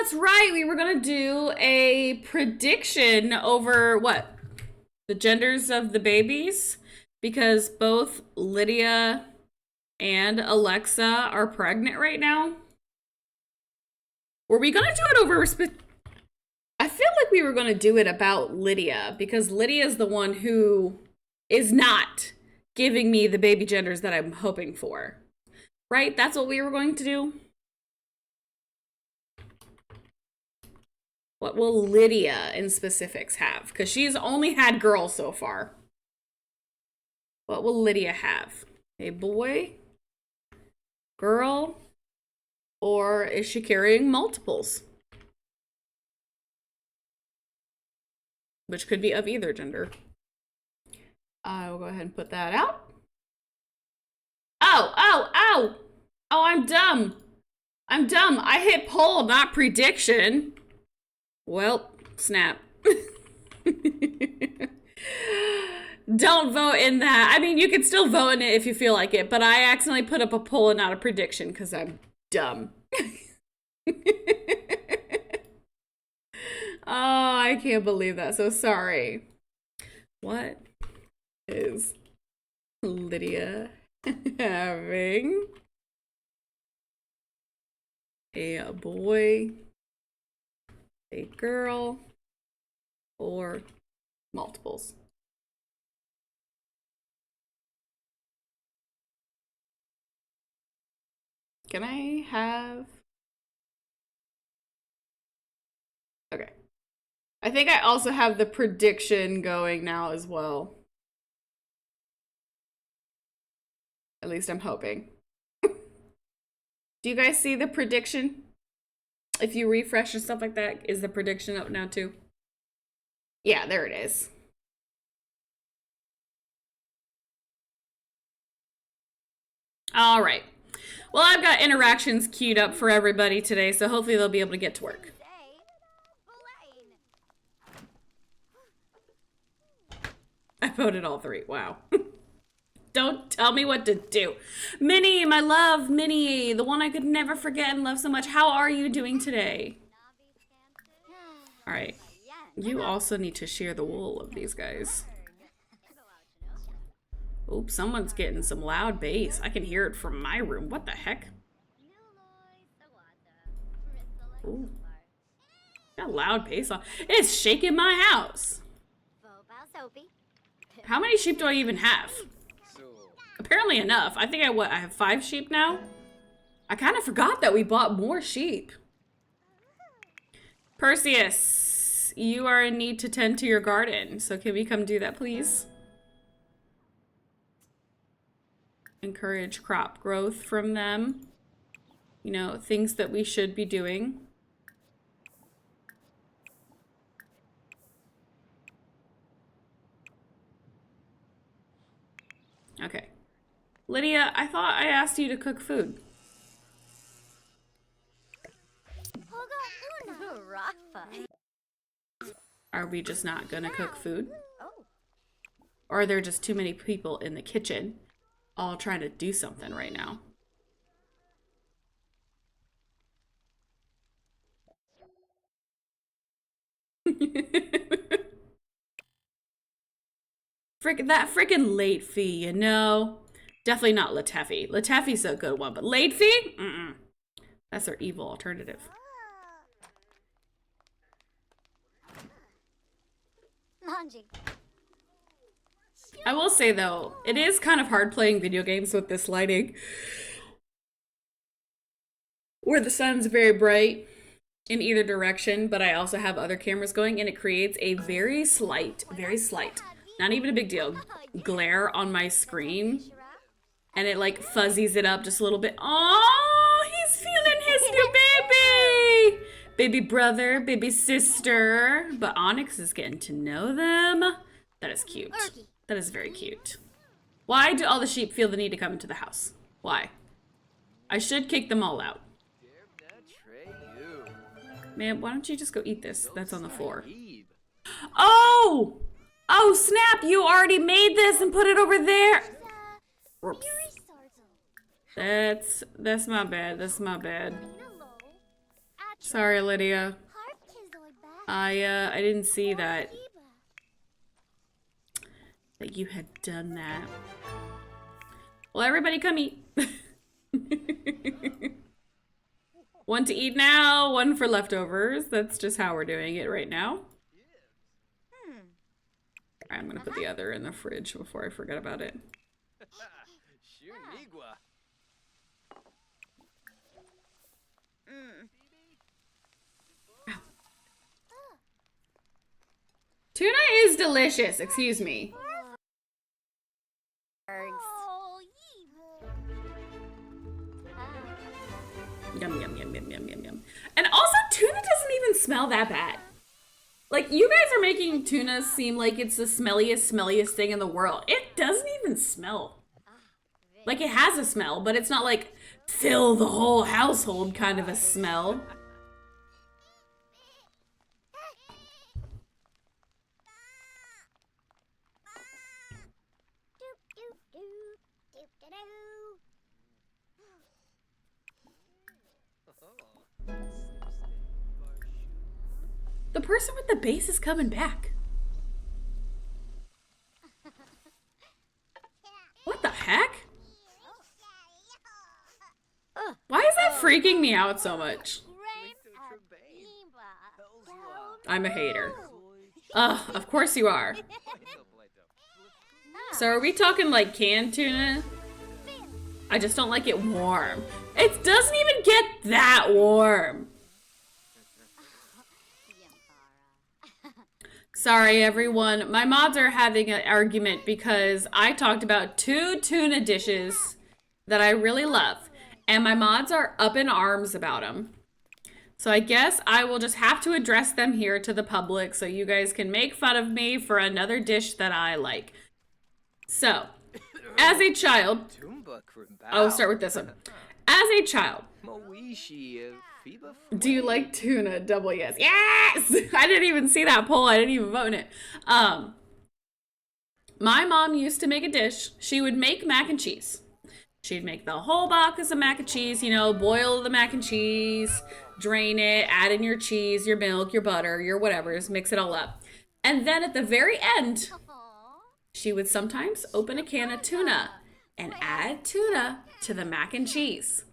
that's right. We were going to do a prediction over what? The genders of the babies? Because both Lydia and Alexa are pregnant right now. Were we going to do it over... I feel like we were going to do it about Lydia, because Lydia is the one who is not giving me the baby genders that I'm hoping for. Right? That's what we were going to do? What will Lydia in specifics have? Because she's only had girls so far. What will Lydia have? A boy? Girl? Or is she carrying multiples? Which could be of either gender. I will go ahead and put that out. Oh, oh, oh! Oh, I'm dumb. I'm dumb. I hit poll, not prediction. Well, snap. Don't vote in that. I mean, you can still vote in it if you feel like it, but I accidentally put up a poll and not a prediction because I'm dumb. Oh, I can't believe that. So sorry. What is Lydia having? A boy, a girl, or multiples? Can I have... Okay. I think I also have the prediction going now as well. At least I'm hoping. Do you guys see the prediction? If you refresh and stuff like that, is the prediction up now too? Yeah, there it is. All right. Well, I've got interactions queued up for everybody today, so hopefully they'll be able to get to work. I voted all three. Wow. Don't tell me what to do. Minnie, my love, Minnie, the one I could never forget and love so much. How are you doing today? All right. You also need to shear the wool of these guys. Oops, someone's getting some loud bass. I can hear it from my room. What the heck? Ooh. Got loud bass on. It's shaking my house. How many sheep do I even have? Apparently enough. I think I have 5 sheep now? I kind of forgot that we bought more sheep. Perseus, you are in need to tend to your garden. So can we come do that, please? Encourage crop growth from them. You know, things that we should be doing. Okay. Lydia, I thought I asked you to cook food. Are we just not gonna cook food? Or are there just too many people in the kitchen all trying to do something right now? That freaking late fee, you know? Definitely not Latefi. Latefi's a good one, but late fee? Mm-mm. That's their evil alternative. I will say though, it is kind of hard playing video games with this lighting, where the sun's very bright in either direction, but I also have other cameras going, and it creates a very slight, not even a big deal, glare on my screen, and it like fuzzies it up just a little bit. Oh, he's feeling his new baby! Baby brother, baby sister. But Onyx is getting to know them. That is cute. That is very cute. Why do all the sheep feel the need to come into the house? Why? I should kick them all out. Man, why don't you just go eat this? That's on the floor. Oh! Oh, snap! You already made this and put it over there! Oops. That's my bad. That's my bad. Sorry, Lydia. I didn't see that you had done that. Well, everybody come eat. One to eat now, one for leftovers. That's just how we're doing it right now. I'm gonna put the other in the fridge before I forget about it. Tuna is delicious, excuse me. Yum, yum, yum, yum, yum, yum, yum. And also, tuna doesn't even smell that bad. Like, you guys are making tuna seem like it's the smelliest thing in the world. It doesn't even smell. Like, it has a smell, but it's not like fill the whole household kind of a smell. The person with the base is coming back. What the heck? Why is that freaking me out so much? I'm a hater. Ugh, of course you are. So are we talking like canned tuna? I just don't like it warm. It doesn't even get that warm. Sorry, everyone. My mods are having an argument because I talked about 2 tuna dishes that I really love, and my mods are up in arms about them. So I guess I will just have to address them here to the public so you guys can make fun of me for another dish that I like. So, as a child, I'll start with this one. As a child, do you like tuna? Double yes. Yes! I didn't even see that poll. I didn't even vote in it. My mom used to make a dish. She would make mac and cheese. She'd make the whole box of mac and cheese, you know, boil the mac and cheese, drain it, add in your cheese, your milk, your butter, your whatever's, mix it all up. And then at the very end, she would sometimes open a can of tuna and add tuna to the mac and cheese.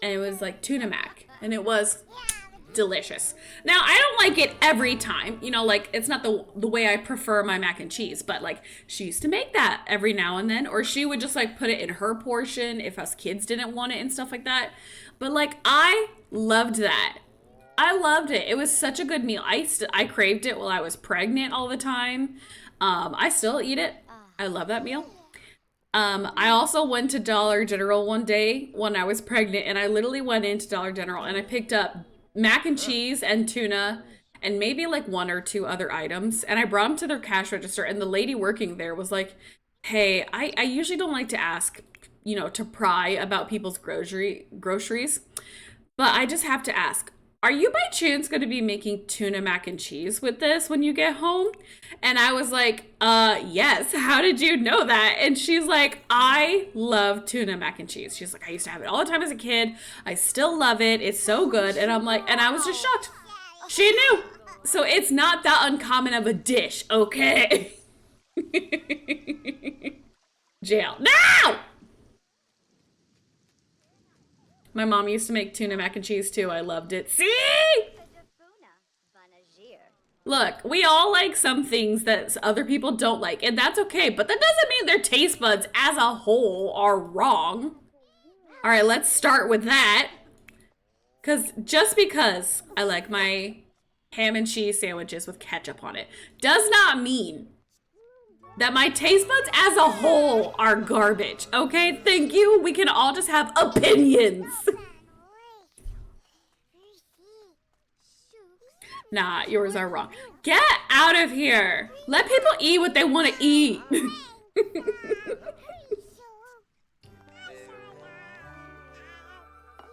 And it was like tuna mac. And it was delicious. Now, I don't like it every time. You know, like, it's not the way I prefer my mac and cheese. But, like, she used to make that every now and then. Or she would just, like, put it in her portion if us kids didn't want it and stuff like that. But, like, I loved that. I loved it. It was such a good meal. I craved it while I was pregnant all the time. I still eat it. I love that meal. I also went to Dollar General one day when I was pregnant, and I literally went into Dollar General and I picked up mac and cheese and tuna and maybe like 1 or 2 other items, and I brought them to their cash register, and the lady working there was like, hey, I usually don't like to ask, you know, to pry about people's groceries, but I just have to ask, are you by chance going to be making tuna mac and cheese with this when you get home? And I was like, yes. How did you know that? And she's like, I love tuna mac and cheese. She's like, I used to have it all the time as a kid. I still love it. It's so good. And I'm like, and I was just shocked. She knew. So it's not that uncommon of a dish, okay? Jail. No! My mom used to make tuna mac and cheese too. I loved it. See? Look, we all like some things that other people don't like, and that's okay, but that doesn't mean their taste buds as a whole are wrong. All right, let's start with that. Just because I like my ham and cheese sandwiches with ketchup on it does not mean that my taste buds as a whole are garbage, okay? Thank you. We can all just have opinions. Nah, yours are wrong. Get out of here. Let people eat what they want to eat.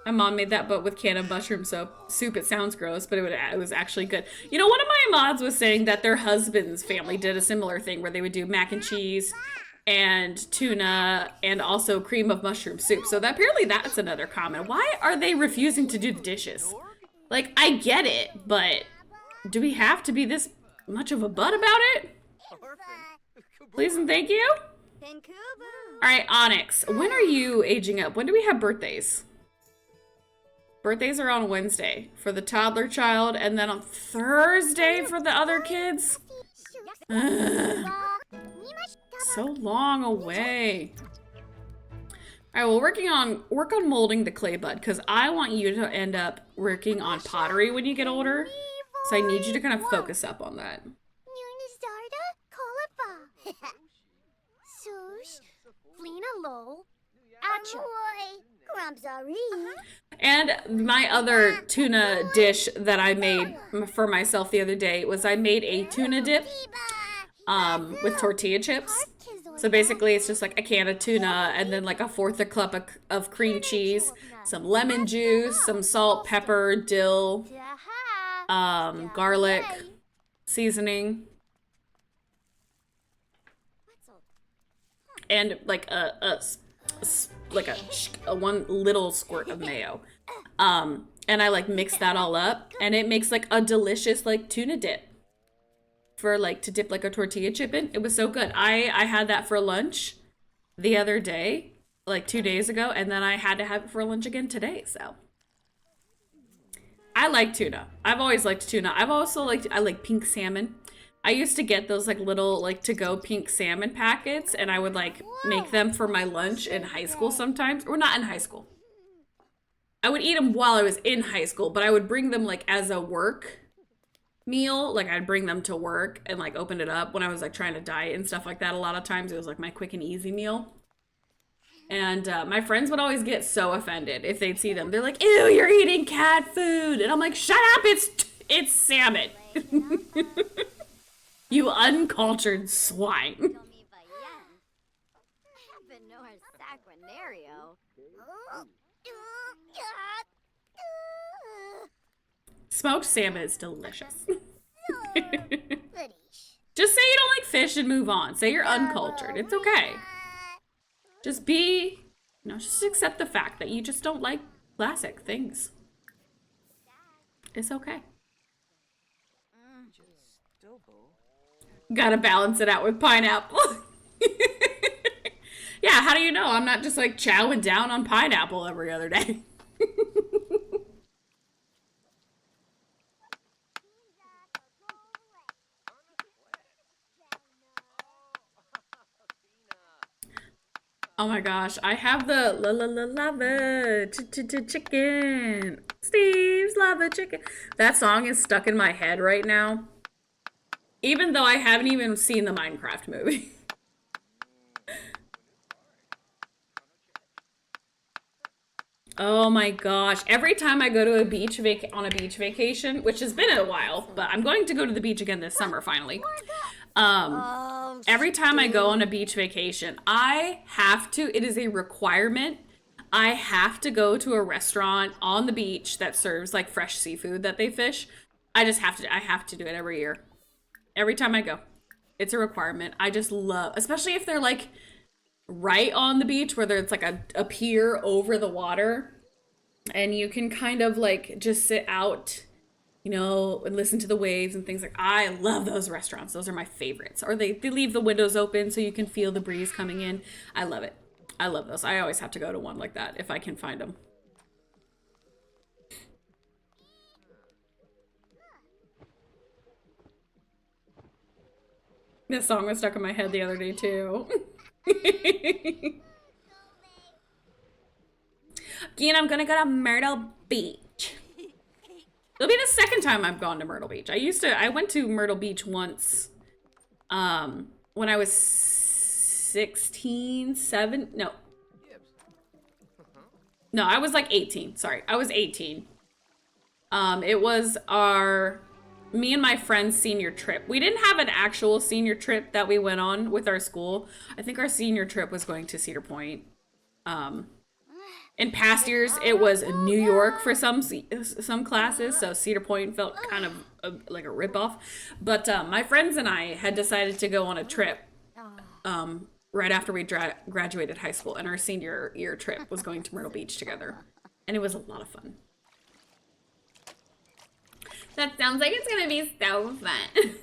My mom made that, but with canned mushroom soup. It sounds gross, but it was actually good. You know, one of my mods was saying that their husband's family did a similar thing where they would do mac and cheese and tuna and also cream of mushroom soup. So apparently that's another comment. Why are they refusing to do the dishes? Like, I get it, but do we have to be this much of a butt about it? Please and thank you. All right, Onyx, when are you aging up? When do we have birthdays? Birthdays are on Wednesday for the toddler child, and then on Thursday for the other kids. Ugh. So long away. All right, well, work on molding the clay bud, because I want you to end up working on pottery when you get older. So I need you to kind of focus up on that. And my other tuna dish that I made for myself the other day was I made a tuna dip with tortilla chips. So basically it's just like a can of tuna and then like a fourth a cup of cream cheese, some lemon juice, some salt, pepper, dill, garlic, seasoning, and like a one little squirt of mayo. And I like mix that all up and it makes like a delicious like tuna dip for like to dip like a tortilla chip in. It was so good. I had that for lunch the other day, like 2 days ago, and then I had to have it for lunch again today. So I like tuna. I've always liked tuna. I've also I like pink salmon. I used to get those like little like to-go pink salmon packets, and I would like make them for my lunch in high school sometimes, or not in high school. I would eat them while I was in high school, but I would bring them like as a work meal. Like I'd bring them to work and like open it up when I was like trying to diet and stuff like that. A lot of times it was like my quick and easy meal. And my friends would always get so offended if they'd see them. They're like, ew, you're eating cat food. And I'm like, shut up, it's salmon. You uncultured swine. Smoked salmon is delicious. Just say you don't like fish and move on. Say you're uncultured. It's okay. Just just accept the fact that you just don't like classic things. It's okay. Gotta balance it out with pineapple. Yeah, how do you know I'm not just like chowing down on pineapple every other day? Oh my gosh, I have the lava chicken. Steve's lava chicken. That song is stuck in my head right now. Even though I haven't even seen the Minecraft movie. Oh my gosh. Every time I go to a beach on a beach vacation, which has been a while, but I'm going to go to the beach again this summer finally. Every time I go on a beach vacation, I have to, it is a requirement, I have to go to a restaurant on the beach that serves like fresh seafood that they fish. I have to do it every year. Every time I go. It's a requirement. I just love, especially if they're like right on the beach where there's like a pier over the water and you can kind of like just sit out, and listen to the waves and things. Like, I love those restaurants. Those are my favorites. Or they leave the windows open so you can feel the breeze coming in. I love it. I love those. I always have to go to one like that if I can find them. This song was stuck in my head the other day too. Again, I'm gonna go to Myrtle Beach. It'll be the second time I've gone to Myrtle Beach. I went to Myrtle Beach once when I was 16, no, I was like 18. Sorry, I was 18. It was me and my friend's senior trip. We didn't have an actual senior trip that we went on with our school. I think our senior trip was going to Cedar Point. In past years, it was New York for some classes, so Cedar Point felt kind of like a ripoff. But my friends and I had decided to go on a trip right after we graduated high school, and our senior year trip was going to Myrtle Beach together. And it was a lot of fun. That sounds like it's gonna be so fun.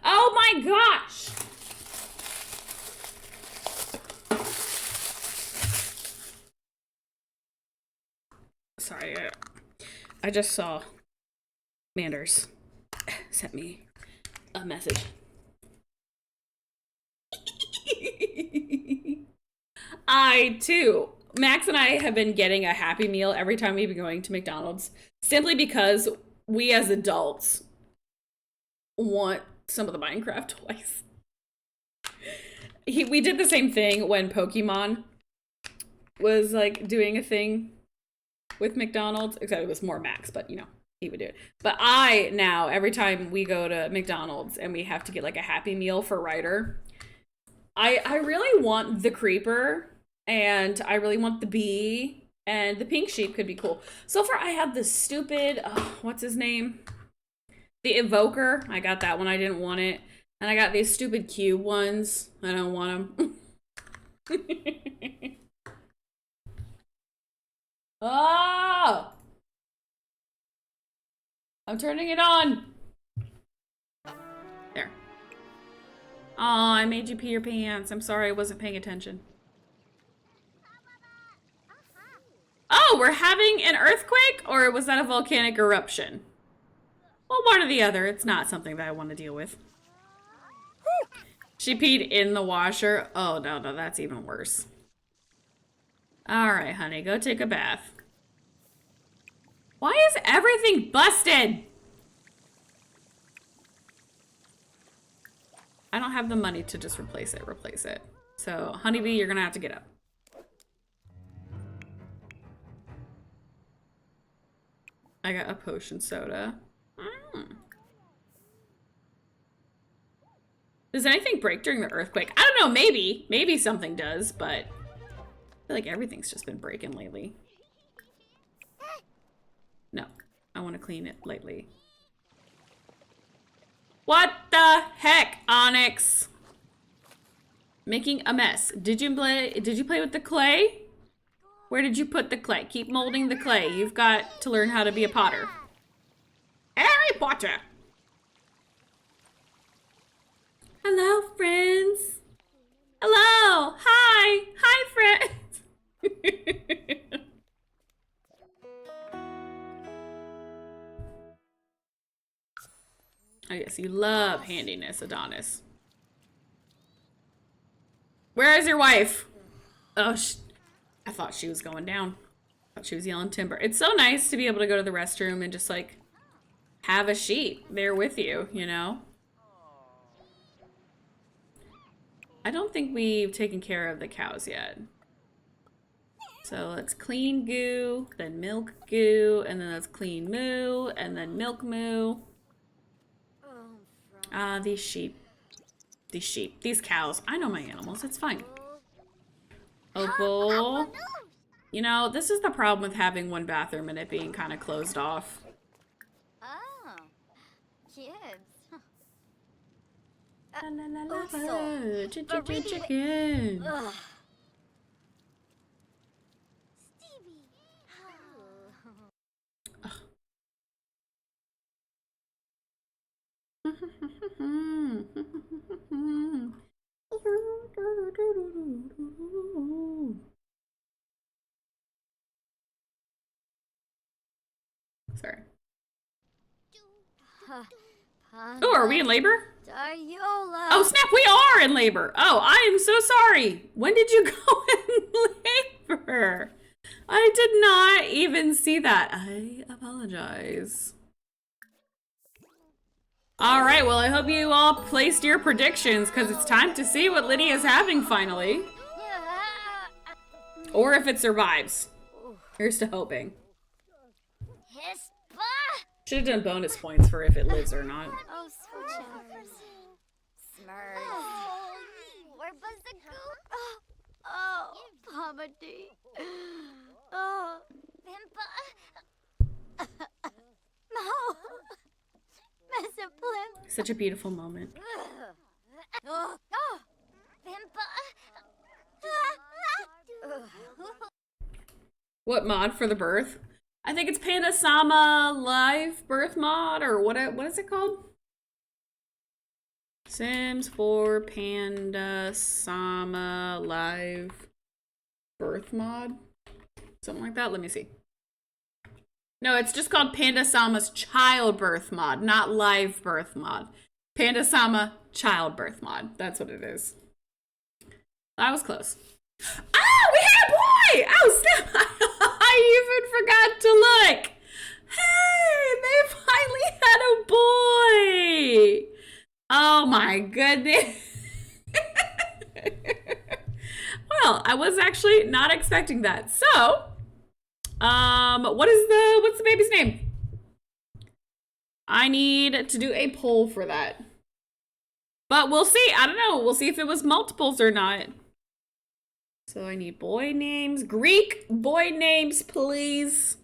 Oh my gosh! Sorry, I just saw Manders sent me a message. I too. Max and I have been getting a Happy Meal every time we've been going to McDonald's simply because we as adults want some of the Minecraft toys. We did the same thing when Pokemon was like doing a thing with McDonald's, except it was more Max, but you know, he would do it. But I now, every time we go to McDonald's and we have to get like a Happy Meal for Ryder, I really want the creeper and I really want the bee and the pink sheep could be cool. So far I have the stupid, what's his name? The evoker. I got that one. I didn't want it. And I got these stupid cube ones. I don't want them. Oh! I'm turning it on. There. Oh, I made you pee your pants. I'm sorry I wasn't paying attention. Oh, we're having an earthquake? Or was that a volcanic eruption? Well, one or the other. It's not something that I want to deal with. She peed in the washer. Oh, no, that's even worse. All right, honey, go take a bath. Why is everything busted? I don't have the money to just replace it. So, honeybee, you're gonna have to get up. I got a potion soda. Does anything break during the earthquake? I don't know, maybe. Maybe something does, but I feel like everything's just been breaking lately. No, I want to clean it lightly. What the heck, Onyx? Making a mess. Did you play with the clay? Where did you put the clay? Keep molding the clay. You've got to learn how to be a potter. Harry Potter. Hello, friends. Hello. Hi. Hi, friends. Oh, yes, you love handiness, Adonis. Where is your wife? Oh, I thought she was going down. I thought she was yelling timber. It's so nice to be able to go to the restroom and just, like, have a sheep there with you, you know? I don't think we've taken care of the cows yet. So let's clean goo, then milk goo, and then let's clean moo, and then milk moo. Ah, these sheep. These cows. I know my animals, it's fine. Opal. You know, this is the problem with having one bathroom and it being kind of closed off. Oh, kids. La la la la. Chicken. Sorry. Oh, are we in labor? Oh, snap, we are in labor. Oh, I am so sorry. When did you go in labor? I did not even see that. I apologize. All right, well, I hope you all placed your predictions because it's time to see what Lydia's having finally. Or if it survives. Here's to hoping. Should have done bonus points for if it lives or not. Oh, switchers. Smurf. Oh, Pomady. Oh, Pimpa. No. Such a beautiful moment. Oh, Pimpa. what mod for the birth. I think it's Panda Sama Live Birth Mod, or what is it called? Sims 4 Panda Sama Live Birth Mod? Something like that? Let me see. No, it's just called Panda Sama's Childbirth Mod, not Live Birth Mod. Panda Sama Childbirth Mod. That's what it is. That was close. Oh, we had a boy! Oh, snap! I even forgot to look. Hey, they finally had a boy. Oh my goodness. Well, I was actually not expecting that. So, what's the baby's name? I need to do a poll for that. But we'll see. I don't know. We'll see if it was multiples or not. So I need boy names. Greek boy names, please.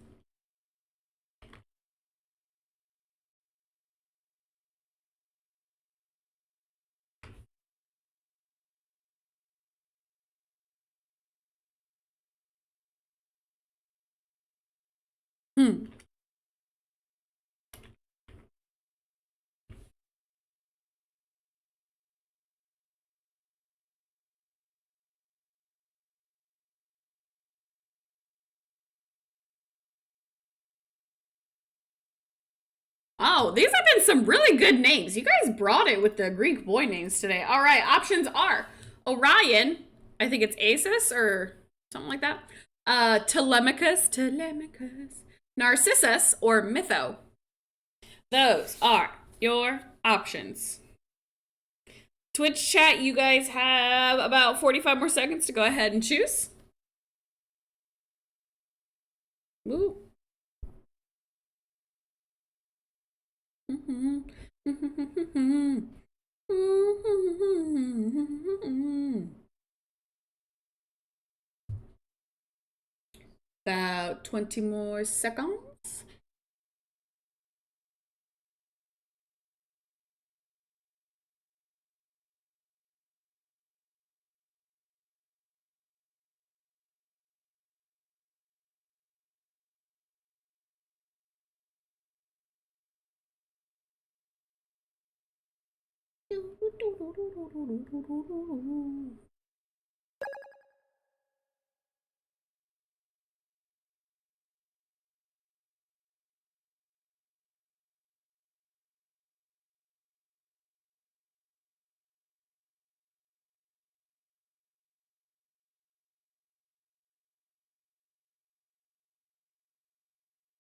Oh, these have been some really good names. You guys brought it with the Greek boy names today. All right, options are Orion, I think it's Asus or something like that. Telemachus, Narcissus, or Mytho. Those are your options. Twitch chat, you guys have about 45 more seconds to go ahead and choose. Ooh. About 20 more seconds.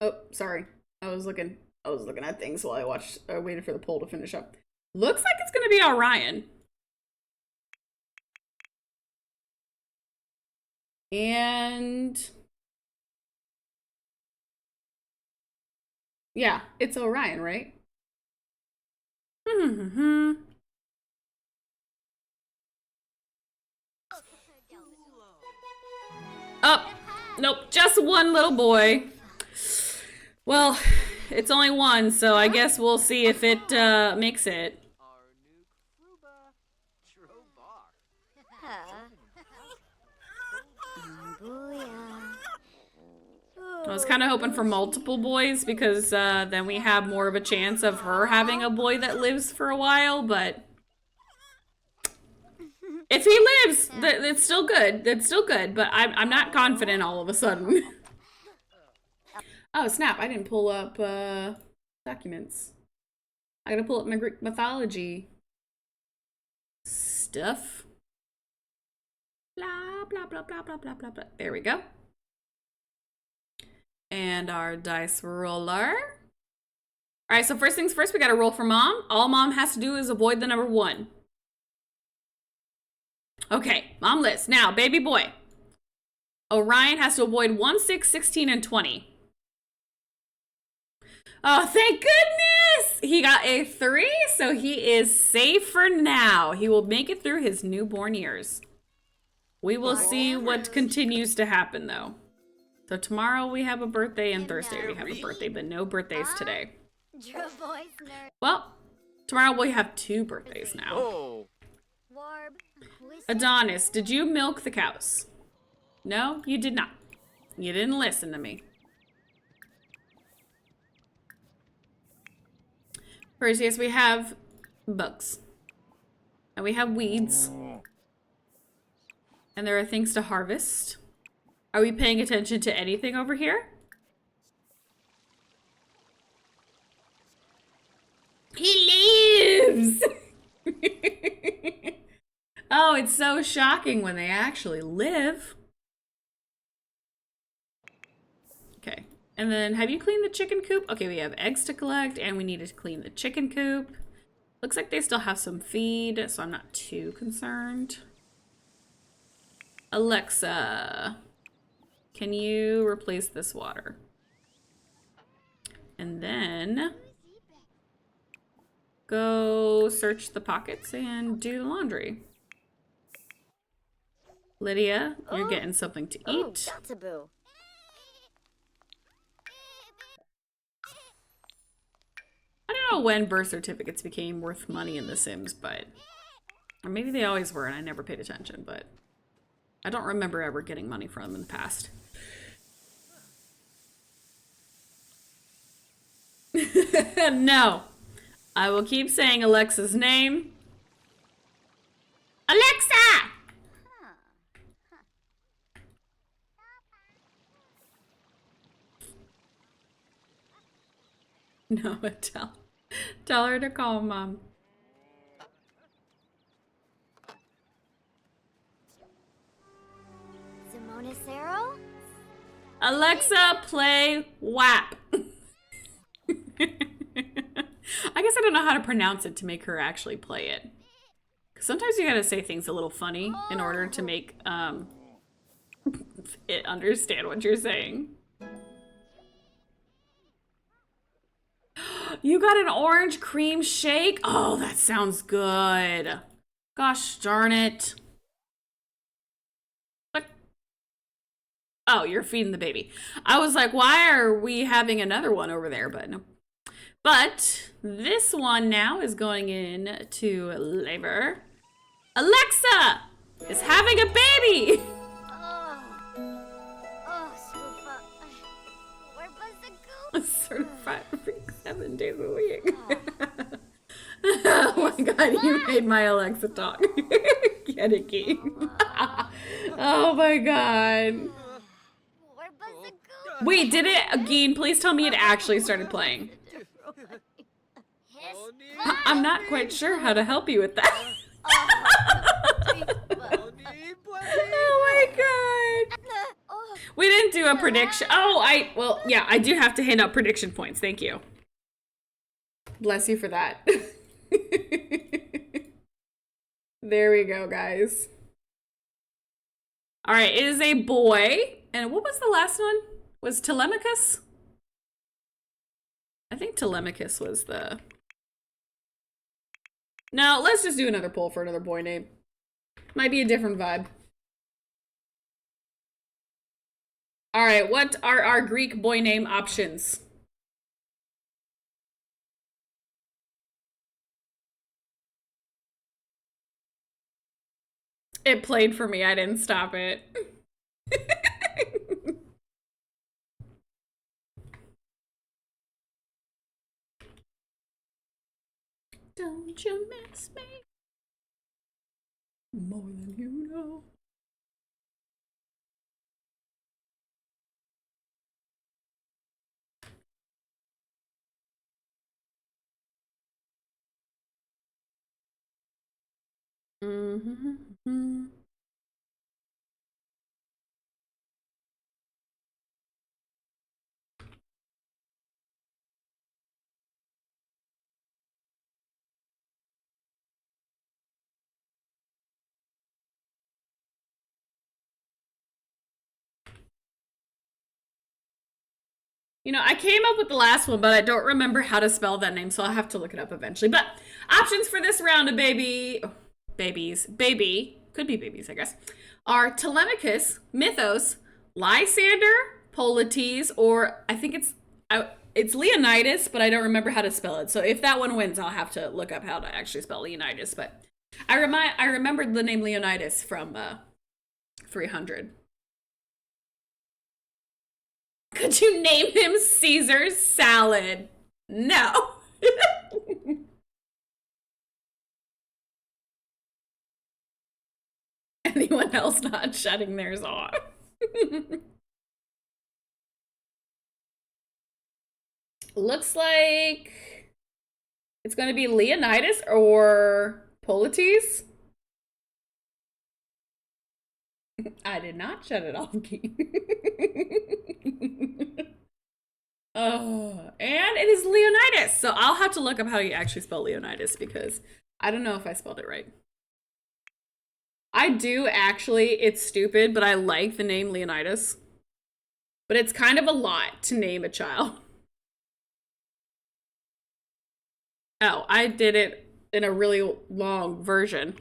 Oh, sorry. I was looking at things while I waited for the poll to finish up. Looks like it's gonna be Orion. And yeah, it's Orion, right? Oh, nope, just one little boy. Well, it's only one, so I guess we'll see if it makes it. I was kind of hoping for multiple boys because then we have more of a chance of her having a boy that lives for a while, but if he lives, it's still good. It's still good, but I'm not confident all of a sudden. Oh, snap. I didn't pull up documents. I gotta pull up my Greek mythology stuff. Blah, blah, blah, blah, blah, blah, blah, blah. There we go. And our dice roller. All right, so first things first, we gotta roll for mom. All mom has to do is avoid the number 1. Okay, mom list. Now, baby boy. Orion has to avoid 1, 6, 16, and 20. Oh, thank goodness! He got a 3, so he is safe for now. He will make it through his newborn years. We will see what continues to happen, though. So tomorrow we have a birthday and Thursday we have a birthday, but no birthdays today. Well, tomorrow we have 2 birthdays now. Adonis, did you milk the cows? No, you did not. You didn't listen to me. First, yes, we have bugs. And we have weeds. And there are things to harvest. Are we paying attention to anything over here? He lives! Oh, it's so shocking when they actually live. Okay. And then, have you cleaned the chicken coop? Okay, we have eggs to collect, and we need to clean the chicken coop. Looks like they still have some feed, so I'm not too concerned. Alexa, can you replace this water? And then go search the pockets and do the laundry. Lydia, you're getting something to eat. Taboo. I don't know when birth certificates became worth money in The Sims, but... Or maybe they always were and I never paid attention, but... I don't remember ever getting money from them in the past. No. I will keep saying Alexa's name. Alexa! No, tell her to call Mom. Simonicero? Alexa, play WAP. I guess I don't know how to pronounce it to make her actually play it. Sometimes you gotta say things a little funny in order to make it understand what you're saying. You got an orange cream shake? Oh, that sounds good. Gosh darn it. What? Oh, you're feeding the baby. I was like, why are we having another one over there? But no. But this one now is going in to labor. Alexa is having a baby. Certified for 7 days a week. Oh my god, you made my Alexa talk. Get it, Key. Oh my god. Wait, did it, Geen, please tell me it actually started playing. I'm not quite sure how to help you with that. Oh my god. We didn't do a prediction. Oh, well, yeah, I do have to hand out prediction points. Thank you. Bless you for that. There we go, guys. All right, it is a boy. And what was the last one? Was Telemachus? I think Telemachus was the... No, let's just do another poll for another boy name. Might be a different vibe. All right, what are our Greek boy name options? It played for me, I didn't stop it. Don't you miss me more than you know? Mm-hmm. You know, I came up with the last one, but I don't remember how to spell that name, so I'll have to look it up eventually. But options for this round of baby, could be babies, I guess, are Telemachus, Mythos, Lysander, Polites, or I think it's Leonidas, but I don't remember how to spell it. So if that one wins, I'll have to look up how to actually spell Leonidas. But I remembered the name Leonidas from 300. Could you name him Caesar Salad? No. Anyone else not shutting theirs off? Looks like it's going to be Leonidas or Polites. I did not shut it off. Oh, and it is Leonidas. So I'll have to look up how you actually spell Leonidas because I don't know if I spelled it right. I do actually, it's stupid, but I like the name Leonidas. But it's kind of a lot to name a child. Oh, I did it in a really long version.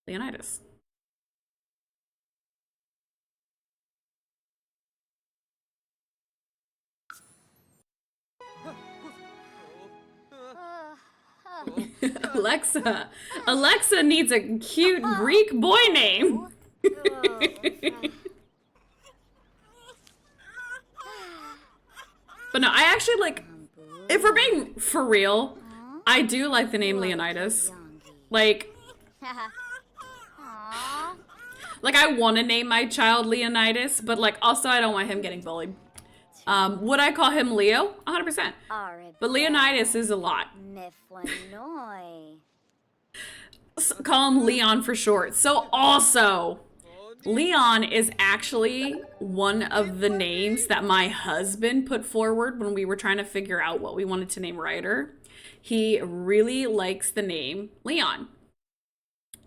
Leonidas. Alexa. Alexa needs a cute Greek boy name. But no, I actually like, if we're being for real, I do like the name Leonidas. Like I want to name my child Leonidas, but like also I don't want him getting bullied. Would I call him Leo? 100%. But Leonidas is a lot. So, call him Leon for short. So also, Leon is actually one of the names that my husband put forward when we were trying to figure out what we wanted to name Ryder. He really likes the name Leon.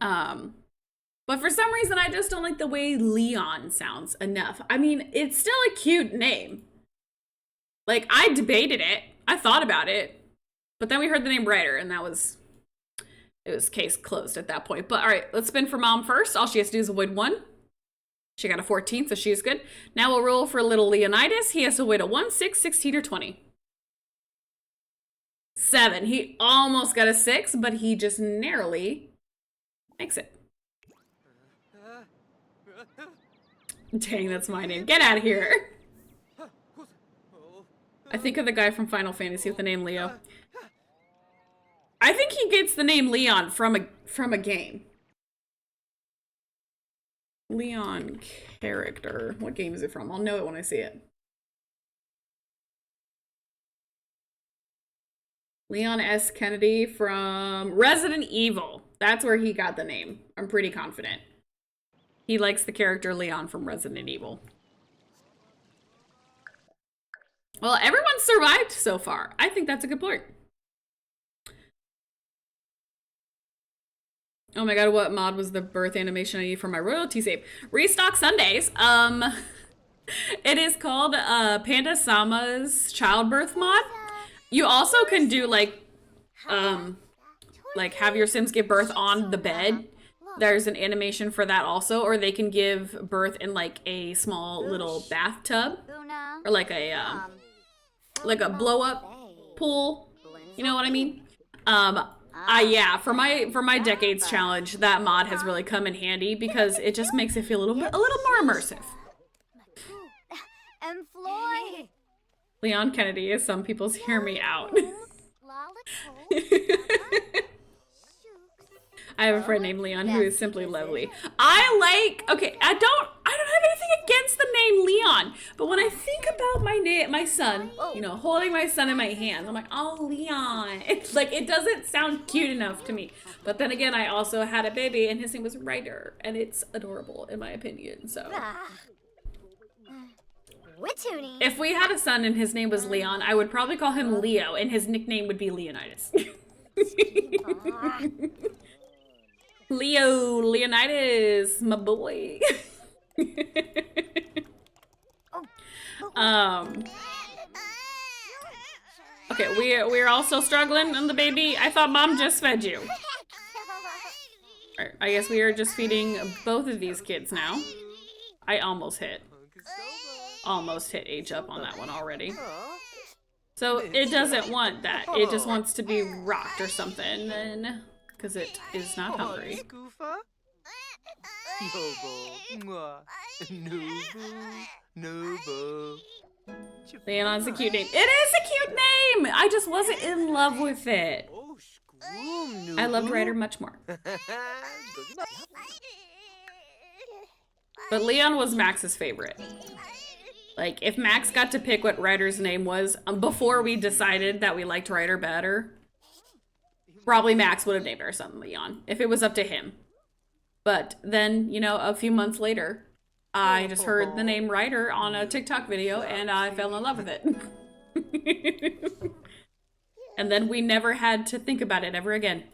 But for some reason, I just don't like the way Leon sounds enough. I mean, it's still a cute name. Like, I debated it. I thought about it. But then we heard the name Ryder, and it was case closed at that point. But all right, let's spin for mom first. All she has to do is avoid 1. She got a 14, so she's good. Now we'll roll for little Leonidas. He has to avoid a 1, 6, 16, or 20. 7. He almost got a 6, but he just narrowly makes it. Dang, that's my name. Get out of here. I think of the guy from Final Fantasy with the name Leo. I think he gets the name Leon from a game. Leon character. What game is it from? I'll know it when I see it. Leon S. Kennedy from Resident Evil. That's where he got the name. I'm pretty confident. He likes the character Leon from Resident Evil. Well, everyone survived so far. I think that's a good point. Oh my god, what mod was the birth animation I need for my royalty save? Restock Sundays. It is called Panda Sama's childbirth mod. You also can do like have your Sims give birth on the bed. There's an animation for that also, or they can give birth in like a small little bathtub or like a blow up pool. You know what I mean? Yeah, for my decades challenge, that mod has really come in handy because it just makes it feel a little more immersive. Leon Kennedy, as some people's hear me out. I have a friend named Leon who is simply lovely. I don't have anything against the name Leon, but when I think about my son, you know, holding my son in my hands, I'm like, oh, Leon. It's like, it doesn't sound cute enough to me. But then again, I also had a baby and his name was Ryder, and it's adorable in my opinion, so. If we had a son and his name was Leon, I would probably call him Leo, and his nickname would be Leonidas. Leonidas, my boy. Okay, we're all still struggling on the baby. I thought mom just fed you. Alright, I guess we are just feeding both of these kids now. I almost hit age up on that one already. So it doesn't want that. It just wants to be rocked or something, and because it is not hungry. Leon's a cute name. It is a cute name! I just wasn't in love with it. I loved Ryder much more. But Leon was Max's favorite. Like, if Max got to pick what Ryder's name was before we decided that we liked Ryder better, probably Max would have named our son Leon, if it was up to him. But then, you know, a few months later, I just heard the name Ryder on a TikTok video, and I fell in love with it. And then we never had to think about it ever again.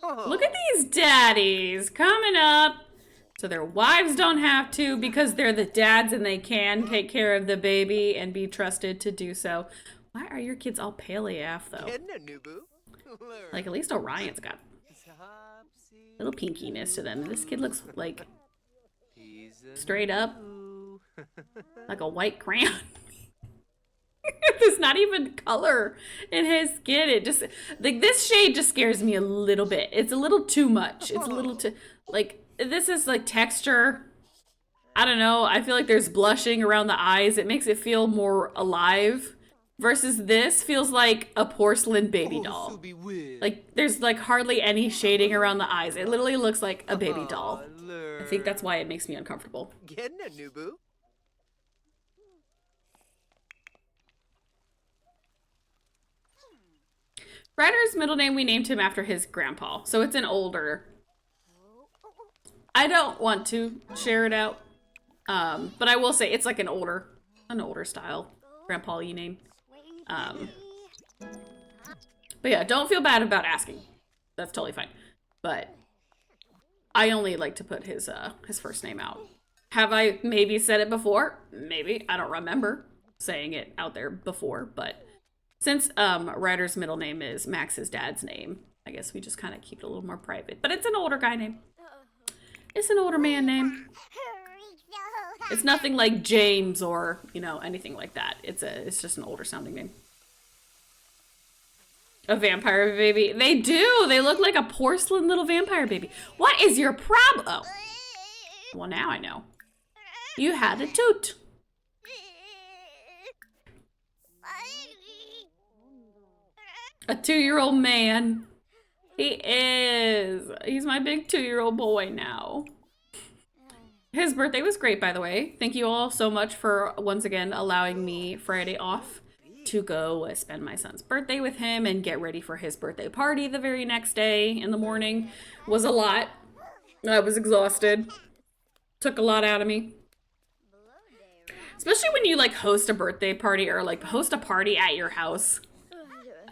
Look at these daddies coming up so their wives don't have to, because they're the dads and they can take care of the baby and be trusted to do so. Why are your kids all pale AF though? Like, at least Orion's got a little pinkiness to them. This kid looks like straight up like a white crayon. There's not even color in his skin. It just, like, this shade just scares me a little bit. It's a little too much. It's a little too, like, this is like texture. I don't know. I feel like there's blushing around the eyes. It makes it feel more alive. Versus this feels like a porcelain baby doll. Like, there's like hardly any shading around the eyes. It literally looks like a baby doll. I think that's why it makes me uncomfortable. Ryder's middle name, we named him after his grandpa. So it's an older. I don't want to share it out. But I will say it's like an older style grandpa-y name. But yeah, don't feel bad about asking. That's totally fine. But I only like to put his first name out. Have I maybe said it before? Maybe. I don't remember saying it out there before, but since Ryder's middle name is Max's dad's name, I guess we just kind of keep it a little more private. But it's an older guy name. It's an older man name. It's nothing like James or, you know, anything like that. It's just an older sounding name. A vampire baby. They do. They look like a porcelain little vampire baby. What is your problem? Oh. Well, now I know. You had a toot. A 2-year-old man. He is. He's my big 2-year-old boy now. His birthday was great, by the way. Thank you all so much for, once again, allowing me Friday off to go spend my son's birthday with him and get ready for his birthday party the very next day in the morning. Was a lot. I was exhausted. Took a lot out of me. Especially when you, like, host a birthday party or, like, host a party at your house.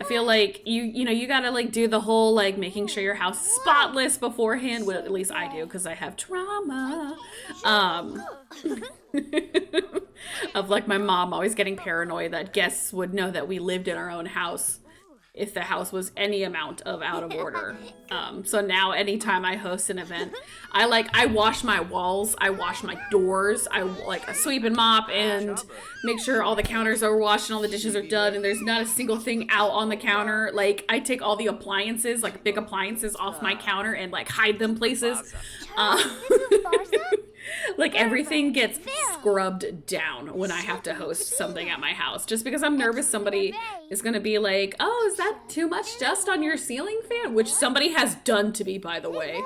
I feel like you know, you gotta like do the whole like making sure your house is spotless beforehand. Well, at least I do, because I have trauma. Of like my mom always getting paranoid that guests would know that we lived in our own house if the house was any amount of out of order. So now anytime I host an event, I wash my walls, I wash my doors, I sweep and mop and make sure all the counters are washed and all the dishes are done and there's not a single thing out on the counter. Like, I take all the appliances, like big appliances off my counter and like hide them places. Like, everything gets scrubbed down when I have to host something at my house, just because I'm nervous somebody is going to be like, oh, is that too much dust on your ceiling fan? Which somebody has done to me, by the way.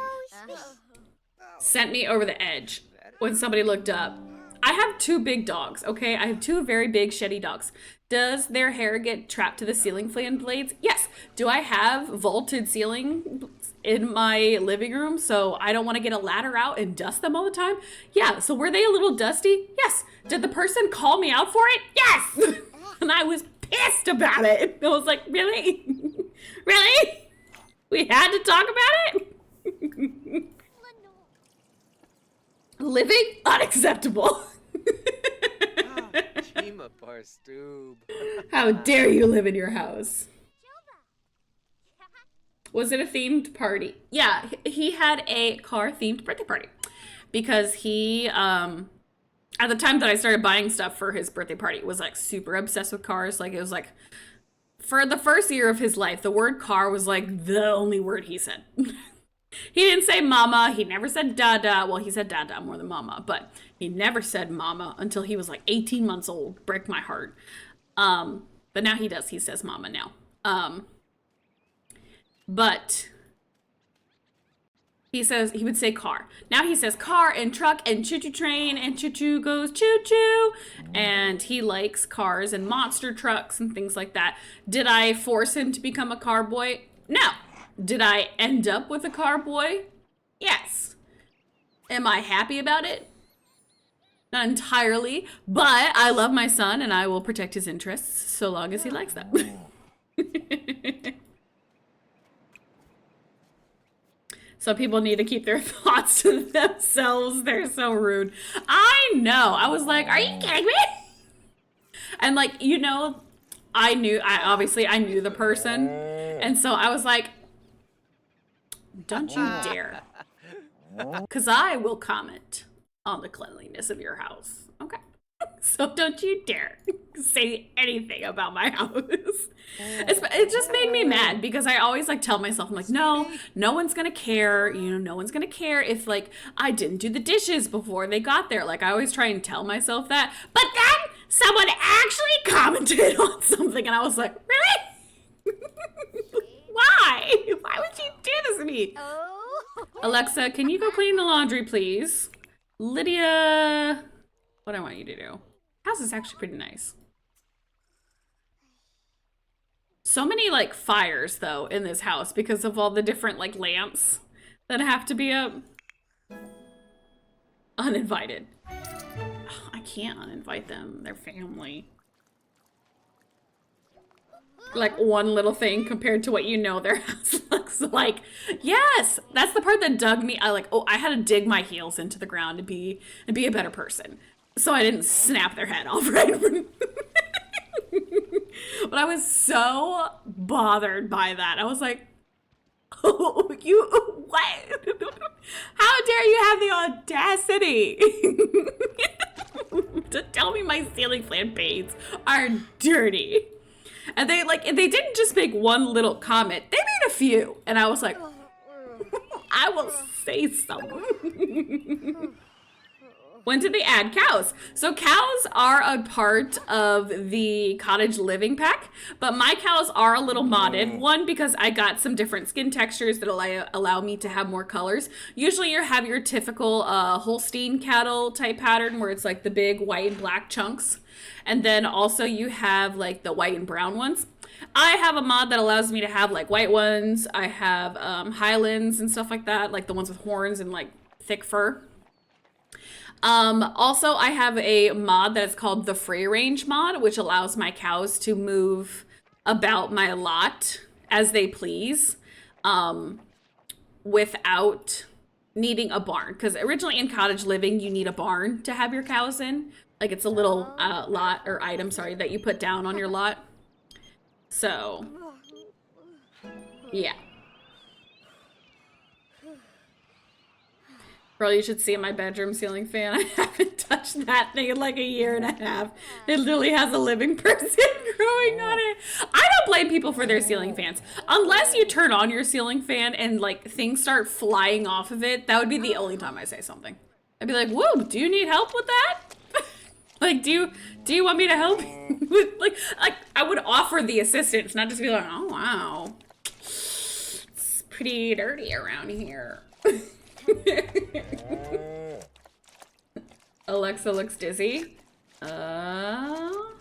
Sent me over the edge when somebody looked up. I have 2 big dogs, okay? I have 2 very big, sheddy dogs. Does their hair get trapped to the ceiling fan blades? Yes. Do I have vaulted ceiling in my living room so I don't want to get a ladder out and dust them all the time? Yeah. So were they a little dusty? Yes. Did the person call me out for it? Yes. And I was pissed about it. I was like, really? Really? We had to talk about it? Living? Unacceptable. How dare you live in your house? Was it a themed party? Yeah, he had a car-themed birthday party. Because he, at the time that I started buying stuff for his birthday party, was like super obsessed with cars. Like, it was like, for the first year of his life, the word car was like the only word he said. He didn't say mama. He never said dada. Well, he said dada more than mama, but he never said mama until he was like 18 months old. Break my heart. But now he does. He says mama now. But he would say car. Now he says car and truck and choo-choo train and choo-choo goes choo-choo. And he likes cars and monster trucks and things like that. Did I force him to become a car boy? No. Did I end up with a car boy? Yes. Am I happy about it? Not entirely, but I love my son and I will protect his interests so long as he likes them. Some people need to keep their thoughts to themselves. They're so rude. I know. I was like, are you kidding me? And like, you know, I knew the person. And so I was like, don't you dare. Because I will comment on the cleanliness of your house. Okay. So don't you dare say anything about my house. It just made me mad because I always like tell myself, I'm like, no one's gonna care. You know, no one's gonna care if like I didn't do the dishes before they got there. Like I always try and tell myself that. But then someone actually commented on something and I was like, really? Why? Why would you do this to me? Oh. Alexa, can you go clean the laundry, please? Lydia, what I want you to do. House is actually pretty nice. So many like fires though in this house because of all the different like lamps that have to be up. Uninvited. Oh, I can't uninvite them. They're family. Like one little thing compared to what you know their house looks like. Yes, that's the part that dug me. I had to dig my heels into the ground to be a better person, so I didn't snap their head off right. But I was so bothered by that. I was like, oh, you what? How dare you have the audacity to tell me my ceiling fan paints are dirty? And they didn't just make one little comment. They made a few. And I was like, I will say something. When did they add cows? So cows are a part of the cottage living pack, but my cows are a little modded. One, because I got some different skin textures that allow me to have more colors. Usually you have your typical Holstein cattle type pattern where it's like the big white and black chunks. And then also you have like the white and brown ones. I have a mod that allows me to have like white ones. I have Highlands and stuff like that, like the ones with horns and like thick fur. Also, I have a mod that is called the free range mod, which allows my cows to move about my lot as they please, without needing a barn. Because originally in cottage living, you need a barn to have your cows in. Like it's a little lot or item, sorry, that you put down on your lot. So, yeah. Girl, you should see my bedroom ceiling fan. I haven't touched that thing in like a year and a half. It literally has a living person growing on it. I don't blame people for their ceiling fans. Unless you turn on your ceiling fan and like things start flying off of it, that would be the only time I say something. I'd be like, whoa, do you need help with that? Like, do you want me to help you with, like, I would offer the assistance, not just be like, oh, wow. It's pretty dirty around here. Alexa looks dizzy. Oh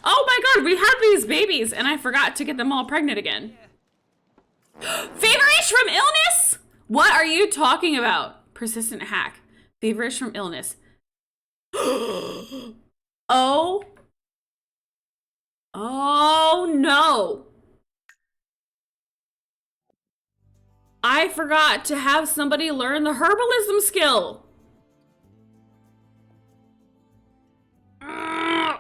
my god, we had these babies and I forgot to get them all pregnant again. Feverish from illness? What are you talking about? Persistent hack. Feverish from illness. Oh no. I forgot to have somebody learn the herbalism skill. I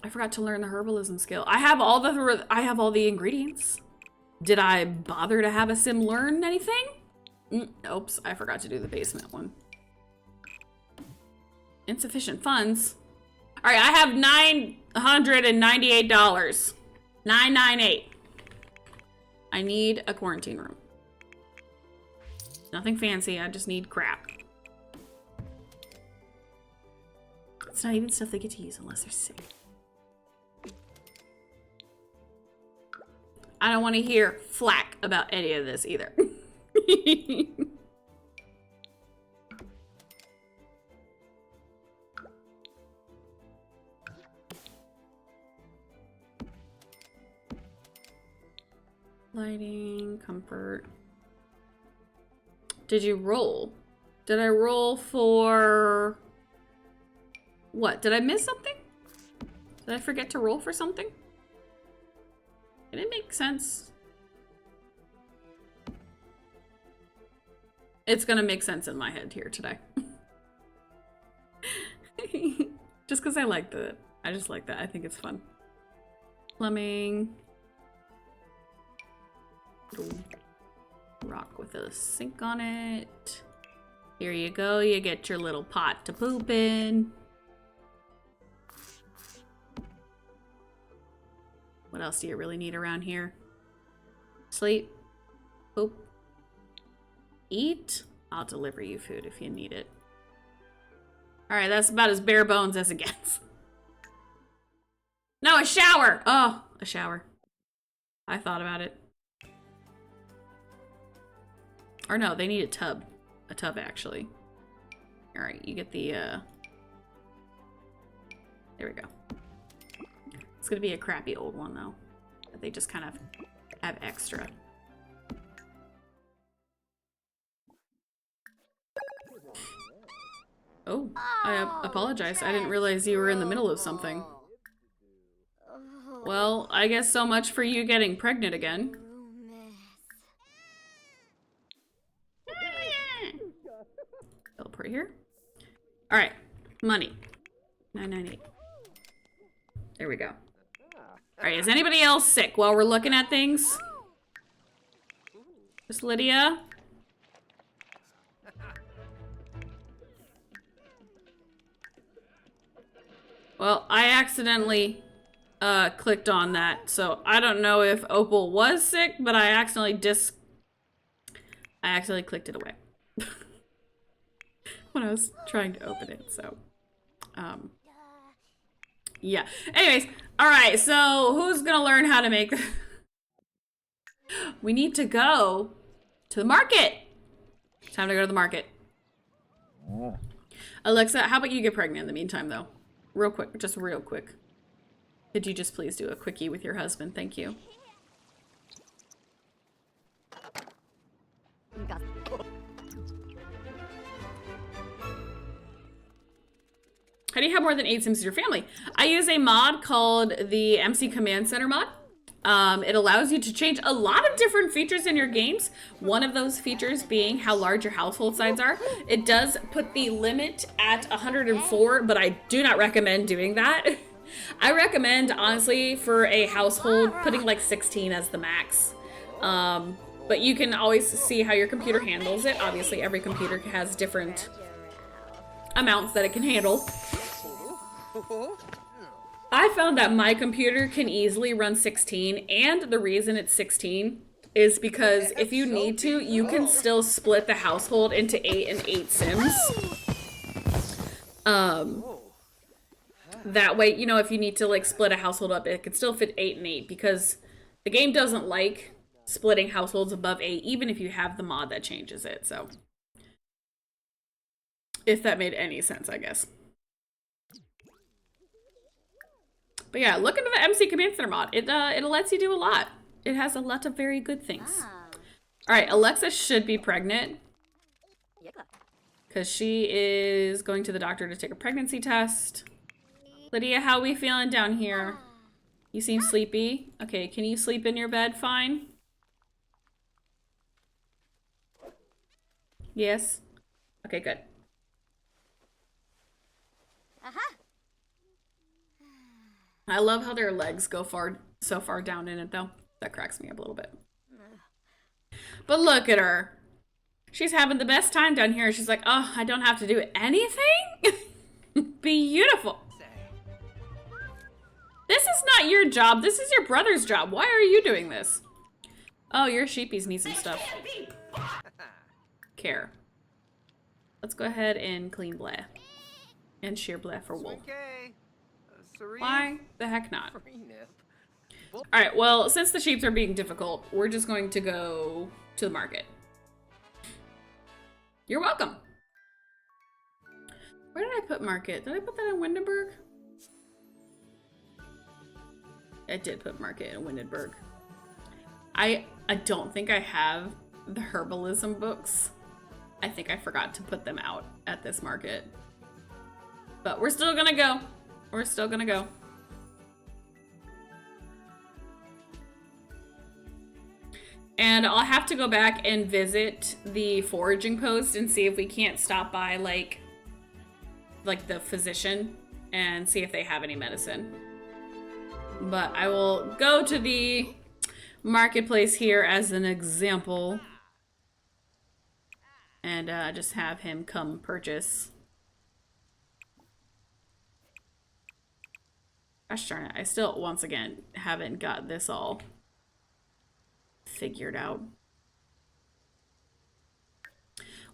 forgot to learn the herbalism skill. I have all the ingredients. Did I bother to have a sim learn anything? Oops, I forgot to do the basement one. Insufficient funds. All right, I have $998. $998. I need a quarantine room. Nothing fancy, I just need crap. It's not even stuff they get to use unless they're sick. I don't want to hear flack about any of this either. Lighting, comfort. Did you roll? Did I roll for... What? Did I miss something? Did I forget to roll for something? Did it make sense? It's gonna make sense in my head here today. Just because I like the... I just like that. I think it's fun. Plumbing. Rock with a sink on it. Here you go. You get your little pot to poop in. What else do you really need around here? Sleep. Poop. Eat. I'll deliver you food if you need it. Alright, that's about as bare bones as it gets. No, a shower! Oh, a shower. I thought about it. Or no, they need a tub. A tub, actually. Alright, you get the, There we go. It's gonna be a crappy old one, though. That they just kind of have extra. Oh, I apologize. I didn't realize you were in the middle of something. Well, I guess so much for you getting pregnant again. Teleport here. Alright, money. 998. There we go. Alright, is anybody else sick while we're looking at things? Just Lydia? Well, I accidentally clicked on that, so I don't know if Opal was sick, but I accidentally clicked it away when I was trying to open it, so yeah. Anyways, alright, so who's gonna learn how to make We need to go to the market. Time to go to the market. Alexa, how about you get pregnant in the meantime, though? Real quick, just real quick. Could you just please do a quickie with your husband? Thank you. How do you have more than 8 Sims in your family? I use a mod called the MC Command Center mod. It allows you to change a lot of different features in your games. One of those features being how large your household size are. It does put the limit at 104, but I do not recommend doing that. I recommend, honestly, for a household, putting like 16 as the max. But you can always see how your computer handles it. Obviously, every computer has different amounts that it can handle. I found that my computer can easily run 16, and the reason it's 16 is because if you need to, you can still split the household into 8 and 8 Sims. That way, you know, if you need to like split a household up, it can still fit 8 and 8 because the game doesn't like splitting households above 8, even if you have the mod that changes it, so. If that made any sense, I guess. But yeah, look into the MC Command Center mod. It lets you do a lot. It has a lot of very good things. Alright, Alexa should be pregnant. Because she is going to the doctor to take a pregnancy test. Lydia, how are we feeling down here? You seem sleepy. Okay, can you sleep in your bed fine? Yes? Okay, good. I love how their legs go so far down in it, though. That cracks me up a little bit. But look at her. She's having the best time down here. She's like, oh, I don't have to do anything? Beautiful. This is not your job. This is your brother's job. Why are you doing this? Oh, your sheepies need some stuff. Care. Let's go ahead and clean Bleh. And shear Bleh for wool. Why the heck not? Alright, well, since the sheeps are being difficult, we're just going to go to the market. You're welcome. Where did I put market? Did I put that in Windenburg? I did put market in Windenburg. I don't think I have the herbalism books. I think I forgot to put them out at this market. But we're still gonna go. We're still gonna go. And I'll have to go back and visit the foraging post and see if we can't stop by like the physician and see if they have any medicine. But I will go to the marketplace here as an example and just have him come purchase. Gosh darn it, I still, once again, haven't got this all figured out.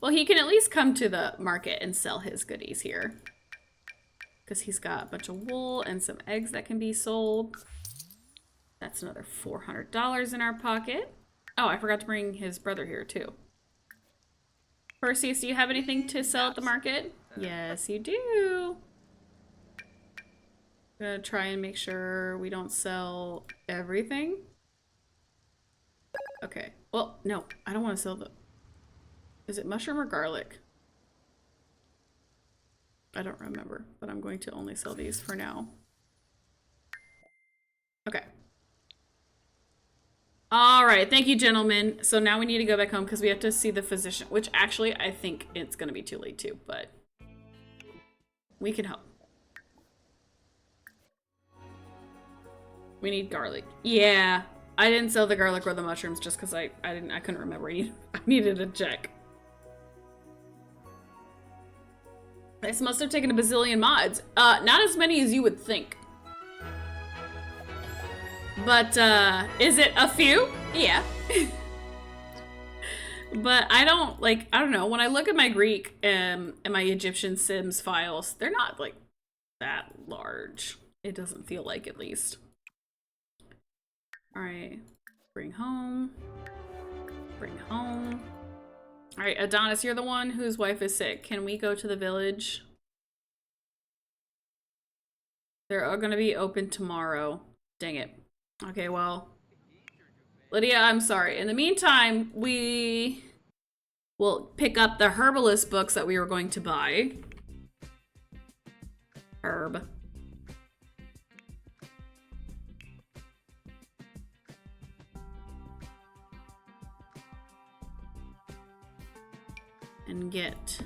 Well, he can at least come to the market and sell his goodies here. Because he's got a bunch of wool and some eggs that can be sold. That's another $400 in our pocket. Oh, I forgot to bring his brother here too. Perseus, do you have anything to sell at the market? Yes, you do. I'm gonna try and make sure we don't sell everything. Okay. Well, no, I don't want to sell the... Is it mushroom or garlic? I don't remember, but I'm going to only sell these for now. Okay. All right, thank you, gentlemen. So now we need to go back home because we have to see the physician, which actually I think it's going to be too late too, but we can help. We need garlic. Yeah, I didn't sell the garlic or the mushrooms just because I couldn't remember. I needed to check. This must have taken a bazillion mods. Not as many as you would think. But, is it a few? Yeah. But I don't know. When I look at my Greek and my Egyptian Sims files, they're not, like, that large. It doesn't feel like, at least. Alright. Bring home. Bring home. Alright, Adonis, you're the one whose wife is sick. Can we go to the village? They're gonna be open tomorrow. Dang it. Okay, well. Lydia, I'm sorry. In the meantime, we will pick up the herbalist books that we were going to buy. Herb. And get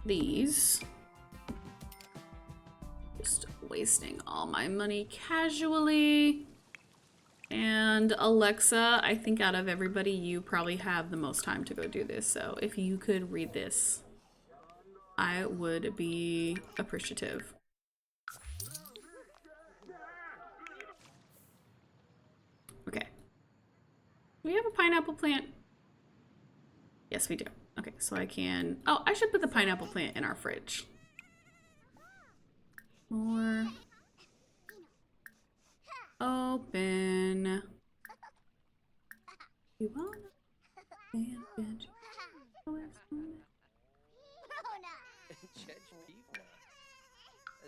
these. Just wasting all my money casually. And Alexa, I think out of everybody, you probably have the most time to go do this. So if you could read this, I would be appreciative. Okay. Do we have a pineapple plant? Yes, we do. Okay, so I can... Oh, I should put the pineapple plant in our fridge. More. Open. You wanna...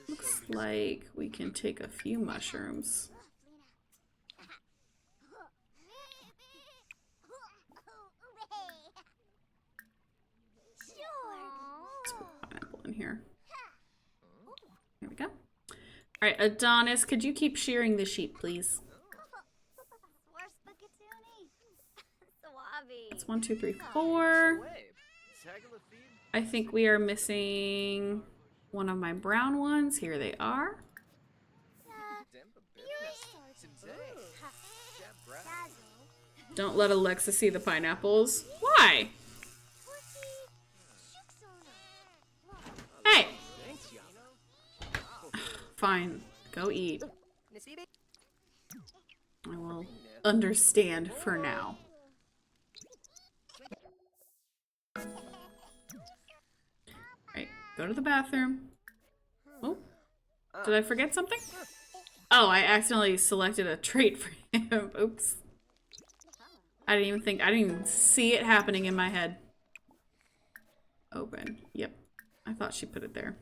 Looks like we can take a few mushrooms. Let's put pineapple in here. There we go. Alright, Adonis, could you keep shearing the sheep, please? That's 1, 2, 3, 4. I think we are missing one of my brown ones. Here they are. Don't let Alexa see the pineapples. Why? Hey! Fine. Go eat. I will understand for now. Right, go to the bathroom. Oh, did I forget something? Oh, I accidentally selected a trait for him. Oops. I didn't even see it happening in my head. Open. Yep. I thought she put it there.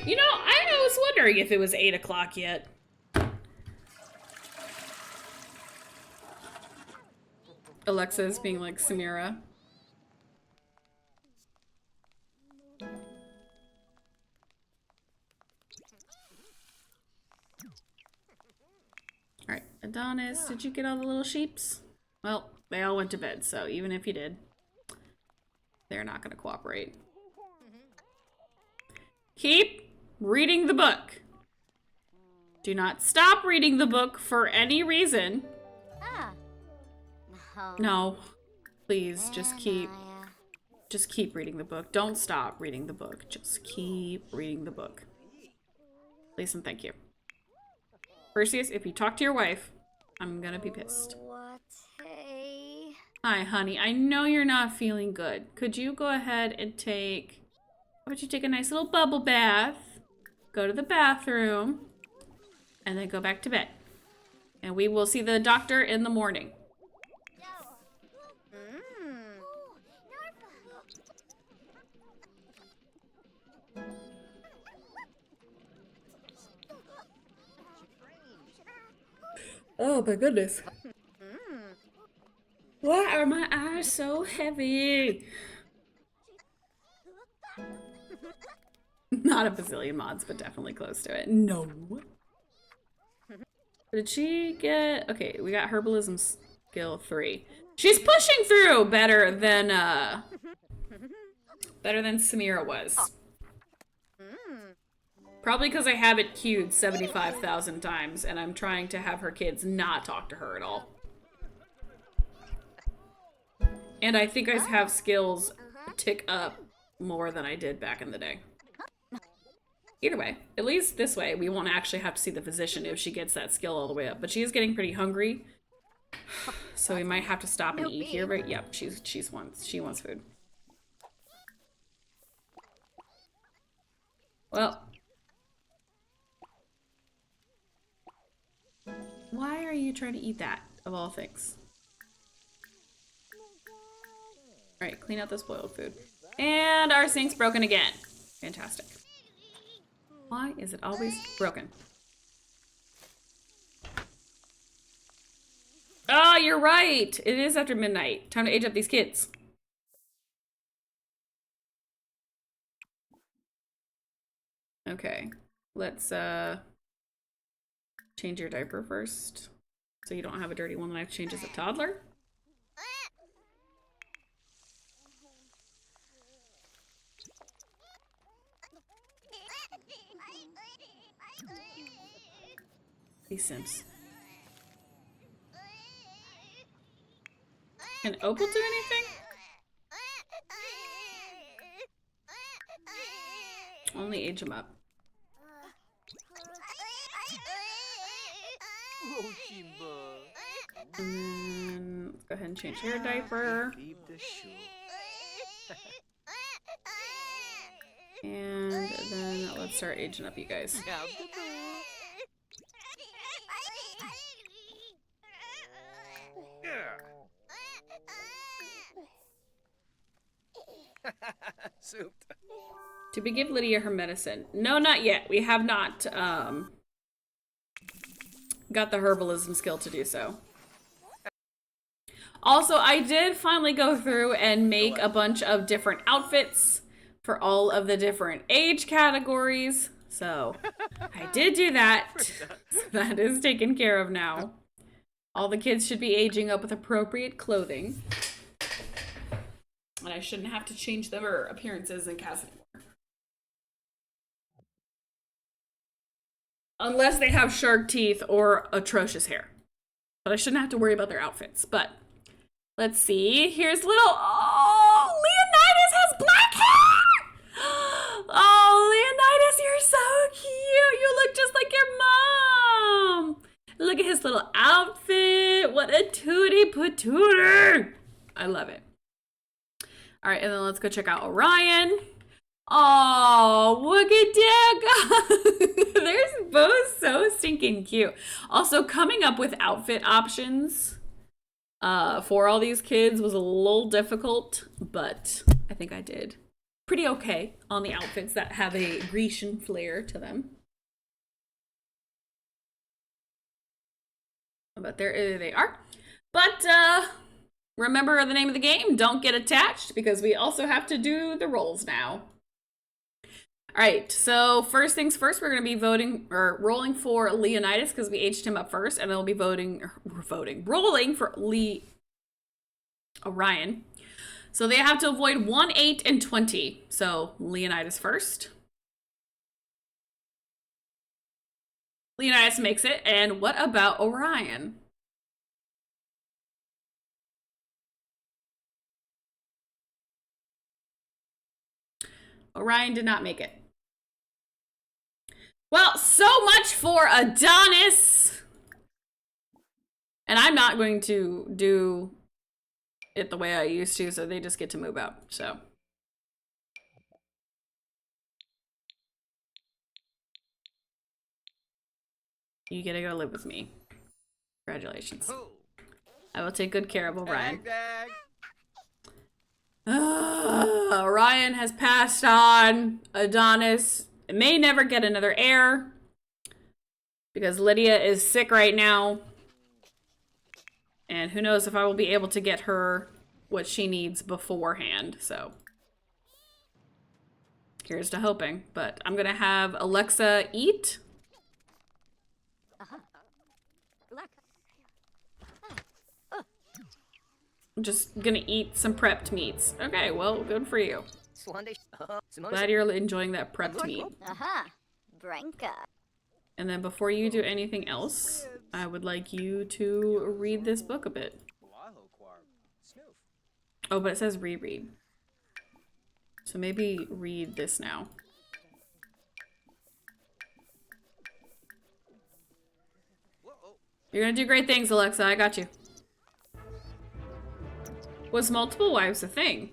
You know, I was wondering if it was 8 o'clock yet. Alexa's being like Samira. Alright, Adonis, did you get all the little sheeps? Well, they all went to bed, so even if you did, they're not going to cooperate. Keep reading the book. Do not stop reading the book for any reason. No, please, just keep reading the book. Don't stop reading the book. Just keep reading the book. Please and thank you. Perseus, if you talk to your wife, I'm gonna be pissed. What? Hey. Hi, honey. I know you're not feeling good. Could you go ahead and how about you take a nice little bubble bath, go to the bathroom, and then go back to bed. And we will see the doctor in the morning. Oh my goodness. Why are my eyes so heavy? Not a bazillion mods, but definitely close to it. No. Did she get... Okay, we got herbalism skill 3. She's pushing through better than Samira was. Probably because I have it queued 75,000 times and I'm trying to have her kids not talk to her at all. And I think I have skills tick up more than I did back in the day. Either way, at least this way, we won't actually have to see the physician if she gets that skill all the way up. But she is getting pretty hungry, so we might have to stop and eat here. But yep, she wants food. Well, why are you trying to eat that of all things? All right, clean out the spoiled food, and our sink's broken again. Fantastic. Why is it always broken? Oh, you're right. It is after midnight. Time to age up these kids. Okay, let's change your diaper first, so you don't have a dirty one that I have to change as a toddler. These Sims. Can Opal do anything? Only age him up. And then let's go ahead and change your diaper. And then let's start aging up you guys. To give Lydia her medicine. No, not yet. We have not got the herbalism skill to do so. Also, I did finally go through and make a bunch of different outfits for all of the different age categories. So I did do that. So that is taken care of now. All the kids should be aging up with appropriate clothing. And I shouldn't have to change their appearances in CAS anymore. Unless they have shark teeth or atrocious hair. But I shouldn't have to worry about their outfits. But let's see. Here's little... Oh, Leonidas has black hair! Oh, Leonidas, you're so cute. You look just like your look at his little outfit. What a tootie patooter. I love it. All right, and then let's go check out Orion. Oh, look at that. They're both so stinking cute. Also, coming up with outfit options for all these kids was a little difficult, but I think I did pretty okay on the outfits that have a Grecian flair to them. But there they are. But remember the name of the game, don't get attached, because we also have to do the rolls now. All right, so first things first, we're going to be rolling for Leonidas because we aged him up first, and then we'll be rolling for Orion. So they have to avoid 1, 8, and 20. So Leonidas first. Leonidas makes it, and what about Orion? Orion did not make it. Well, so much for Adonis! And I'm not going to do it the way I used to, so they just get to move out, so. You get to go live with me. Congratulations. I will take good care of Orion. Orion has passed on. Adonis may never get another heir because Lydia is sick right now. And who knows if I will be able to get her what she needs beforehand, so. Here's to hoping. But I'm gonna have Alexa eat. I'm just gonna eat some prepped meats. Okay, well, good for you. Glad you're enjoying that prepped meat. Branka. And then before you do anything else, I would like you to read this book a bit. Oh, but it says reread. So maybe read this now. You're gonna do great things, Alexa. I got you. Was multiple wives a thing?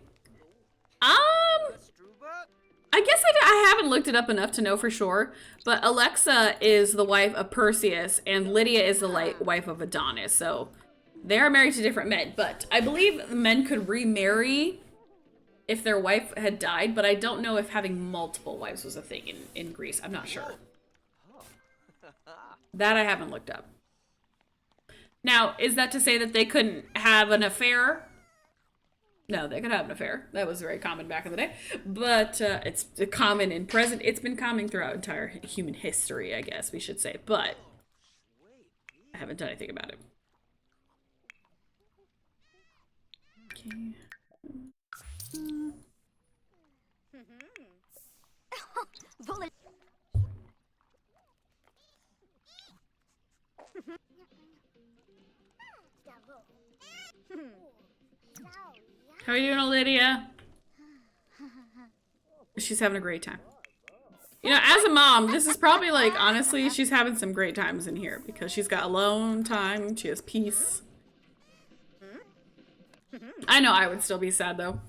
I guess I haven't looked it up enough to know for sure, but Alexa is the wife of Perseus, and Lydia is the wife of Adonis, so they are married to different men, but I believe men could remarry if their wife had died, but I don't know if having multiple wives was a thing in Greece. I'm not sure. That I haven't looked up. Now, is that to say that they couldn't have an affair? No, they could have an affair. That was very common back in the day. But it's common in present. It's been common throughout entire human history, I guess we should say. But I haven't done anything about it. Okay. How are you doing, Lydia? She's having a great time. You know, as a mom, this is probably like, honestly, she's having some great times in here because she's got alone time, she has peace. I know I would still be sad though.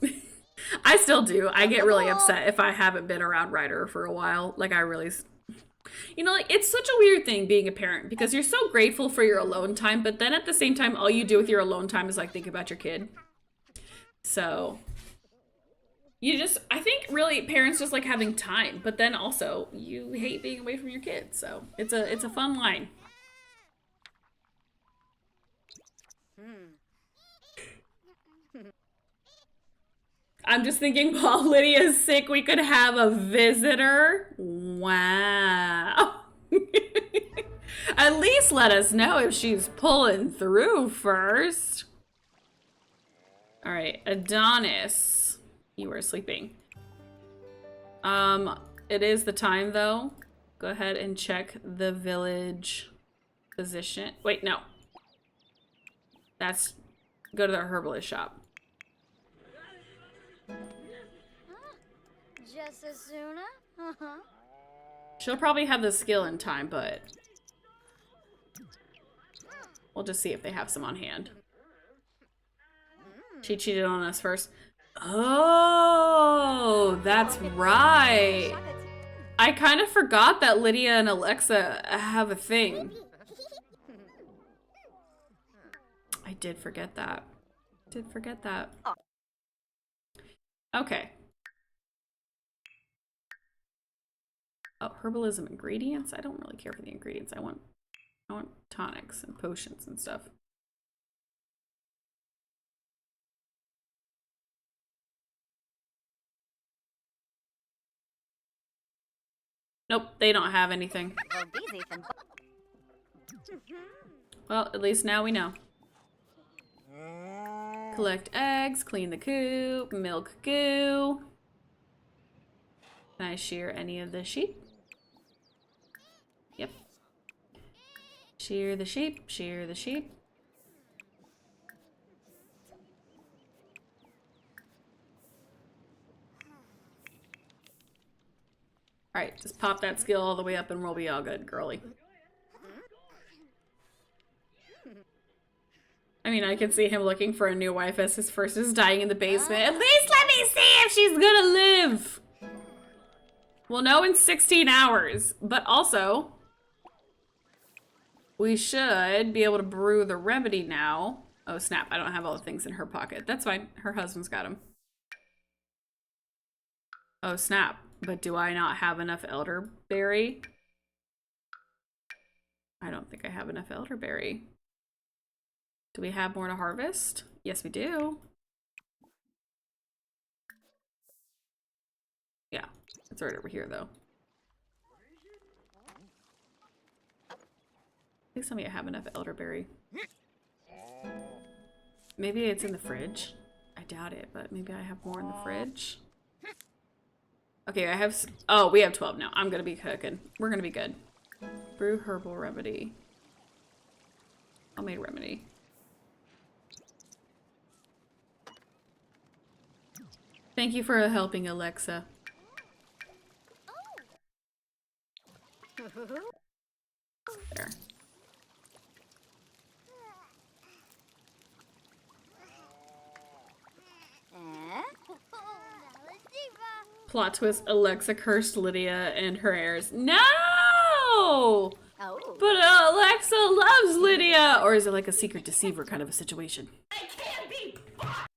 I still do. I get really upset if I haven't been around Ryder for a while. Like I really, you know, like it's such a weird thing being a parent because you're so grateful for your alone time, but then at the same time, all you do with your alone time is like think about your kid. So you just, I think really parents just like having time, but then also you hate being away from your kids. So it's a fun line. I'm just thinking while Lydia's sick, we could have a visitor. Wow. At least let us know if she's pulling through first. All right, Adonis, you are sleeping. It is the time though. Go ahead and check the village position. Wait, no. That's, go to the herbalist shop. Just as soon She'll probably have the skill in time, but We'll just see if they have some on hand. She cheated on us first. Oh, that's right. I kind of forgot that Lydia and Alexa have a thing. I did forget that. Okay. Oh, herbalism ingredients? I don't really care for the ingredients. I want tonics and potions and stuff. Nope, they don't have anything. Well, at least now we know. Collect eggs, clean the coop, milk goo. Can I shear any of the sheep? Yep. Shear the sheep, shear the sheep. Alright, just pop that skill all the way up and we'll be all good, girly. I mean, I can see him looking for a new wife as his first is dying in the basement. At least let me see if she's gonna live! We'll know in 16 hours, but also, we should be able to brew the remedy now. Oh snap, I don't have all the things in her pocket. That's fine, her husband's got them. Oh snap, but do I not have enough elderberry? I don't think I have enough elderberry. Do we have more to harvest? Yes, we do. Yeah, it's right over here, though. Please tell me I have enough elderberry. Maybe it's in the fridge. I doubt it, but maybe I have more in the fridge. Okay, I have... Oh, we have 12 now. I'm gonna be cooking. We're gonna be good. Brew herbal remedy. Homemade remedy. Thank you for helping, Alexa. There. Plot twist, Alexa cursed Lydia and her heirs. No! But Alexa loves Lydia! Or is it like a secret deceiver kind of a situation? I can't be bought!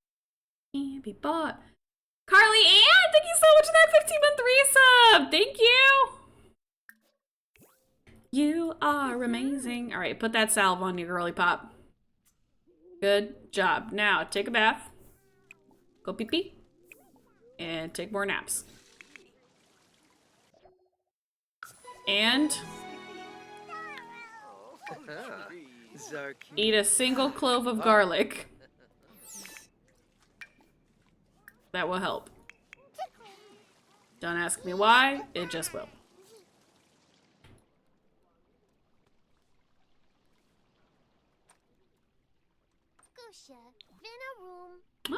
Can't be bought. Carly Ann, thank you so much for that 15-month resub! Thank you! You are amazing. Alright, put that salve on you, girly pop. Good job. Now, take a bath. Go pee-pee. And take more naps. And eat a single clove of garlic. That will help. Don't ask me why, it just will.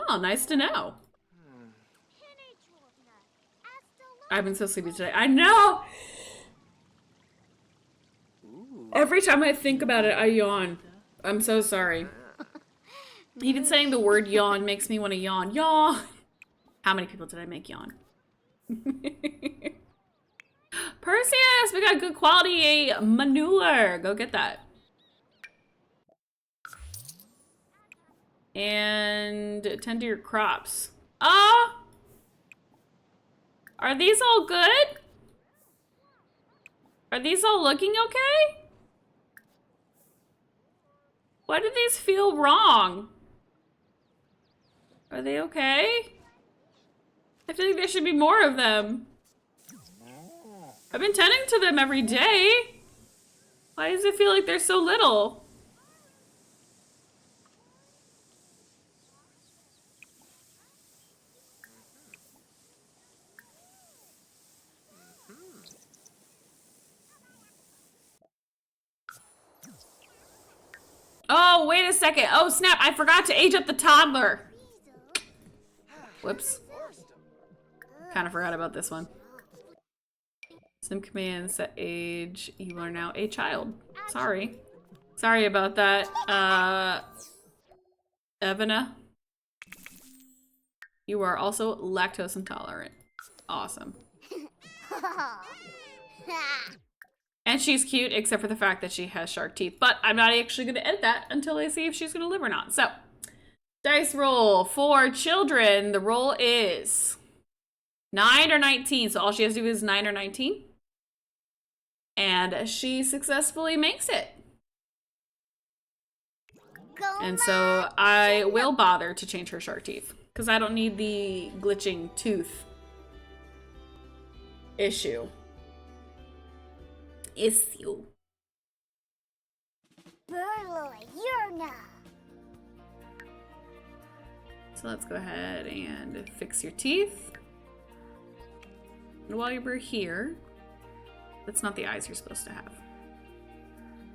Oh, nice to know. I've been so sleepy today. I know! Every time I think about it, I yawn. I'm so sorry. Even saying the word yawn makes me want to yawn. Yawn! How many people did I make yawn? Perseus! We got good quality manure! Go get that. And tend to your crops. Ah! Are these all good? Are these all looking okay? Why do these feel wrong? Are they okay? I feel like there should be more of them. I've been tending to them every day. Why does it feel like there's so little? Oh, wait a second. Oh, snap. I forgot to age up the toddler. Whoops. Kind of forgot about this one. Some commands that age. You are now a child. Sorry. Sorry about that, Evana. You are also lactose intolerant. Awesome. And she's cute, except for the fact that she has shark teeth. But I'm not actually going to edit that until I see if she's going to live or not. So, dice roll for children. The roll is 9 or 19. So all she has to do is 9 or 19. And she successfully makes it. And so I will bother to change her shark teeth. Because I don't need the glitching tooth issue. Issue. So let's go ahead and fix your teeth. And while you're here, that's not the eyes you're supposed to have.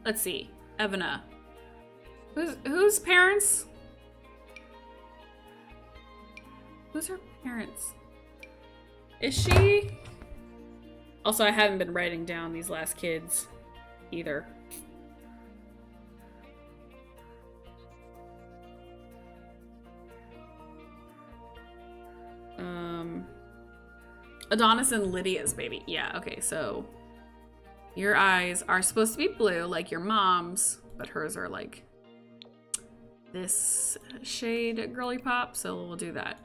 Let's see, Evana. Whose parents? Who's her parents? Is she? Also, I haven't been writing down these last kids either. Adonis and Lydia's baby. Yeah, okay, so your eyes are supposed to be blue like your mom's, but hers are like this shade girly pop, so we'll do that.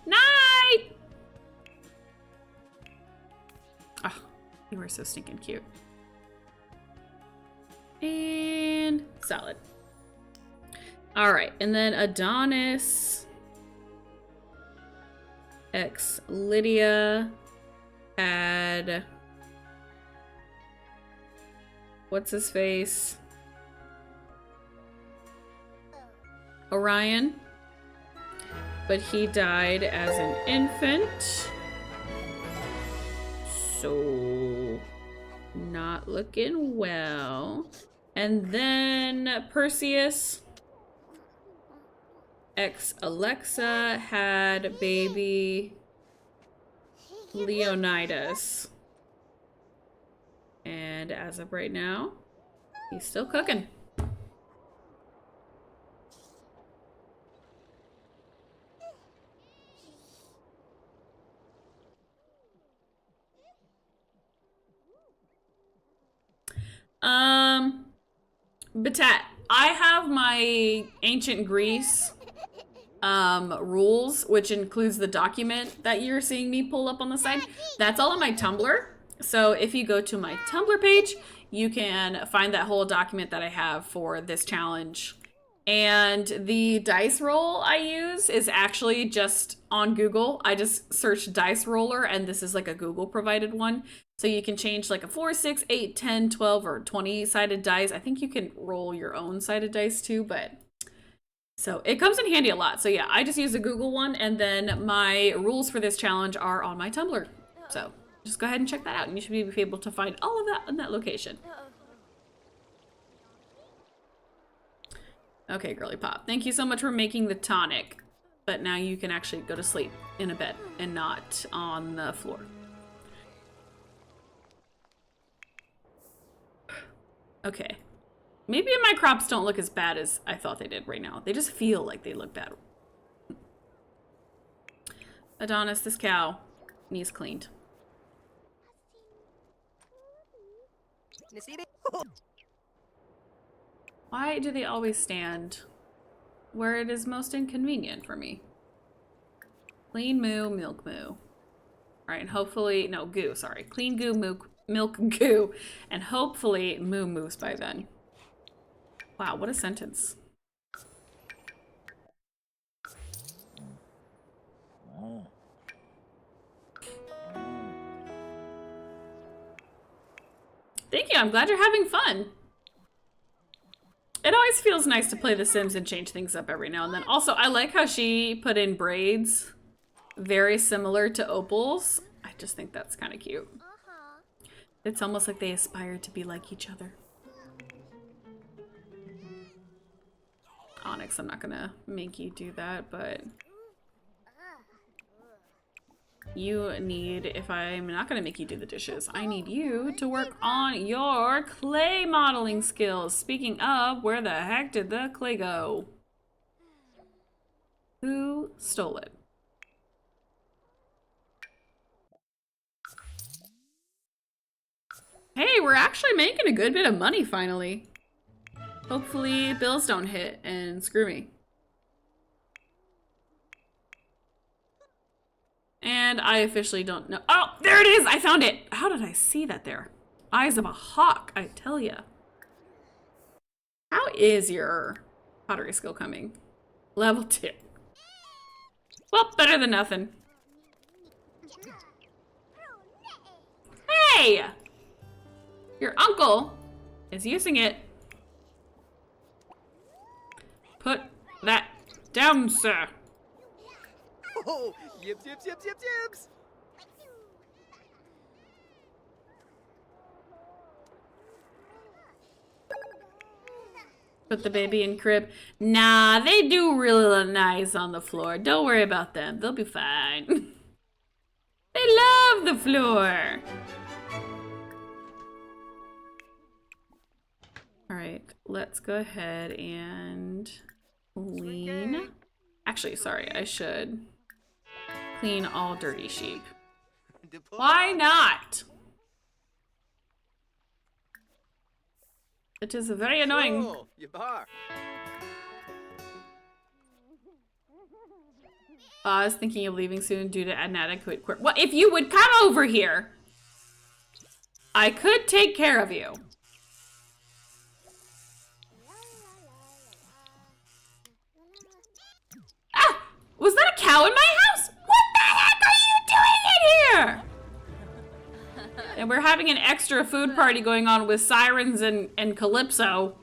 Night! Oh, you are so stinking cute. And salad. All right, and then Adonis x Lydia had what's his face? Orion, but he died as an infant, so not looking well. And then Perseus x Alexa had baby Leonidas, and as of right now, he's still cooking. Batat, I have my ancient Greece rules, which includes the document that you're seeing me pull up on the side. That's all on my Tumblr. So if you go to my Tumblr page, you can find that whole document that I have for this challenge. And the dice roll I use is actually just on Google. I just searched dice roller, and this is like a Google provided one. So you can change like a 4, 6, 8, 10, 12, or 20 sided dice. I think you can roll your own sided dice too, but so it comes in handy a lot. So yeah, I just use a Google one, and then my rules for this challenge are on my Tumblr. So just go ahead and check that out, and you should be able to find all of that in that location. Okay, girly pop. Thank you so much for making the tonic. But now you can actually go to sleep in a bed and not on the floor. Okay. Maybe my crops don't look as bad as I thought they did right now. They just feel like they look bad. Adonis, this cow needs cleaned. Why do they always stand where it is most inconvenient for me? Clean moo, milk moo. All right, and hopefully, no, goo, sorry. Clean goo, milk goo, and hopefully moo moves by then. Wow, what a sentence. Thank you, I'm glad you're having fun. It always feels nice to play The Sims and change things up every now and then. Also, I like how she put in braids very similar to Opal's. I just think that's kind of cute. It's almost like they aspire to be like each other. Onyx, I'm not gonna make you do that, but you need, if I'm not gonna make you do the dishes, I need you to work on your clay modeling skills. Speaking of, where the heck did the clay go? Who stole it? Hey, we're actually making a good bit of money finally. Hopefully bills don't hit and screw me. And I officially don't know. Oh, there it is! I found it! How did I see that there? Eyes of a hawk, I tell ya. How is your pottery skill coming? Level 2. Well, better than nothing. Hey! Your uncle is using it. Put that down, sir. Oh, yips, yips, yips, yips, yips. Put the baby in crib. Nah, they do really nice on the floor. Don't worry about them. They'll be fine. They love the floor. All right, let's go ahead and clean. Actually, sorry, I should clean all dirty sheep. Why not? It is very annoying. Oh, you bar. I was thinking of leaving soon due to inadequate quirk. Well, if you would come over here, I could take care of you. Ah! Was that a cow in my house? What the heck are you doing in here? And we're having an extra food party going on with sirens and Calypso.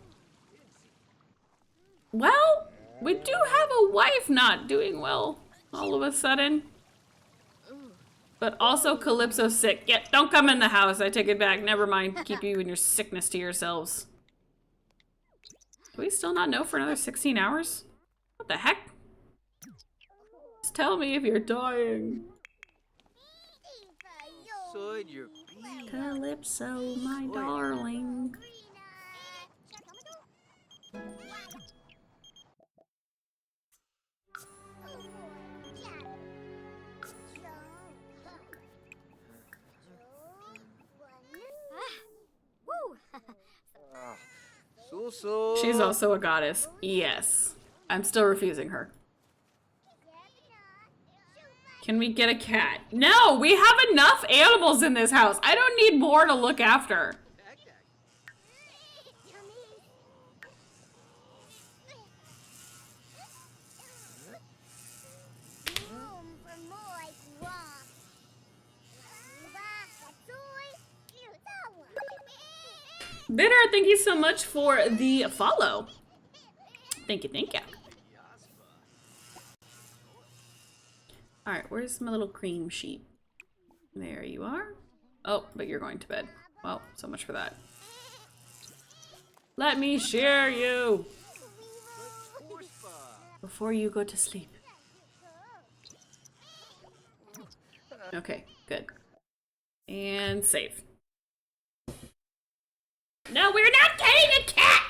Well, we do have a wife not doing well all of a sudden. But also Calypso's sick. Yeah, don't come in the house. I take it back. Never mind. Keep you and your sickness to yourselves. Do we still not know for another 16 hours? What the heck? Just tell me if you're dying. Side your Calypso, my darling. So. She's also a goddess. Yes. I'm still refusing her. Can we get a cat? No, we have enough animals in this house. I don't need more to look after. Bitter, thank you so much for the follow. Thank you, thank you. Alright, where's my little cream sheep? There you are. Oh, but you're going to bed. Well, so much for that. Let me share you before you go to sleep. Okay, good. And save. No, we're not getting a cat!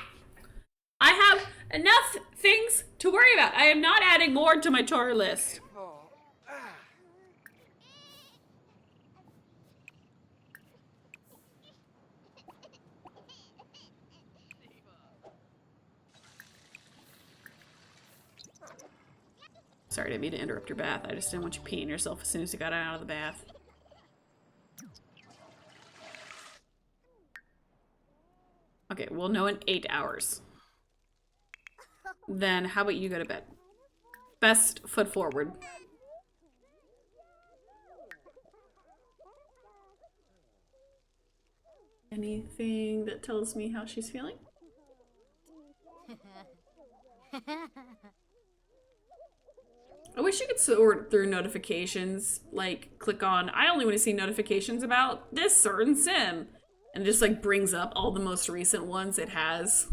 I have enough things to worry about. I am not adding more to my chore list. Sorry, I didn't mean to interrupt your bath. I just didn't want you peeing yourself as soon as you got out of the bath. Okay, we'll know in 8 hours. Then how about you go to bed? Best foot forward. Anything that tells me how she's feeling? I wish you could sort through notifications, like click on, I only want to see notifications about this certain sim. And it just like brings up all the most recent ones it has.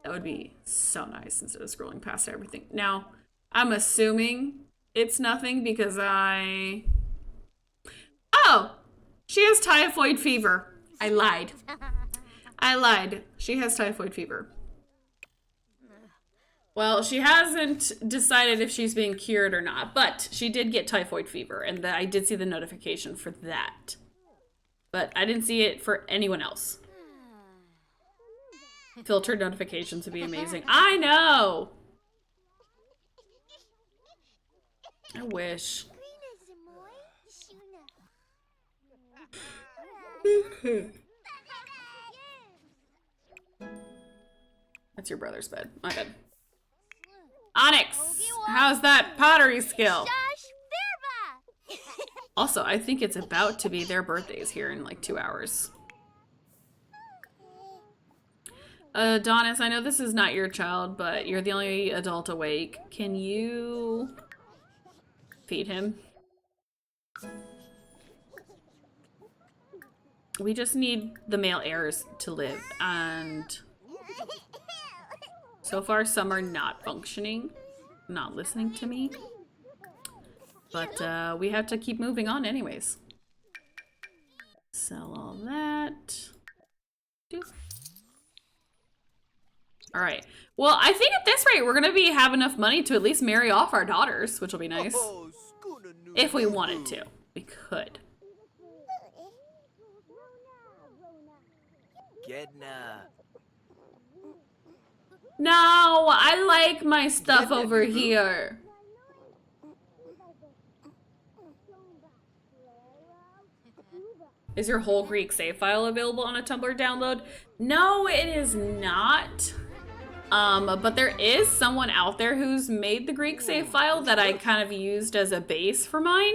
That would be so nice instead of scrolling past everything. Now, I'm assuming it's nothing because Oh! She has typhoid fever. I lied. I lied. She has typhoid fever. Well, she hasn't decided if she's being cured or not, but she did get typhoid fever, and I did see the notification for that. But I didn't see it for anyone else. Filtered notifications would be amazing. I know! I wish. That's your brother's bed. My bed. Onyx! How's that pottery skill? Also, I think it's about to be their birthdays here in like 2 hours. Adonis, I know this is not your child, but you're the only adult awake. Can you feed him? We just need the male heirs to live, and so far some are not functioning, not listening to me. But we have to keep moving on anyways. Sell all that. Alright. Well, I think at this rate, we're going to have enough money to at least marry off our daughters, which will be nice. If we wanted to. We could. No, I like my stuff over here. Is your whole Greek save file available on a Tumblr download? No, it is not. But there is someone out there who's made the Greek save file that I kind of used as a base for mine.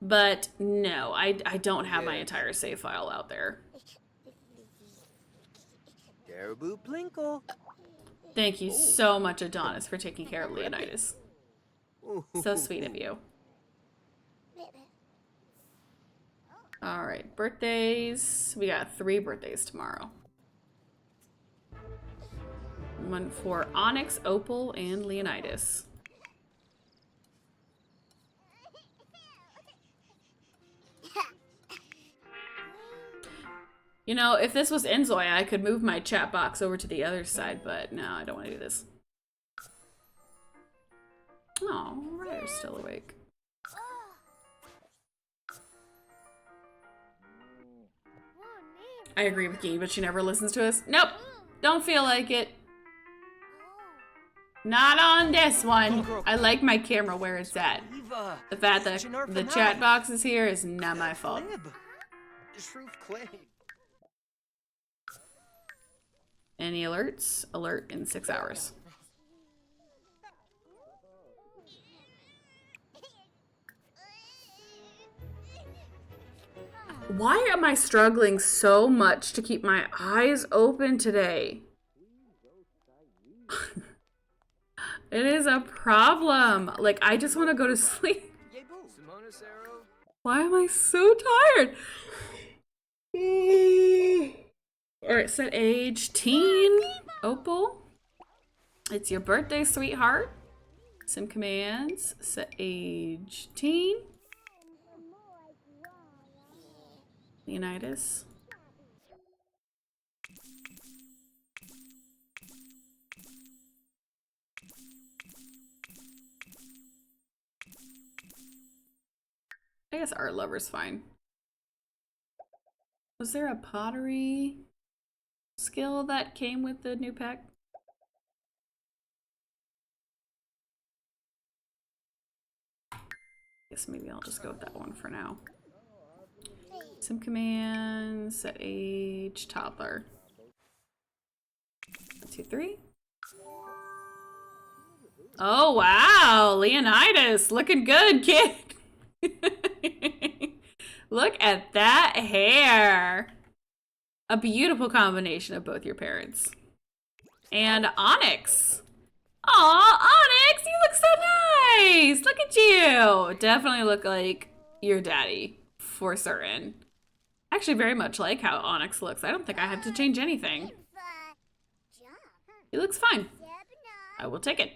But no, I don't have my entire save file out there. Thank you so much, Adonis, for taking care of Leonidas. So sweet of you. Alright, birthdays. We got 3 birthdays tomorrow. One for Onyx, Opal, and Leonidas. You know, if this was Enzoy, I could move my chat box over to the other side, but no, I don't want to do this. Oh, Ryder's still awake. I agree with Gee, but she never listens to us. Nope, don't feel like it. Not on this one. I like my camera where it's at. The fact that the chat box is here is not my fault. Any alerts? Alert in 6 hours. Why am I struggling so much to keep my eyes open today? It is a problem. Like, I just want to go to sleep. Why am I so tired? Alright, set age teen. Opal. It's your birthday, sweetheart. Sim commands. Set age teen. Leonidas. I guess art lover's fine. Was there a pottery skill that came with the new pack? Guess maybe I'll just go with that one for now. Some commands, set age, toddler. 1, 2, 3. Oh wow, Leonidas, looking good, kid. Look at that hair. A beautiful combination of both your parents. And Onyx. Aw, Onyx, you look so nice. Look at you. Definitely look like your daddy, for certain. Actually, very much like how Onyx looks. I don't think I have to change anything. He looks fine. I will take it.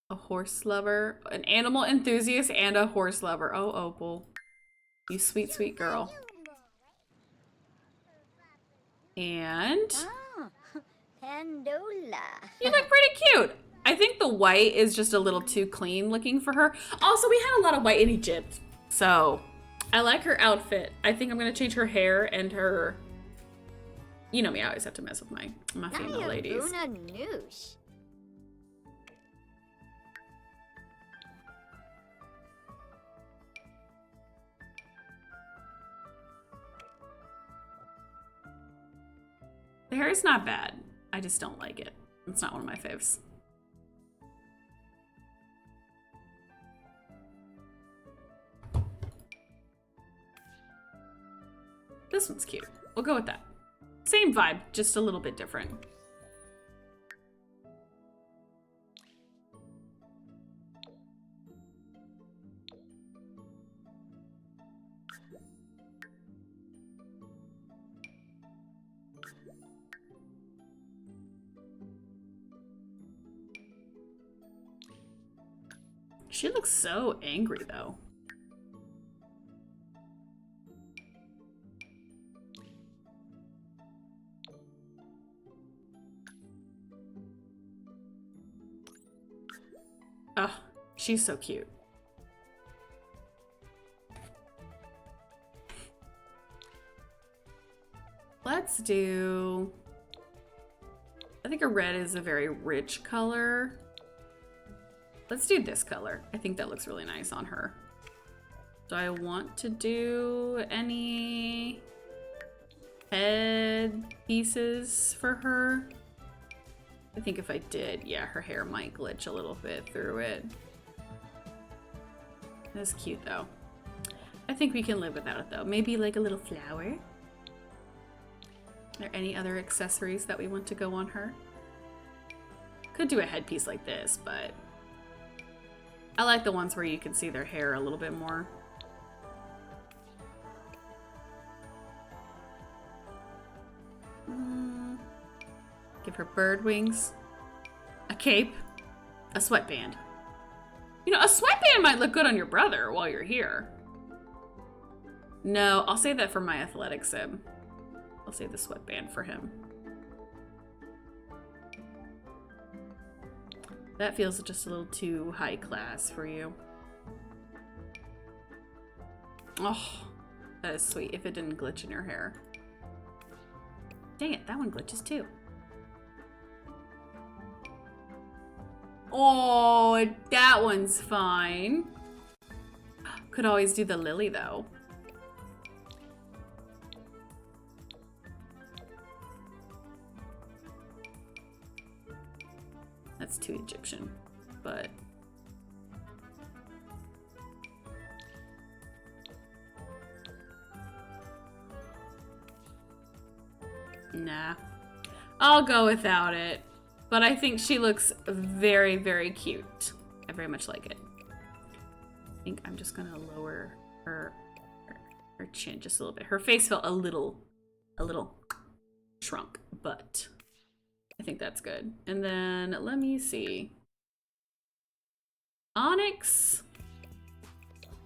A horse lover, an animal enthusiast, and a horse lover. Oh, Opal. You sweet, sweet girl. And Ah, Pandola. you look pretty cute. I think the white is just a little too clean looking for her. Also, we had a lot of white in Egypt, so I like her outfit. I think I'm gonna change her hair and her. You know me, I always have to mess with my female ladies. Buna noosh. The hair is not bad. I just don't like it. It's not one of my faves. This one's cute. We'll go with that. Same vibe, just a little bit different. She looks so angry, though. Oh, she's so cute. Let's do... I think a red is a very rich color. Let's do this color. I think that looks really nice on her. Do I want to do any head pieces for her? I think if I did, yeah, her hair might glitch a little bit through it. That's cute though. I think we can live without it though. Maybe like a little flower. Are there any other accessories that we want to go on her? Could do a headpiece like this, but I like the ones where you can see their hair a little bit more. Give her bird wings, a cape, a sweatband. You know, a sweatband might look good on your brother while you're here. No, I'll save that for my athletic sim. I'll save the sweatband for him. That feels just a little too high class for you. Oh, that is sweet if it didn't glitch in your hair. Dang it, that one glitches too. Oh, that one's fine. Could always do the lily though. That's too Egyptian, but nah. I'll go without it. But I think she looks very, very cute. I very much like it. I think I'm just gonna lower her chin just a little bit. Her face felt a little shrunk, but I think that's good. And then let me see. Onyx,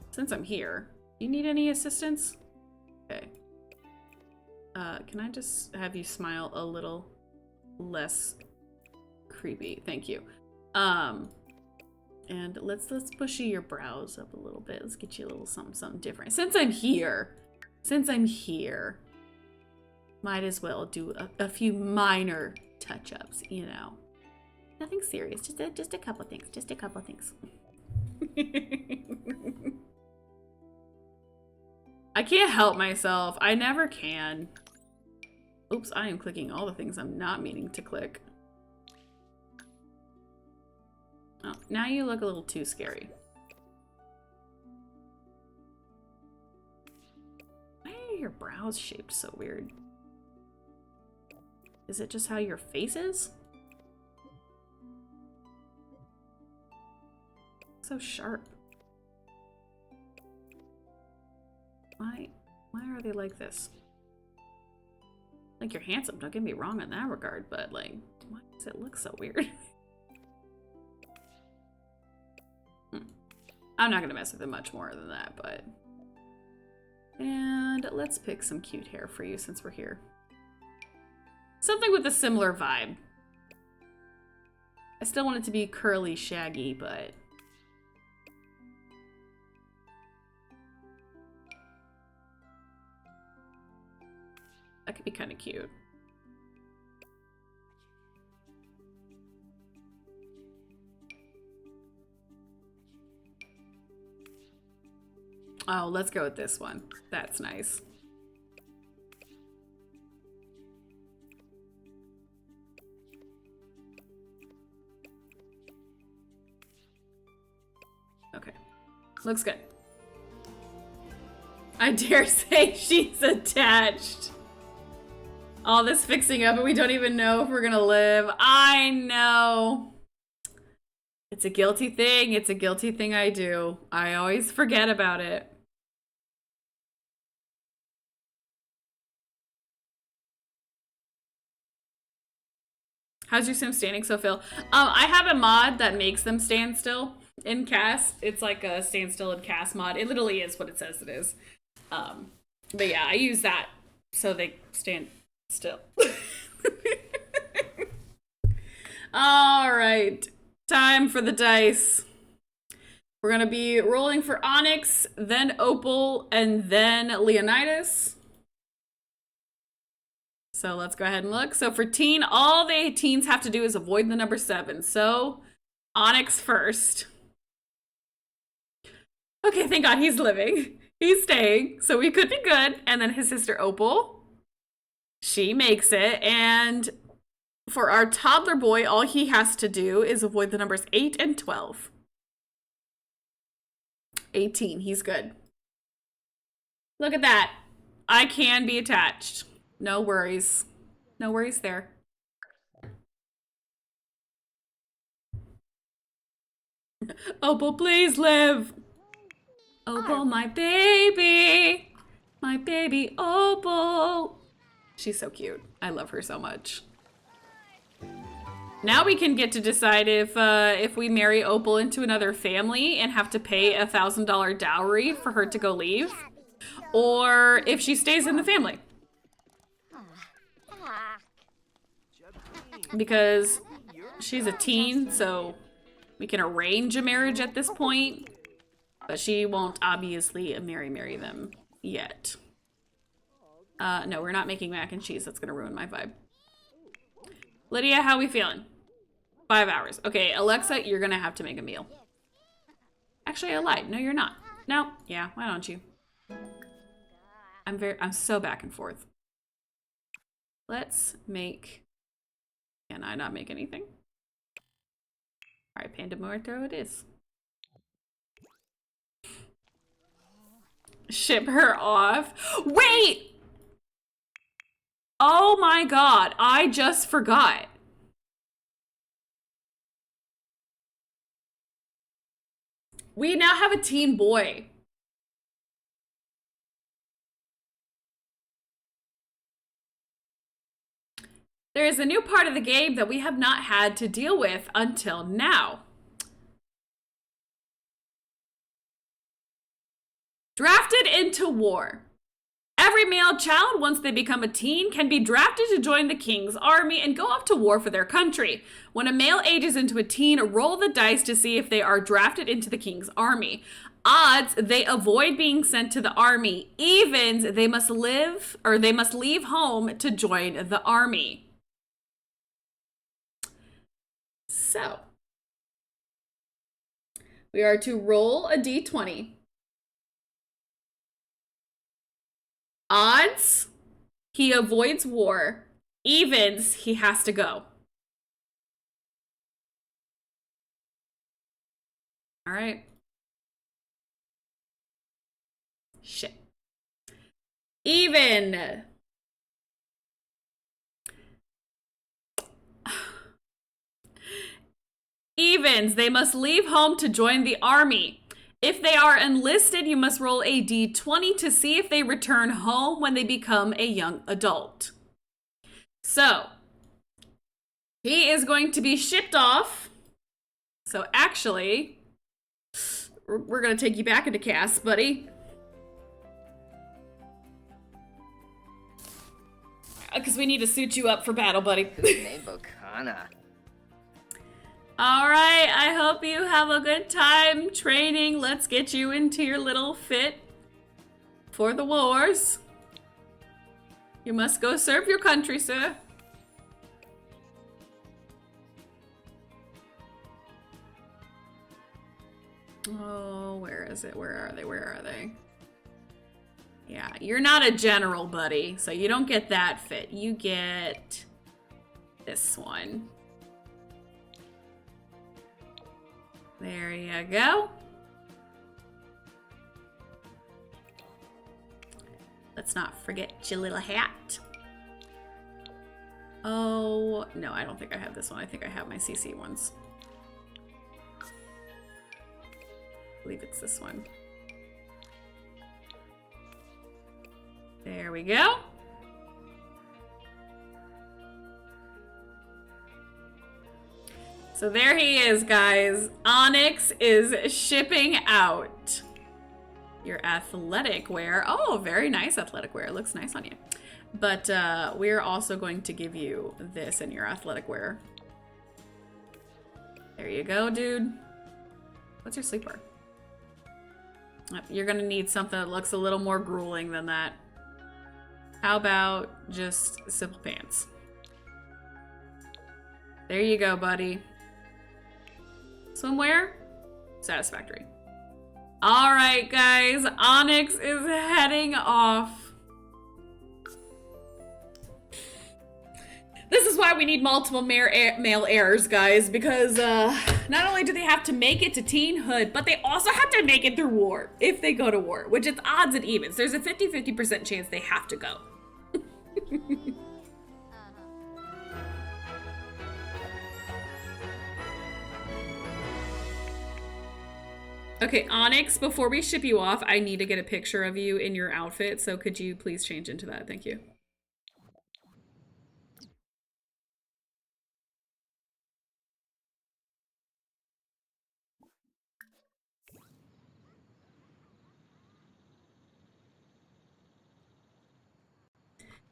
since I'm here, do you need any assistance? Okay. Can I just have you smile a little less creepy? Thank you. And let's bushy your brows up a little bit. Let's get you a little something different. Since I'm here, might as well do a few minor touch-ups, you know. Nothing serious, just a couple things, I can't help myself. I never can. Oops, I am clicking all the things I'm not meaning to click. Oh, now you look a little too scary. Why are your brows shaped so weird? Is it just how your face is? So sharp. Why are they like this? Like, you're handsome, don't get me wrong in that regard, but like, why does it look so weird? I'm not gonna mess with it much more than that, but... And let's pick some cute hair for you since we're here. Something with a similar vibe. I still want it to be curly, shaggy, but... that could be kind of cute. Oh, let's go with this one. That's nice. Okay. Looks good. I dare say she's attached. All this fixing up and we don't even know if we're gonna live. I know. It's a guilty thing. It's a guilty thing I do. I always forget about it. How's your sim standing so, Phil? I have a mod that makes them stand still in CAS. It's like a stand still in CAS mod. It literally is what it says it is. But yeah, I use that so they stand still. All right, time for the dice. We're gonna be rolling for Onyx, then Opal, and then Leonidas. So let's go ahead and look. So for teen, all the teens have to do is avoid the number 7. So Onyx first. Okay, thank God he's living. He's staying, so we could be good. And then his sister Opal, she makes it. And for our toddler boy, all he has to do is avoid the numbers 8 and 12. 18, he's good. Look at that. I can be attached. No worries. No worries there. Opal, please live. Opal, my baby. My baby Opal. She's so cute. I love her so much. Now we can get to decide if we marry Opal into another family and have to pay $1,000 dowry for her to go leave, or if she stays in the family. Because she's a teen, so we can arrange a marriage at this point, but she won't obviously marry them yet. No, we're not making mac and cheese. That's gonna ruin my vibe. Lydia, how we feeling? 5 hours. Okay, Alexa, you're gonna have to make a meal. Actually, I lied. No, you're not. No, yeah, why don't you? I'm so back and forth. Let's make... Can I not make anything? All right, Panda Muerto it is. Ship her off. Wait! Oh my God, I just forgot. We now have a teen boy. There is a new part of the game that we have not had to deal with until now. Drafted into war. Every male child, once they become a teen, can be drafted to join the king's army and go off to war for their country. When a male ages into a teen, roll the dice to see if they are drafted into the king's army. Odds, they avoid being sent to the army. Evens, they must leave home to join the army. So, we are to roll a d20. Odds, he avoids war. Evens, he has to go. All right. Shit. Even. Evens, they must leave home to join the army. If they are enlisted, you must roll a d20 to see if they return home when they become a young adult. So, he is going to be shipped off. So actually, we're going to take you back into cast, buddy. Because we need to suit you up for battle, buddy. All right, I hope you have a good time training. Let's get you into your little fit for the wars. You must go serve your country, sir. Oh, where is it? Where are they? Where are they? Yeah, you're not a general, buddy, so you don't get that fit. You get this one. There you go. Let's not forget your little hat. Oh, no, I don't think I have this one. I think I have my CC ones. I believe it's this one. There we go. So there he is, guys. Onyx is shipping out your athletic wear. Oh, very nice athletic wear. It looks nice on you. But we're also going to give you this in your athletic wear. There you go, dude. What's your sleepwear? You're gonna need something that looks a little more grueling than that. How about just simple pants? There you go, buddy. Swimwear? Satisfactory. All right, guys. Onyx is heading off. This is why we need multiple male heirs, guys, because not only do they have to make it to teenhood, but they also have to make it through war if they go to war, which is odds and evens. There's a 50-50% chance they have to go. Okay, Onyx, before we ship you off, I need to get a picture of you in your outfit, so could you please change into that? Thank you.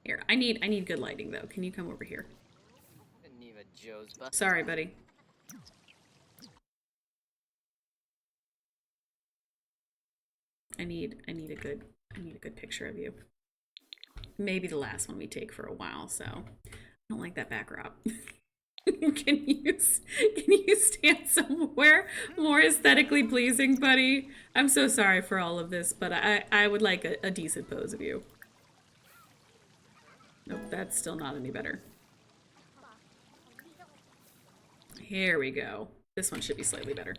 Here, I need good lighting though. Can you come over here? Sorry, buddy. I need a good picture of you. Maybe the last one we take for a while, so I don't like that backdrop. Can you stand somewhere more aesthetically pleasing, buddy? I'm so sorry for all of this, but I would like a decent pose of you. Nope, that's still not any better. Here we go. This one should be slightly better.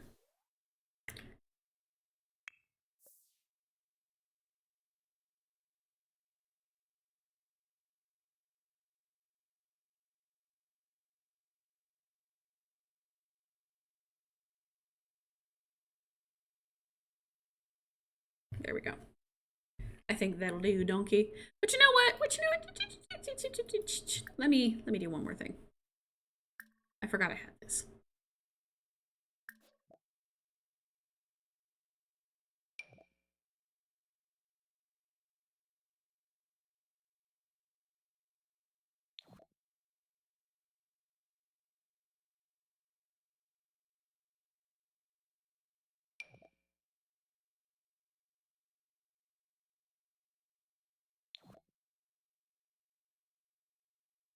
There we go. I think that'll do, donkey. But you know what? Let me do one more thing. I forgot I had this.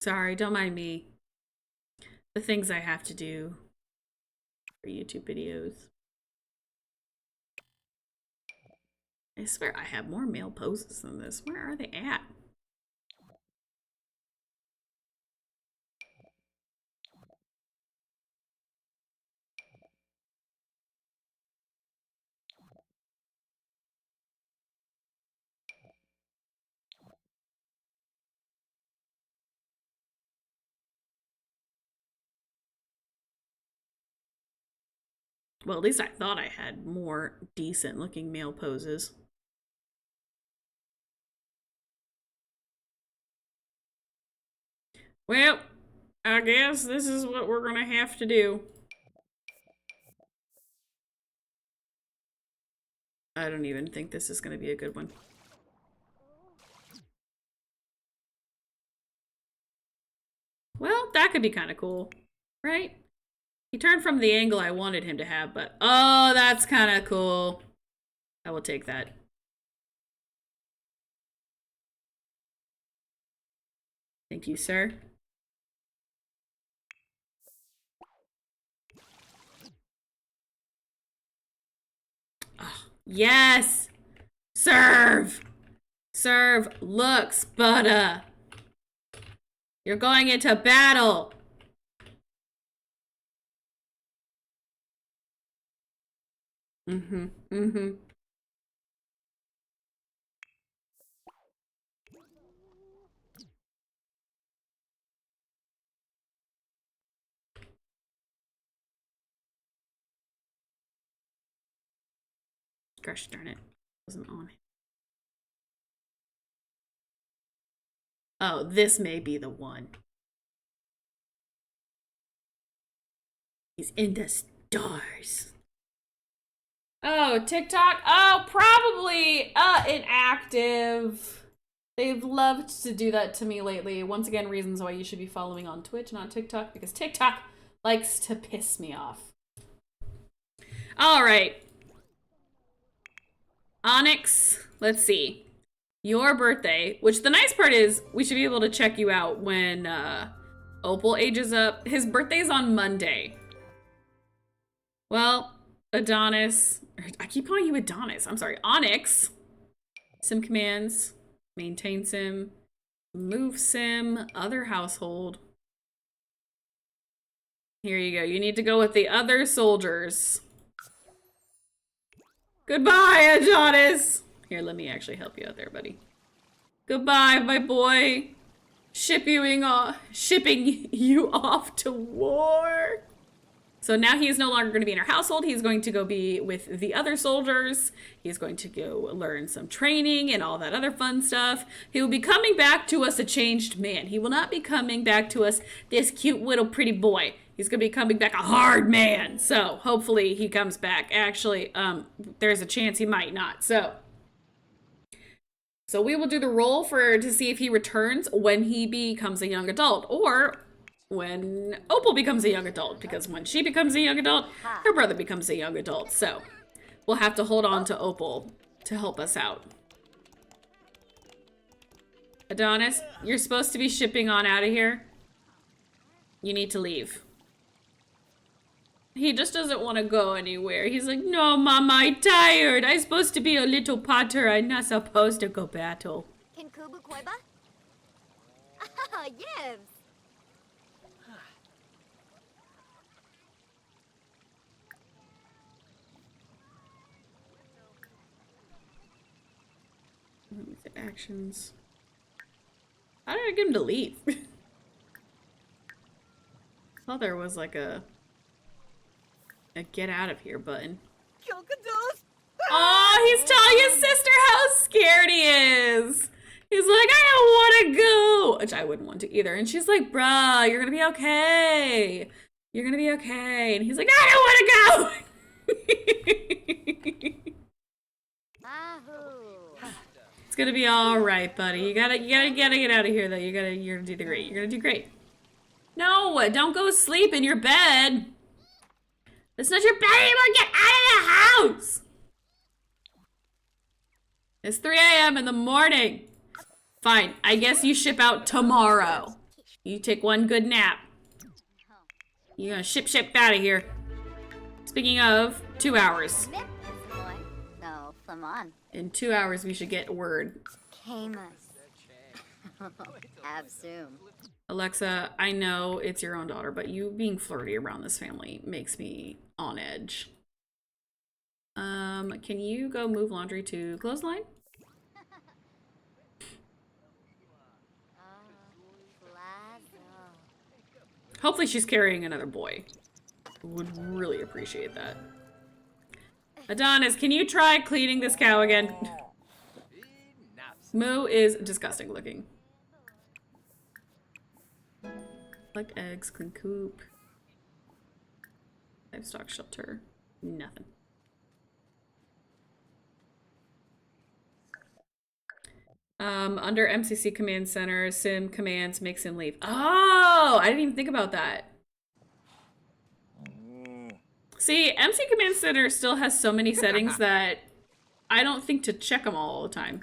Sorry, don't mind me. The things I have to do for YouTube videos. I swear I have more male poses than this. Where are they at? Well, at least I thought I had more decent looking male poses. Well, I guess this is what we're gonna have to do. I don't even think this is gonna be a good one. Well, that could be kind of cool, right? He turned from the angle I wanted him to have, but oh, that's kind of cool. I will take that. Thank you, sir. Oh, yes! Serve! Serve looks, but you're going into battle! Mm-hmm. Gosh darn it. Wasn't on. Oh, this may be the one. He's in the stars. Oh, TikTok? Oh, probably inactive. They've loved to do that to me lately. Once again, reasons why you should be following on Twitch, not TikTok, because TikTok likes to piss me off. All right. Onyx, let's see. Your birthday, which the nice part is we should be able to check you out when Opal ages up. His birthday's on Monday. Well, Adonis, I keep calling you Adonis. I'm sorry, Onyx. Sim commands, maintain sim, move sim, other household. Here you go. You need to go with the other soldiers. Goodbye, Adonis. Here, let me actually help you out there, buddy. Goodbye, my boy. Shipping you off to war. So now he is no longer going to be in our household. He's going to go be with the other soldiers. He's going to go learn some training and all that other fun stuff. He will be coming back to us a changed man. He will not be coming back to us this cute little pretty boy. He's going to be coming back a hard man. So hopefully he comes back. Actually, there's a chance he might not. So we will do the roll to see if he returns when he becomes a young adult, or when Opal becomes a young adult, because when she becomes a young adult, her brother becomes a young adult. So we'll have to hold on to Opal to help us out. Adonis, you're supposed to be shipping on out of here. You need to leave. He just doesn't want to go anywhere. He's like, no, Mama, I'm tired. I'm supposed to be a little potter. I'm not supposed to go battle. Can Kubu Koiba? Ah, yes. Actions. How did I get him to leave? I thought there was like a get out of here button. Oh, he's telling his sister how scared he is. He's like, I don't want to go. Which I wouldn't want to either. And she's like, bruh, you're going to be okay. You're going to be okay. And he's like, I don't want to go. It's going to be all right, buddy. You gotta get out of here, though. You're going to do great. You're going to do great. No, don't go sleep in your bed. It's not your bed anymore. Get out of the house. It's 3 a.m. in the morning. Fine. I guess you ship out tomorrow. You take one good nap. You're gonna ship out of here. Speaking of, 2 hours. No, come on. In 2 hours, we should get word. Camus. Absum. Alexa, I know it's your own daughter, but you being flirty around this family makes me on edge. Can you go move laundry to clothesline? Hopefully she's carrying another boy. Would really appreciate that. Adonis, can you try cleaning this cow again? Moo is disgusting looking. Collect eggs, clean coop. Livestock shelter. Nothing. Under MCC Command Center, Sim commands make Sim leave. Oh, I didn't even think about that. See, MC Command Center still has so many settings that I don't think to check them all the time.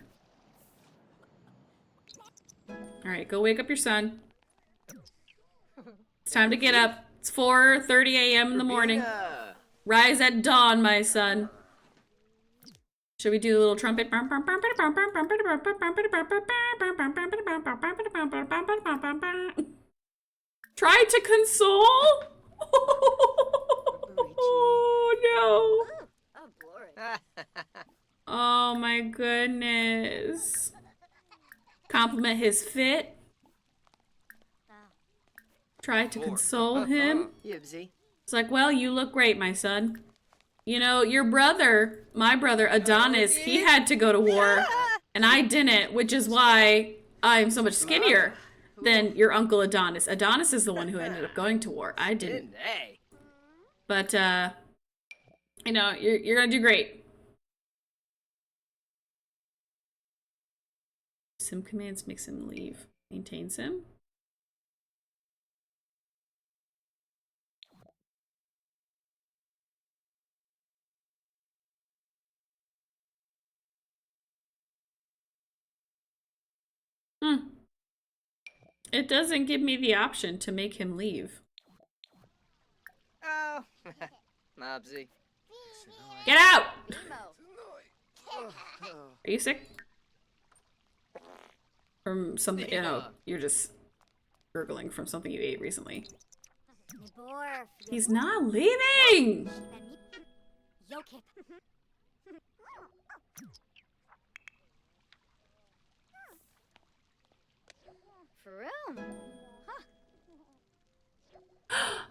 All right, go wake up your son. It's time to get up. It's 4:30 a.m. in the morning. Rise at dawn, my son. Should we do a little trumpet? Try to console? Oh, no. Oh, my goodness. Compliment his fit. Try to console him. It's like, well, you look great, my son. You know, your brother, my brother, Adonis, he had to go to war, and I didn't, which is why I'm so much skinnier than your uncle Adonis. Adonis is the one who ended up going to war. I didn't. But, you know, you're gonna do great. Sim commands makes him leave. Maintains him. It doesn't give me the option to make him leave. Oh, Mobsy. Get out! Are you sick? From something, you know, you're just gurgling from something you ate recently. He's not leaving!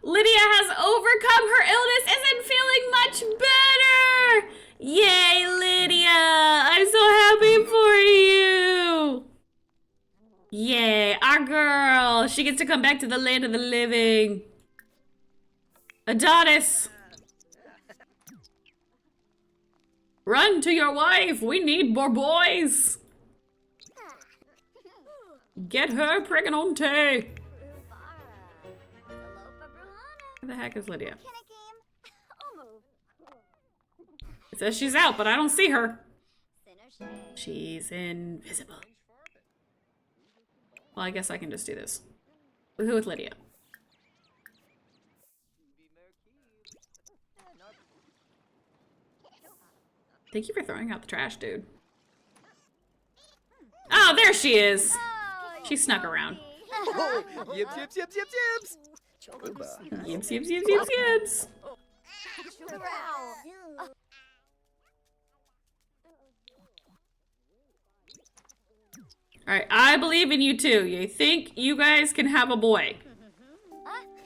Lydia has overcome her illness, isn't feeling much better! Yay, Lydia! I'm so happy for you! Yay, our girl! She gets to come back to the land of the living. Adonis! Run to your wife! We need more boys! Get her pregnant! Where the heck is Lydia? It says she's out, but I don't see her. She's invisible. Well, I guess I can just do this. Woohoo with Lydia. Thank you for throwing out the trash, dude. Oh, there she is. She snuck around. Yips, yips, yips, yips, yips. Yips, yips, yips, yips, yips. Alright, I believe in you too. You think you guys can have a boy.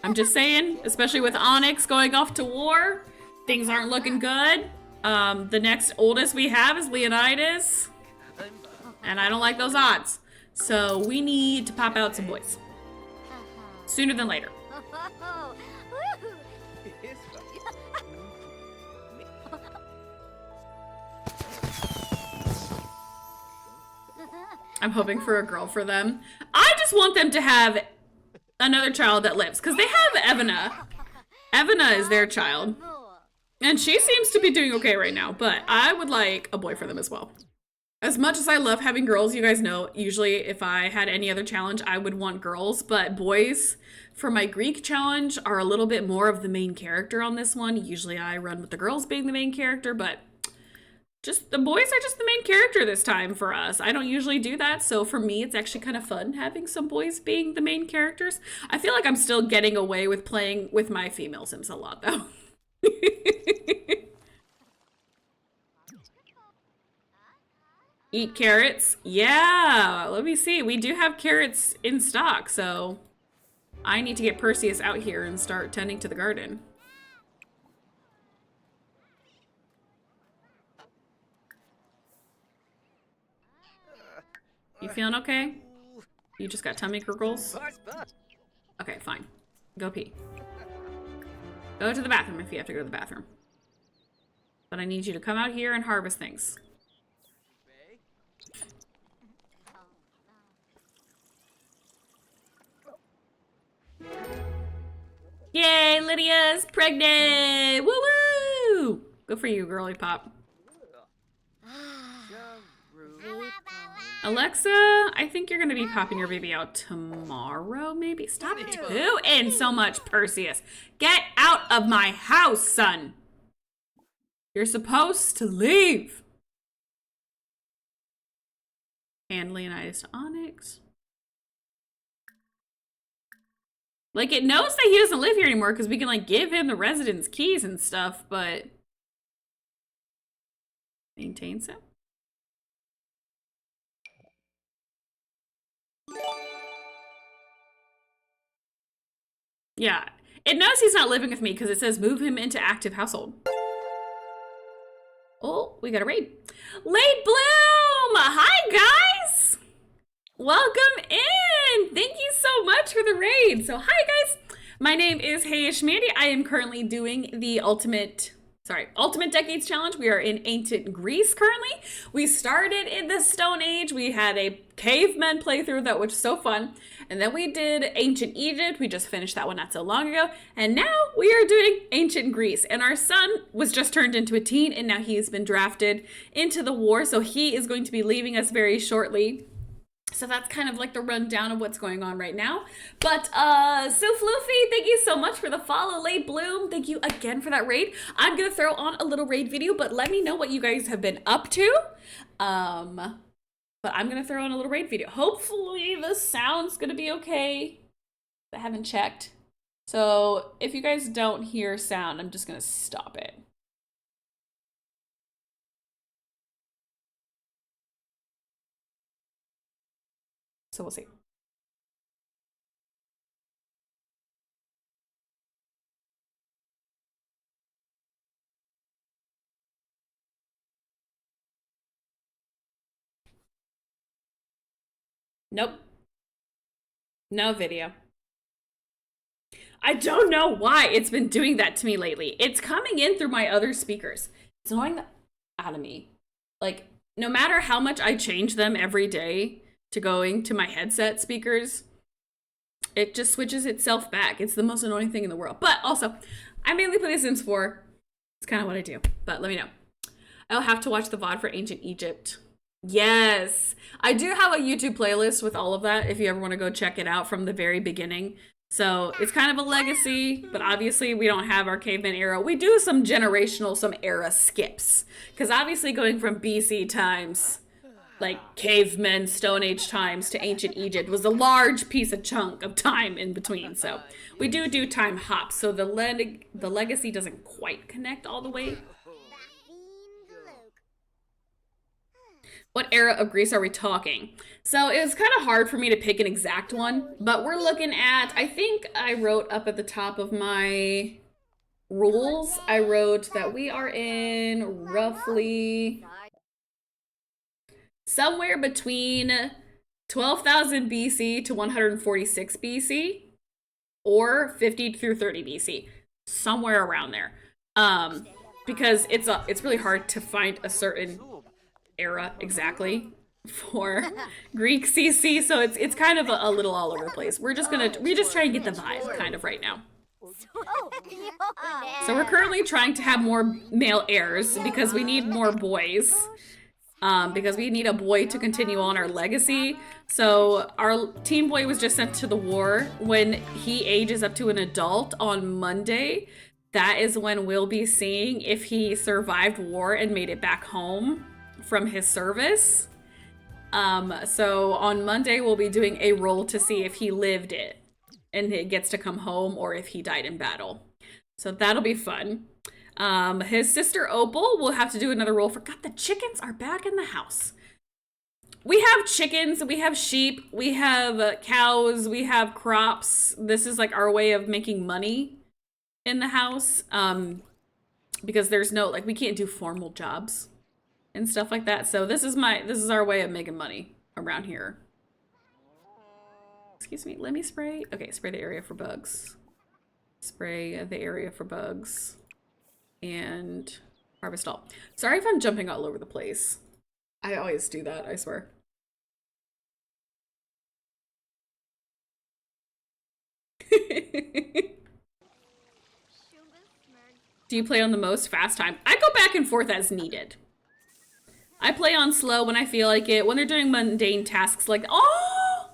I'm just saying, especially with Onyx going off to war, things aren't looking good. The next oldest we have is Leonidas, and I don't like those odds. So we need to pop out some boys. Sooner than later. I'm hoping for a girl for them. I just want them to have another child that lives, because they have Evana. Evana is their child. And she seems to be doing okay right now, but I would like a boy for them as well. As much as I love having girls, you guys know, usually if I had any other challenge, I would want girls, but boys for my Greek challenge are a little bit more of the main character on this one. Usually I run with the girls being the main character, but just the boys are just the main character this time for us. I don't usually do that, so for me, it's actually kind of fun having some boys being the main characters. I feel like I'm still getting away with playing with my female Sims a lot, though. Eat carrots? Yeah, let me see. We do have carrots in stock, so I need to get Perseus out here and start tending to the garden. You feeling okay? You just got tummy gurgles? Okay, fine. Go pee. Go to the bathroom if you have to go to the bathroom. But I need you to come out here and harvest things. Yay, Lydia's pregnant! Woo woo! Good for you, girly pop. Alexa, I think you're gonna be popping your baby out tomorrow, maybe? Stop tooting so much, Perseus. Get out of my house, son. You're supposed to leave. And Leonidas to Onyx. Like, it knows that he doesn't live here anymore because we can, like, give him the residence keys and stuff, but... Maintains him? Yeah. It knows he's not living with me because it says move him into active household. Oh, we got a raid. Late Bloom! Hi, guys! Welcome in! Thank you so much for the raid. So, hi, guys. My name is HayishMandy. I am currently doing the Ultimate Decades Challenge. We are in ancient Greece currently. We started in the Stone Age. We had a caveman playthrough that was so fun. And then we did ancient Egypt. We just finished that one not so long ago. And now we are doing ancient Greece. And our son was just turned into a teen and now he's been drafted into the war. So he is going to be leaving us very shortly. So that's kind of like the rundown of what's going on right now. But, so Floofy, thank you so much for the follow. Late Bloom, thank you again for that raid. I'm going to throw on a little raid video, but let me know what you guys have been up to. But I'm going to throw on a little raid video. Hopefully the sound's going to be okay. I haven't checked. So if you guys don't hear sound, I'm just going to stop it. So we'll see. Nope. No video. I don't know why it's been doing that to me lately. It's coming in through my other speakers. It's annoying the out of me. Like, no matter how much I change them every day to going to my headset speakers, it just switches itself back. It's the most annoying thing in the world. But also, I mainly play The Sims 4. It's kind of what I do. But let me know. I'll have to watch the VOD for Ancient Egypt. Yes. I do have a YouTube playlist with all of that if you ever want to go check it out from the very beginning. So it's kind of a legacy, but obviously we don't have our caveman era. We do some generational, some era skips. Because obviously going from BC times, like cavemen, Stone Age times to ancient Egypt was a large piece of chunk of time in between. So we do time hops. So the legacy doesn't quite connect all the way. What era of Greece are we talking? So it was kind of hard for me to pick an exact one, but we're looking at, I think I wrote up at the top of my rules, I wrote that we are in roughly somewhere between 12,000 BC to 146 BC or 50 through 30 BC, somewhere around there. Because it's really hard to find a certain era exactly for Greek CC, so it's kind of a little all over the place. We just try and get the vibe kind of right now. So we're currently trying to have more male heirs because we need more boys. Because we need a boy to continue on our legacy. So our teen boy was just sent to the war. When he ages up to an adult on Monday, that is when we'll be seeing if he survived war and made it back home from his service. So on Monday we'll be doing a roll to see if he lived it and it gets to come home or if he died in battle. So that'll be fun. His sister Opal will have to do another roll for, God, the chickens are back in the house. We have chickens, we have sheep, we have cows, we have crops. This is like our way of making money in the house. Because there's no, like, we can't do formal jobs and stuff like that. So this is our way of making money around here. Excuse me, let me spray. Okay, spray the area for bugs. Spray the area for bugs. And harvest all. Sorry if I'm jumping all over the place. I always do that, I swear. Do you play on the most fast time? I go back and forth as needed. I play on slow when I feel like it. When they're doing mundane tasks like, oh,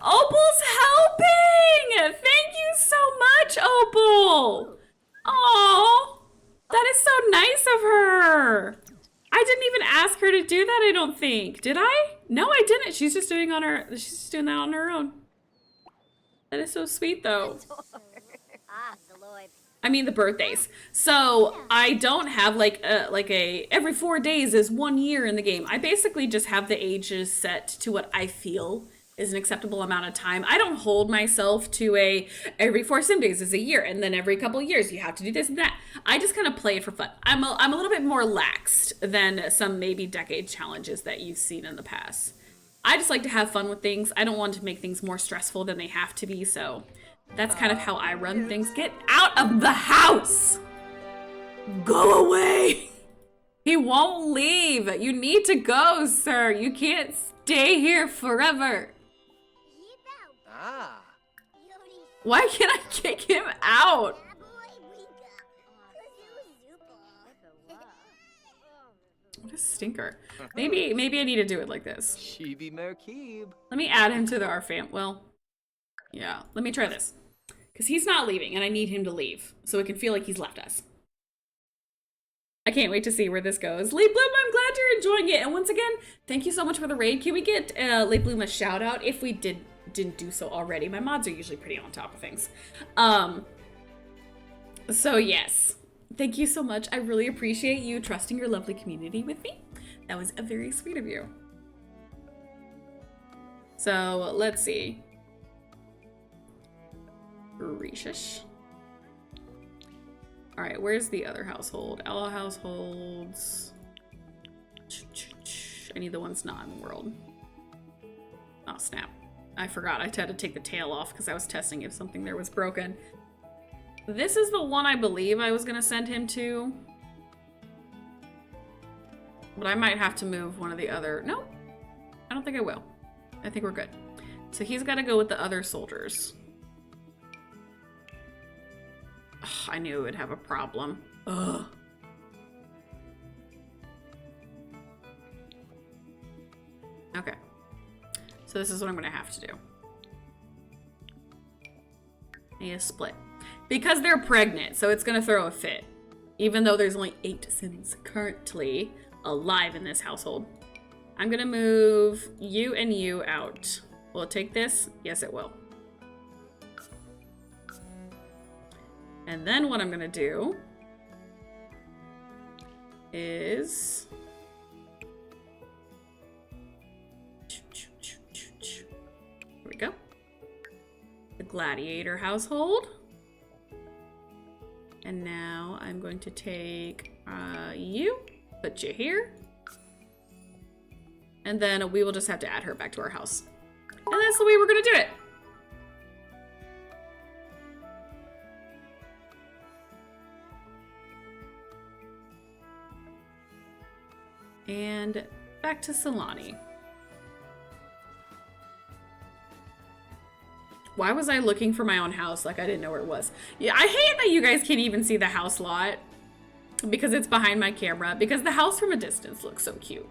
Opal's helping! Thank you so much, Opal! Oh, that is so nice of her. I didn't even ask her to do that, I don't think. Did I? No, I didn't. She's just doing that on her own. That is so sweet though. I mean the birthdays. So I don't have like a every 4 days is 1 year in the game. I basically just have the ages set to what I feel is an acceptable amount of time. I don't hold myself to a every 4 sim days is a year and then every couple of years you have to do this and that. I just kind of play it for fun. I'm a little bit more laxed than some maybe decade challenges that you've seen in the past. I just like to have fun with things. I don't want to make things more stressful than they have to be, so that's kind of how I run things. Get out of the house! Go away! He won't leave. You need to go, sir. You can't stay here forever. Ah. Why can't I kick him out? What a stinker. Maybe I need to do it like this. Chibi Merkib. Let me add him to our fam. Well, yeah. Let me try this. Because he's not leaving, and I need him to leave. So it can feel like he's left us. I can't wait to see where this goes. Late Bloom, I'm glad you're enjoying it. And once again, thank you so much for the raid. Can we get Late Bloom a shout out if we didn't do so already? My mods are usually pretty on top of things. So yes. Thank you so much. I really appreciate you trusting your lovely community with me. That was very sweet of you. So let's see. Rishish. All right, where's the other household? Ella households. I need the ones not in the world. Oh, snap. I forgot. I had to take the tail off because I was testing if something there was broken. This is the one I believe I was going to send him to. But I might have to move one of the other. No, I don't think I will. I think we're good. So he's got to go with the other soldiers. Ugh, I knew it would have a problem. Ugh. Okay. So this is what I'm going to have to do. I need a split. Because they're pregnant, so it's going to throw a fit. Even though there's only 8 sims currently alive in this household. I'm going to move you and you out. Will it take this? Yes, it will. And then what I'm going to do is... Here we go. The gladiator household. And now I'm going to take you, put you here. And then we will just have to add her back to our house. And that's the way we're going to do it. And back to Solani. Why was I looking for my own house like I didn't know where it was? Yeah, I hate that you guys can't even see the house lot because it's behind my camera, because the house from a distance looks so cute.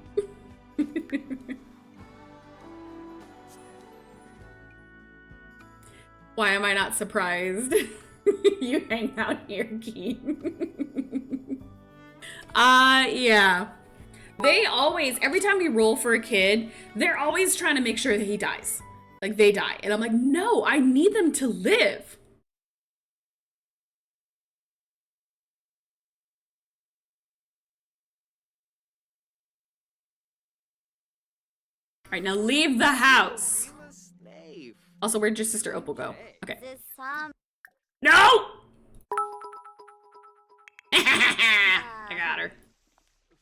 Why am I not surprised? You hang out here, Keen. Yeah. They always, every time we roll for a kid, they're always trying to make sure that he dies. Like, they die. And I'm like, no, I need them to live. All right, now leave the house. Also, where'd your sister Opal go? Okay. No! I got her.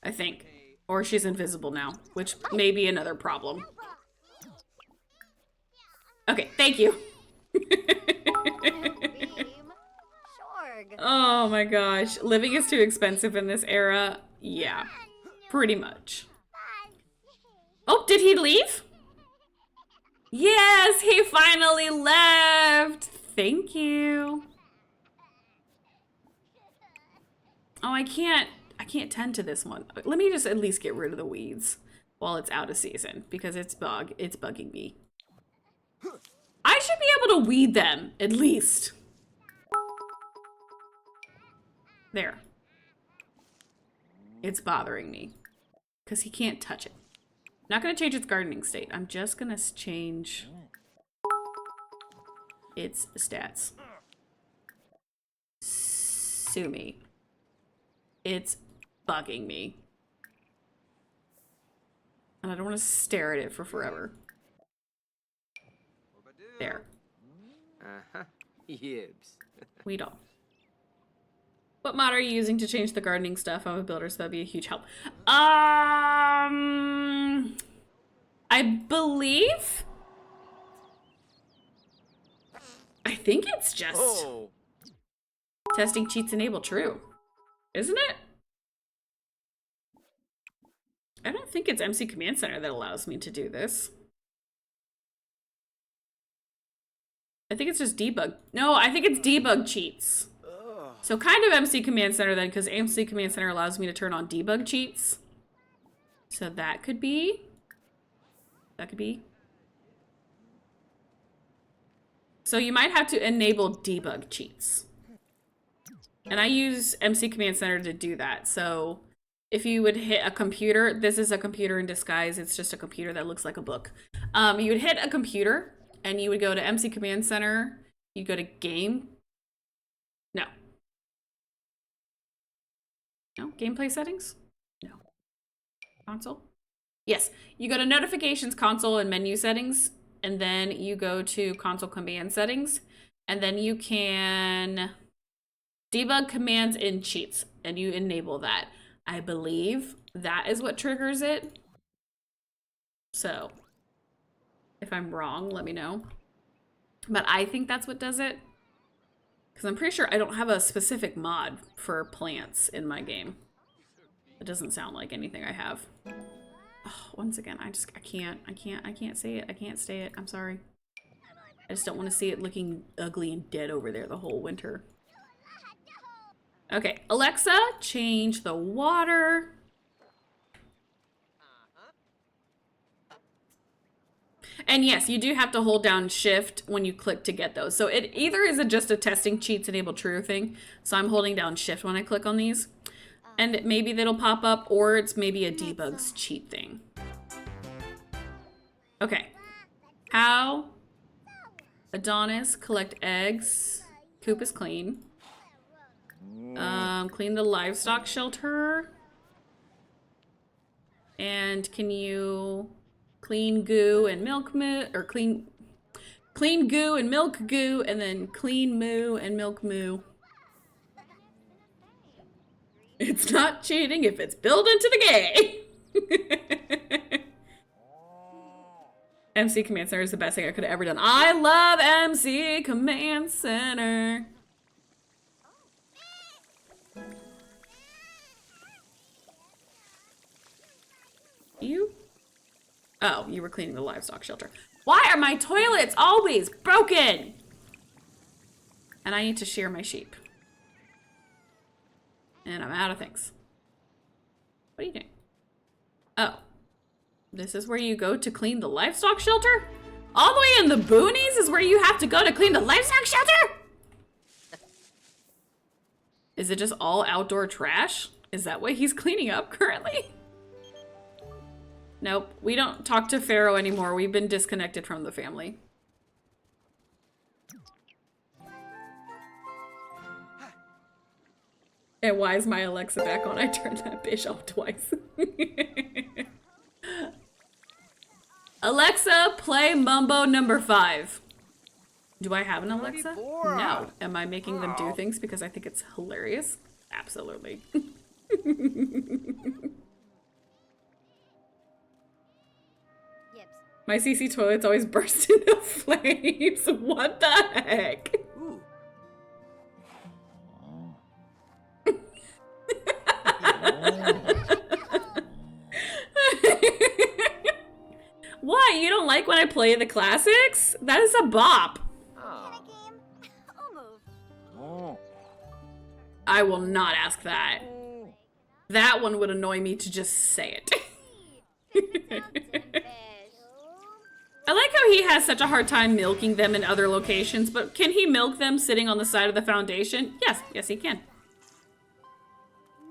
I think. Or she's invisible now, which may be another problem. Okay, thank you. Beam. Shorg. Oh my gosh. Living is too expensive in this era. Yeah, pretty much. Oh, did he leave? Yes, he finally left. Thank you. Oh, I can't tend to this one. Let me just at least get rid of the weeds while it's out of season because it's bugging me. I should be able to weed them at least. There. It's bothering me because he can't touch it. Not gonna change its gardening state. I'm just gonna change its stats. Sue me. It's bugging me. And I don't want to stare at it for forever. There. Uh-huh. Yibs. Weed all. What mod are you using to change the gardening stuff? I'm a builder, so that'd be a huge help. I believe... I think it's just... Testing cheats enable true. Isn't it? I don't think it's MC Command Center that allows me to do this. I think it's just debug. No, I think it's debug cheats. So kind of MC Command Center then, because MC Command Center allows me to turn on debug cheats. So that could be. That could be. So you might have to enable debug cheats. And I use MC Command Center to do that. So if you would hit a computer, this is a computer in disguise. It's just a computer that looks like a book. You would hit a computer and you would go to MC Command Center. You go to game. No. No, gameplay settings? No. Console? Yes, you go to notifications, console, and menu settings, and then you go to console command settings, and then you can debug commands in cheats, and you enable that. I believe that is what triggers it. So, if I'm wrong, let me know. But I think that's what does it. Because I'm pretty sure I don't have a specific mod for plants in my game. It doesn't sound like anything I have. Oh, once again, I can't say it. I can't say it. I'm sorry. I just don't want to see it looking ugly and dead over there the whole winter. Okay, Alexa, change the water. And yes, you do have to hold down shift when you click to get those. So it either is just a testing cheats enable true thing. So I'm holding down shift when I click on these. And maybe that'll pop up, or it's maybe a debugs cheat thing. Okay. How? Adonis, collect eggs. Coop is clean. Clean the livestock shelter. And can you clean goo and milk moo, or clean goo and milk goo, and then clean moo and milk moo. It's not cheating if it's built into the game. MC Command Center is the best thing I could have ever done. I love MC Command Center. You? Oh, you were cleaning the livestock shelter. Why are my toilets always broken? And I need to shear my sheep. And I'm out of things. What are you doing? Oh. This is where you go to clean the livestock shelter? All the way in the boonies is where you have to go to clean the livestock shelter? Is it just all outdoor trash? Is that what he's cleaning up currently? Nope, we don't talk to Pharaoh anymore. We've been disconnected from the family. And why is my Alexa back on? I turned that bitch off twice. Alexa, play Mumbo number 5. Do I have an Alexa? No. Am I making them do things because I think it's hilarious? Absolutely. My CC toilets always burst into flames. What the heck? Ooh. What? You don't like when I play the classics? That is a bop. Oh. Game. I'll move. Oh. I will not ask that. That one would annoy me to just say it. I like how he has such a hard time milking them in other locations, but can he milk them sitting on the side of the foundation? Yes, yes he can.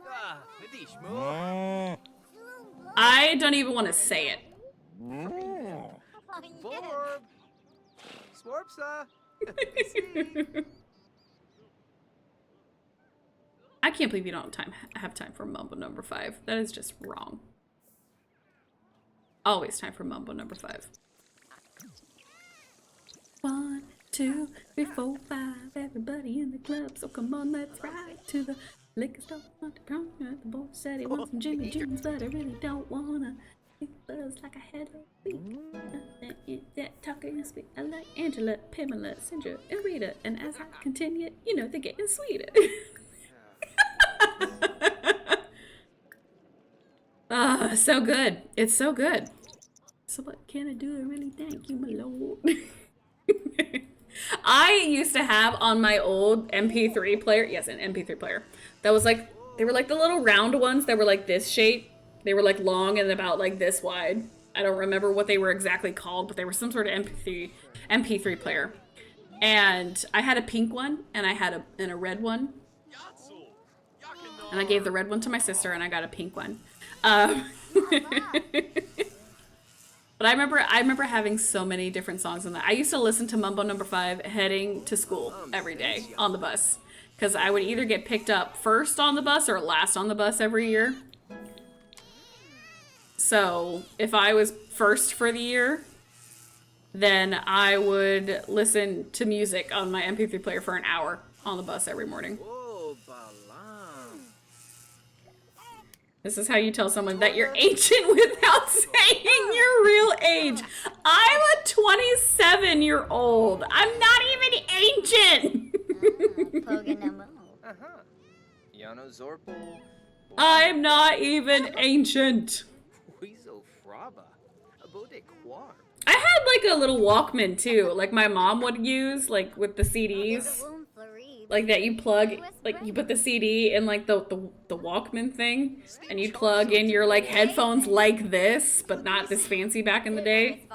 Ah, HayishMandy. I don't even want to say it. Vorb. Swarpsa. I can't believe you don't have time for Mumbo number 5. That is just wrong. Always time for Mumbo number 5. 1, 2, 3, 4, 5. Everybody in the club, so come on, let's ride to the liquor store. Want to prom at the boy said he wants some Jimmy Jeans, but I really don't wanna. It buzz like I had a week. That talking is sweet. I like Angela, Pamela, Sandra, and Rita, and as I continue, you know they're getting sweeter. Ah, so good. It's so good. So what can I do? I really thank you, my lord. I used to have on my old MP3 player, yes, an MP3 player, that was like, they were like the little round ones that were like this shape. They were like long and about like this wide. I don't remember what they were exactly called, but they were some sort of MP3 player. And I had a pink one, and I had a red one. And I gave the red one to my sister, and I got a pink one. But I remember having so many different songs on that. I used to listen to Mumbo number 5 heading to school every day on the bus. Because I would either get picked up first on the bus or last on the bus every year. So if I was first for the year, then I would listen to music on my MP3 player for an hour on the bus every morning. Oh, balam. This is how you tell someone that you're ancient without saying your real age. I'm a 27-year-old. I'm not even ancient. Uh-huh. Yano Zorpo. I'm not even ancient. Weasel Fraba. Abode Quar. I had like a little Walkman too, like my mom would use, like with the CDs. Like that you plug, like you put the CD in like the Walkman thing, and you plug in your like headphones like this, but not this fancy back in the day.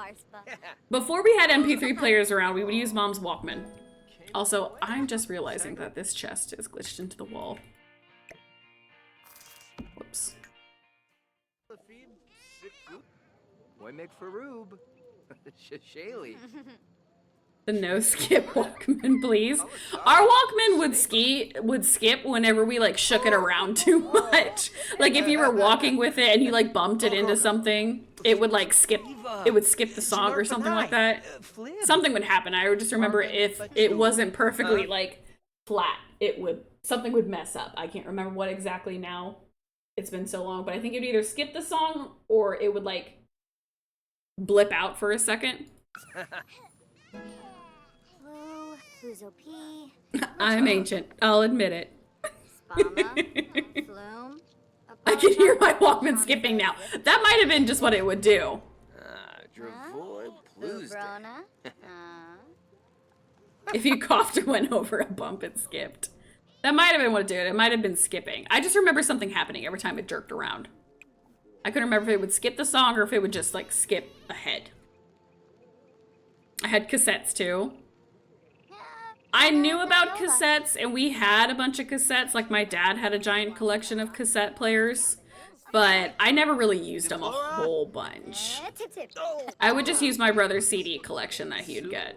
Before we had MP3 players around, we would use mom's Walkman. Also, I'm just realizing that this chest is glitched into the wall. Whoops. Woymek Faroob. Shashali. The no skip Walkman, please. Our Walkman would skip whenever we like shook it around too much. Like if you were walking with it and you like bumped it into something, it would like skip. It would skip the song or something like that. Something would happen. I would just remember if it wasn't perfectly like flat, something would mess up. I can't remember what exactly now. It's been so long, but I think it would either skip the song or it would like blip out for a second. I'm ancient. I'll admit it. I can hear my Walkman skipping now. That might have been just what it would do. If you coughed or went over a bump, it skipped. That might have been what it did. It might have been skipping. I just remember something happening every time it jerked around. I couldn't remember if it would skip the song or if it would just like skip ahead. I had cassettes too. I knew about cassettes, and we had a bunch of cassettes. Like, my dad had a giant collection of cassette players, but I never really used them a whole bunch. I would just use my brother's CD collection that he'd get.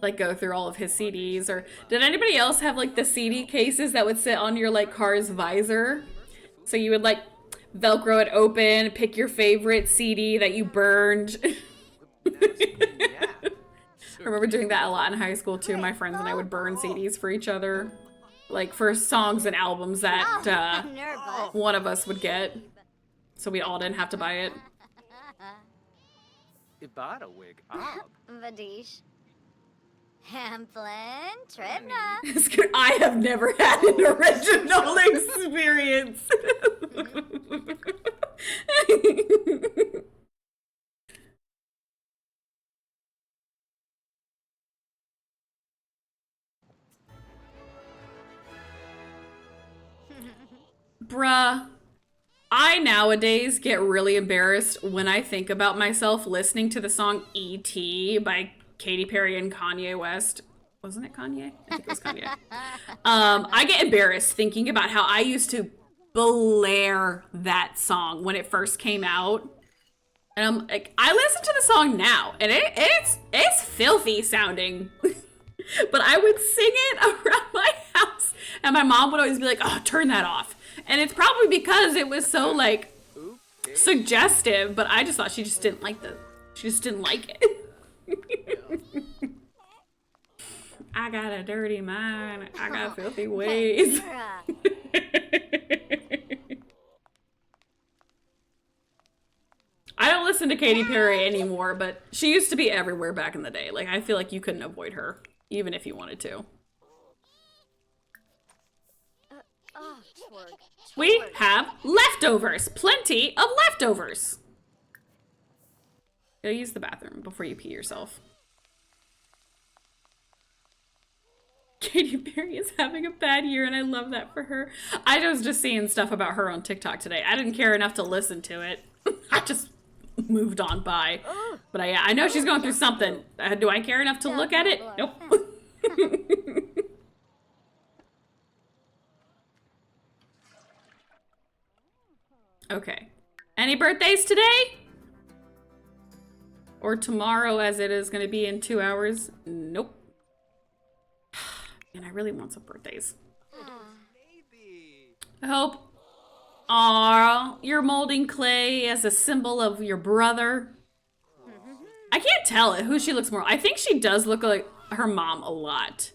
Like, go through all of his CDs, or... Did anybody else have, like, the CD cases that would sit on your, like, car's visor? So you would, like, Velcro it open, pick your favorite CD that you burned. I remember doing that a lot in high school too. My friends and I would burn CDs for each other. Like for songs and albums that one of us would get. So we all didn't have to buy it. Ibada wig ob. Vadish. Hamplin. Tribna. I have never had an original experience. Bruh. I nowadays get really embarrassed when I think about myself listening to the song E.T. by Katy Perry and Kanye West. Wasn't it Kanye? I think it was Kanye. I get embarrassed thinking about how I used to blare that song when it first came out. And I'm like, I listen to the song now, and it's filthy sounding. But I would sing it around my house, and my mom would always be like, oh, turn that off. And it's probably because it was so, like, suggestive, but I just thought she just didn't like it. I got a dirty mind. I got filthy ways. I don't listen to Katy Perry anymore, but she used to be everywhere back in the day. Like, I feel like you couldn't avoid her, even if you wanted to. We have leftovers. Plenty of leftovers. Go use the bathroom before you pee yourself. Katy Perry is having a bad year, and I love that for her. I was just seeing stuff about her on TikTok today. I didn't care enough to listen to it. I just moved on by. But I know she's going through something. Do I care enough to look at it? Nope. Okay. Any birthdays today? Or tomorrow, as it is going to be in 2 hours? Nope. And I really want some birthdays. Maybe. I hope. Aw, you're molding clay as a symbol of your brother. I can't tell who she looks more. I think she does look like her mom a lot.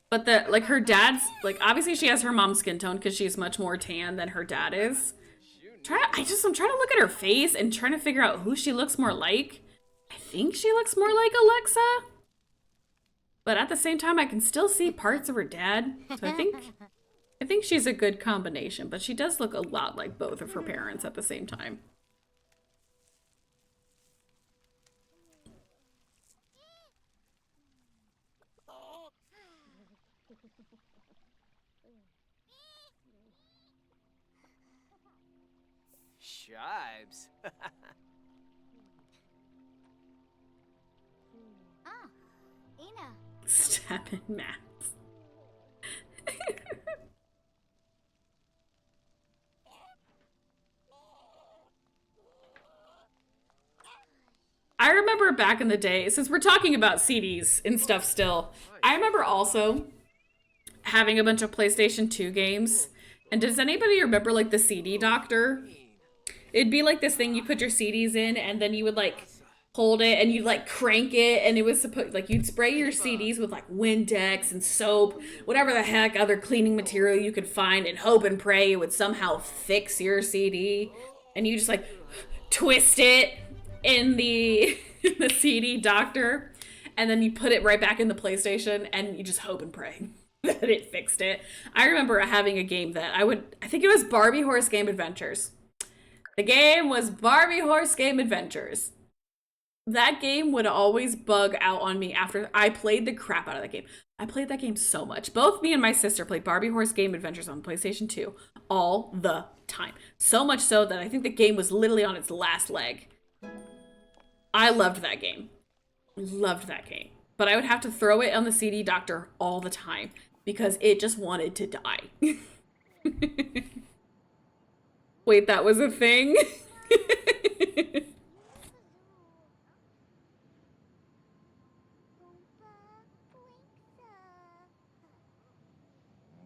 But her dad's, like, obviously she has her mom's skin tone because she's much more tan than her dad is. I'm trying to look at her face and trying to figure out who she looks more like. I think she looks more like Alexa. But at the same time, I can still see parts of her dad. So I think she's a good combination, but she does look a lot like both of her parents at the same time. Shibes. Ina. Step in maths. I remember back in the day, since we're talking about CDs and stuff still, I remember also having a bunch of PlayStation 2 games. And does anybody remember, like, the CD doctor? It'd be like this thing you put your CDs in, and then you would, like, hold it, and you'd, like, crank it, and it was supposed, like, you'd spray your CDs with, like, Windex and soap, whatever the heck other cleaning material you could find, and hope and pray it would somehow fix your CD. And you just, like, twist it in the CD doctor, and then you put it right back in the PlayStation, and you just hope and pray that it fixed it. I remember having a game that I think it was Barbie Horse Game Adventures. The game was Barbie Horse Game Adventures. That game would always bug out on me after I played the crap out of that game. I played that game so much. Both me and my sister played Barbie Horse Game Adventures on PlayStation 2 all the time. So much so that I think the game was literally on its last leg. I loved that game. Loved that game. But I would have to throw it on the CD doctor all the time because it just wanted to die. Wait, that was a thing?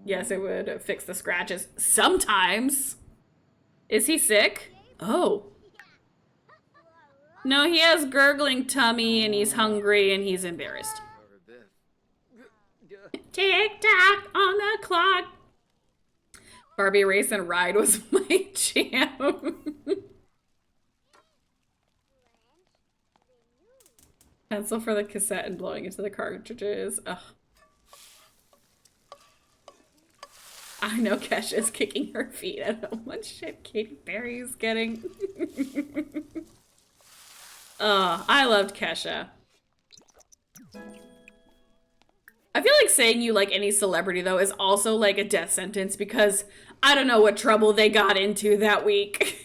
Yes, it would fix the scratches. Sometimes. Is he sick? Oh. No, he has gurgling tummy and he's hungry and he's embarrassed. Tick tock on the clock. Barbie Race and Ride was my jam. Pencil for the cassette and blowing into the cartridges. Ugh. I know Kesha's kicking her feet at how much shit Katy Perry is getting. I loved Kesha. I feel like saying you like any celebrity, though, is also like a death sentence because I don't know what trouble they got into that week.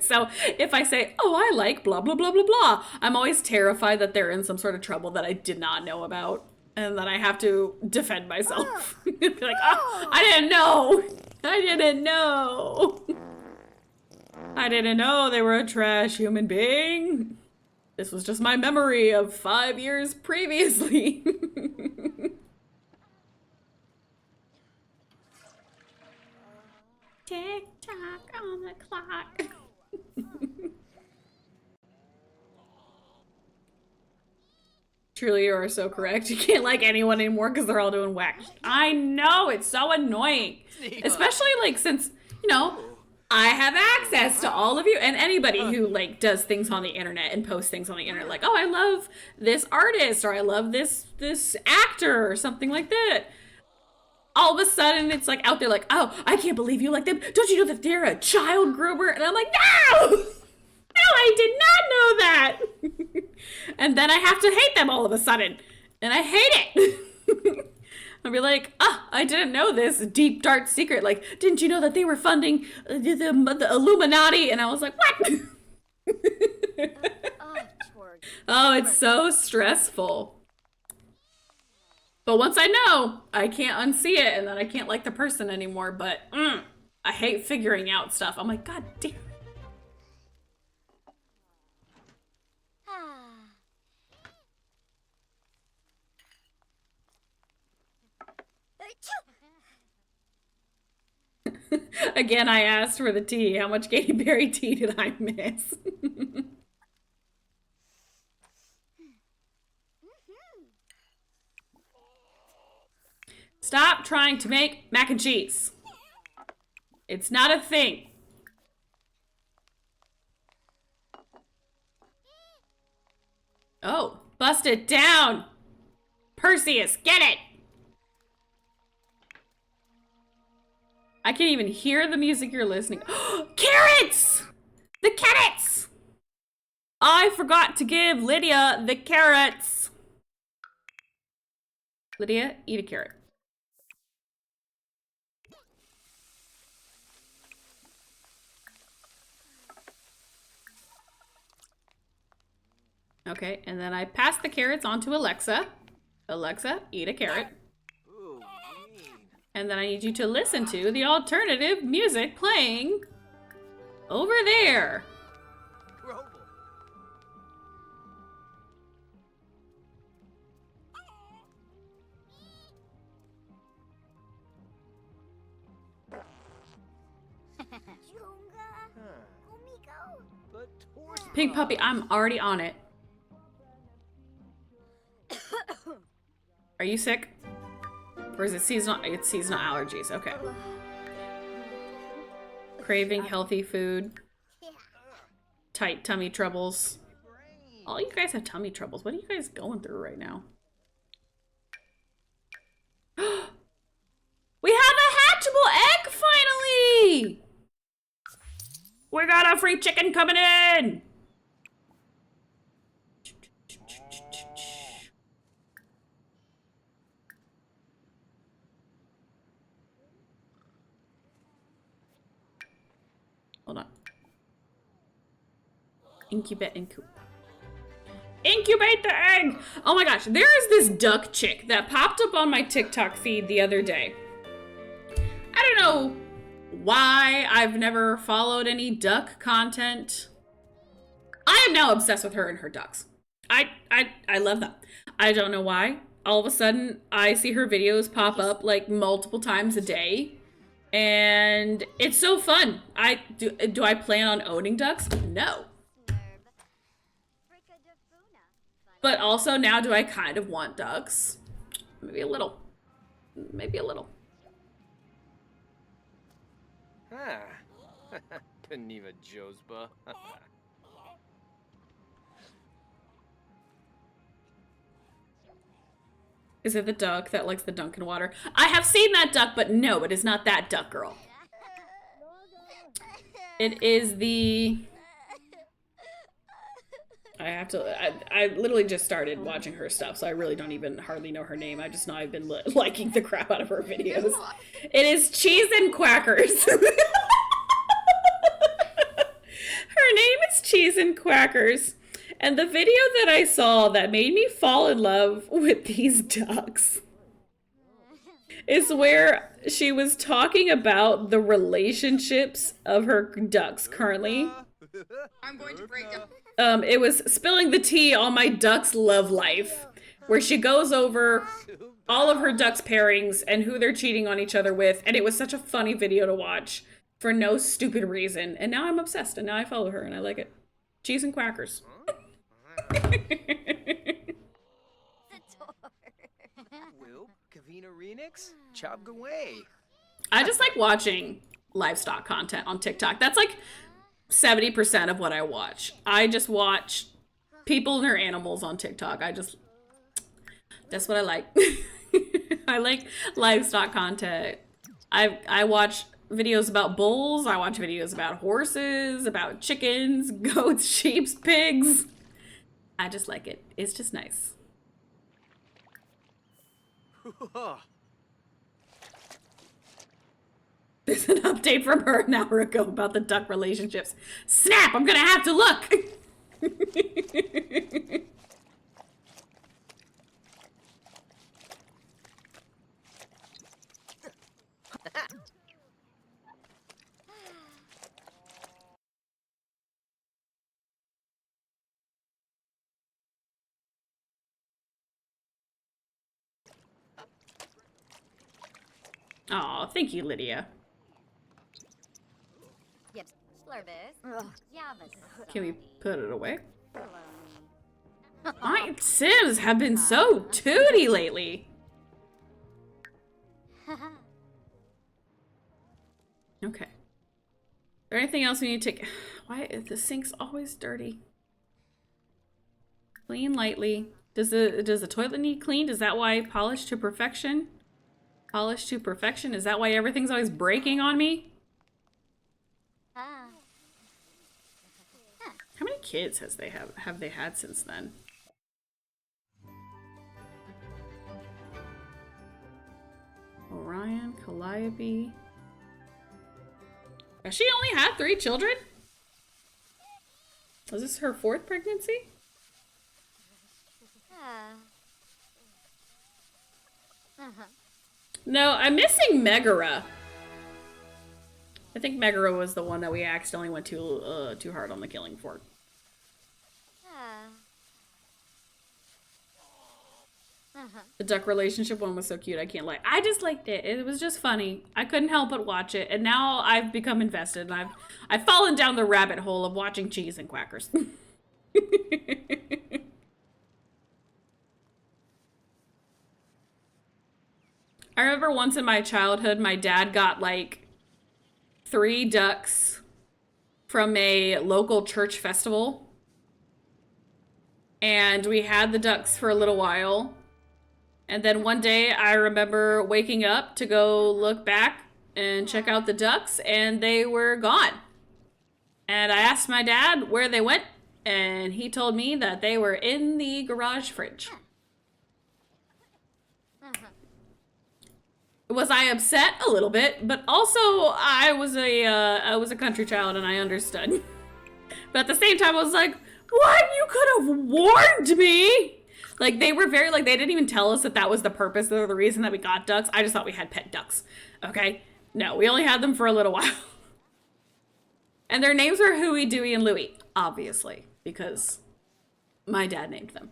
So if I say, oh, I like blah, blah, blah, blah, blah, I'm always terrified that they're in some sort of trouble that I did not know about and that I have to defend myself. Be like, oh, I didn't know. I didn't know. I didn't know they were a trash human being. This was just my memory of 5 years previously. Tick tock on the clock. Truly, you are so correct. You can't like anyone anymore because they're all doing whack. I know, it's so annoying. Especially like since, you know, I have access to all of you and anybody who like does things on the internet and posts things on the internet like, oh, I love this artist or I love this actor or something like that. All of a sudden it's like out there like, oh, I can't believe you like them. Don't you know that they're a child groomer? And I'm like, no! No, I did not know that. And then I have to hate them all of a sudden. And I hate it. I'll be like, I didn't know this deep, dark secret. Like, didn't you know that they were funding the Illuminati? And I was like, what? Oh, it's so stressful. But once I know, I can't unsee it. And then I can't like the person anymore. But I hate figuring out stuff. I'm like, God damn. Again, I asked for the tea. How much Katy Perry tea did I miss? Stop trying to make mac and cheese. It's not a thing. Oh, bust it down. Perseus, get it. I can't even hear the music you're listening. Carrots! The carrots! I forgot to give Lydia the carrots. Lydia, eat a carrot. Okay, and then I pass the carrots on to Alexa. Alexa, eat a carrot. And then I need you to listen to the alternative music playing over there. Pink Puppy, I'm already on it. Are you sick? Or is it seasonal? It's seasonal allergies. Okay. Craving healthy food. Tight tummy troubles. All you guys have tummy troubles. What are you guys going through right now? We have a hatchable egg finally! We got a free chicken coming in! Hold on. Incubate and coop. Incubate the egg! Oh my gosh, there is this duck chick that popped up on my TikTok feed the other day. I don't know why I've never followed any duck content. I am now obsessed with her and her ducks. I love them. I don't know why. All of a sudden, I see her videos pop up like multiple times a day. And it's so fun. Do I plan on owning ducks? No. But also now do I kind of want ducks? Maybe a little. Maybe a little. Ah. Paniva Josba. Is it the duck that likes the Dunkin' water? I have seen that duck, but no, it is not that duck girl. It is the... I literally just started watching her stuff, so I really don't even hardly know her name. I just know I've been liking the crap out of her videos. It is Cheese and Quackers. Her name is Cheese and Quackers. And the video that I saw that made me fall in love with these ducks is where she was talking about the relationships of her ducks currently. I'm going to break down. It was spilling the tea on my duck's love life, where she goes over all of her ducks' pairings and who they're cheating on each other with, and it was such a funny video to watch for no stupid reason. And now I'm obsessed, and now I follow her, and I like it. Cheese and Quackers. Will Kavina Renix? Chop Gaway. I just like watching livestock content on TikTok. That's like 70% of what I watch. I just watch people and their animals on TikTok. That's what I like. I like livestock content. I watch videos about bulls. I watch videos about horses, about chickens, goats, sheep, pigs. I just like it. It's just nice. There's an update from her an hour ago about the duck relationships. Snap! I'm gonna have to look! Aw, thank you, Lydia. Can we put it away? My Sims have been so tooty lately. Okay. Is there anything else we need to take? Why is the sink's always dirty? Clean lightly. Does the toilet need cleaned? Is that why polished to perfection? Polished to perfection? Is that why everything's always breaking on me? How many kids have they had since then? Orion, Calliope. Has she only had 3 children? Was this her 4th pregnancy? No, I'm missing Megara. I think Megara was the one that we accidentally went too hard on the killing for. The duck relationship one was so cute, I can't lie. I just liked it. It was just funny. I couldn't help but watch it, and now I've become invested, and I've fallen down the rabbit hole of watching Cheese and Quackers. I remember once in my childhood, my dad got like 3 ducks from a local church festival. And we had the ducks for a little while. And then one day I remember waking up to go look back and check out the ducks, and they were gone. And I asked my dad where they went, and he told me that they were in the garage fridge. Was I upset? A little bit, but also I was a country child and I understood. But at the same time, I was like, what? You could have warned me! Like, they were very, like, they didn't even tell us that that was the purpose or the reason that we got ducks. I just thought we had pet ducks, okay? No, we only had them for a little while. And their names were Huey, Dewey, and Louie, obviously, because my dad named them.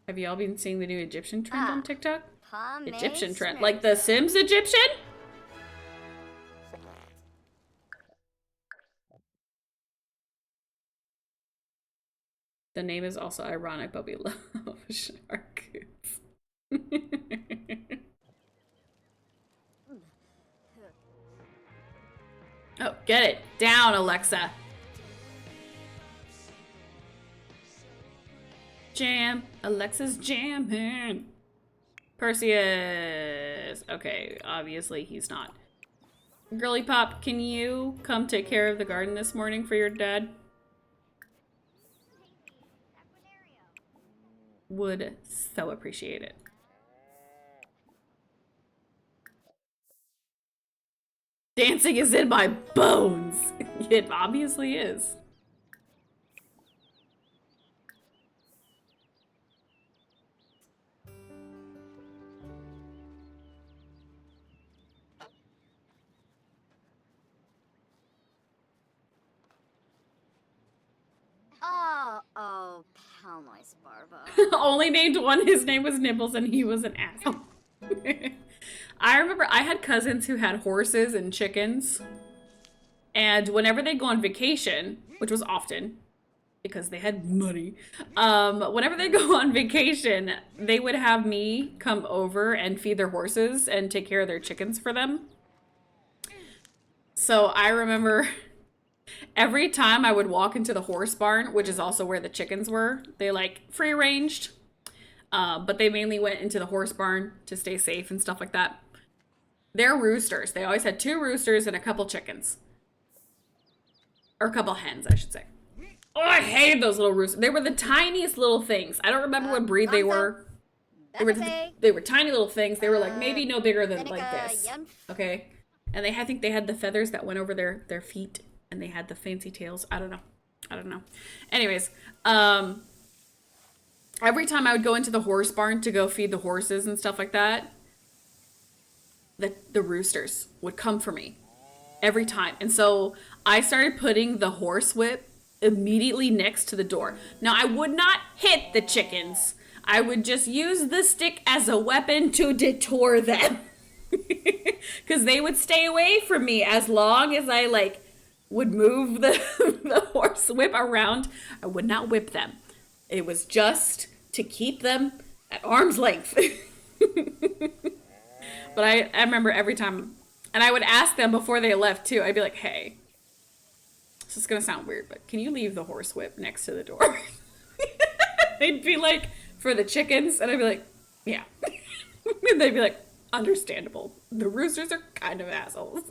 Have y'all been seeing the new Egyptian trend on TikTok? Egyptian trend, like the Sims Egyptian? The name is also ironic, but we love sharks. Oh, get it down, Alexa. Jam. Alexa's jamming. Perseus. Okay, obviously he's not. Girly Pop, can you come take care of the garden this morning for your dad? Would so appreciate it. Dancing is in my bones. It obviously is. Oh, pal noise, Barba. Only named one. His name was Nibbles and he was an asshole. I remember I had cousins who had horses and chickens. And whenever they go on vacation, which was often because they had money, whenever they go on vacation, they would have me come over and feed their horses and take care of their chickens for them. So I remember every time I would walk into the horse barn, which is also where the chickens were, they like free ranged, but they mainly went into the horse barn to stay safe and stuff like that. They're roosters. They always had 2 roosters and a couple chickens. Or a couple hens, I should say. Oh, I hated those little roosters. They were the tiniest little things. I don't remember what breed they were. They were tiny little things. They were like maybe no bigger than like this. Okay? And I think they had the feathers that went over their feet. And they had the fancy tails. I don't know. Anyways, every time I would go into the horse barn to go feed the horses and stuff like that, the roosters would come for me. Every time. And so I started putting the horse whip immediately next to the door. Now, I would not hit the chickens. I would just use the stick as a weapon to deter them. Because they would stay away from me as long as I, like, would move the horse whip around. I would not whip them. It was just to keep them at arm's length. But I remember every time, and I would ask them before they left too. I'd be like, hey, this is gonna sound weird, but can you leave the horse whip next to the door? They'd be like, for the chickens, and I'd be like, yeah. And they'd be like, understandable. The roosters are kind of assholes.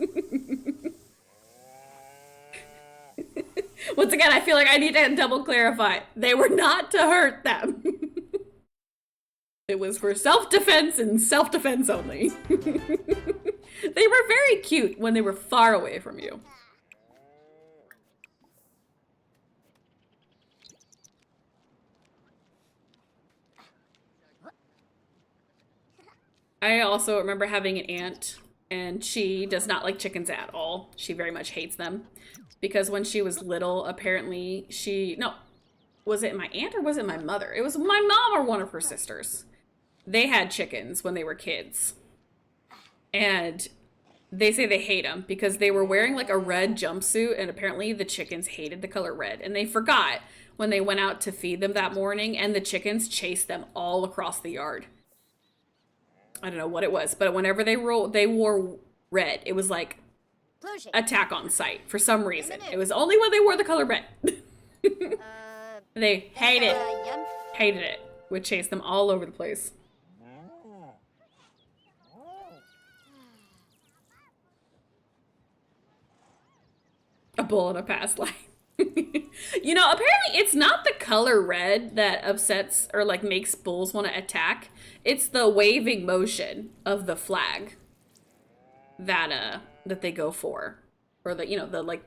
Once again, I feel like I need to double clarify. They were not to hurt them. It was for self-defense and self-defense only. They were very cute when they were far away from you. I also remember having an aunt, and she does not like chickens at all. She very much hates them. Because when she was little, apparently was it my aunt or was it my mother? It was my mom or one of her sisters. They had chickens when they were kids. And they say they hate them because they were wearing like a red jumpsuit, and apparently the chickens hated the color red. And they forgot when they went out to feed them that morning, and the chickens chased them all across the yard. I don't know what it was, but whenever they wore red, it was like attack on sight for some reason. It was only when they wore the color red. They hated it. Would chase them all over the place. A bull in a past life. You know, apparently it's not the color red that upsets or like makes bulls want to attack. It's the waving motion of the flag that they go for, or the, you know, the like,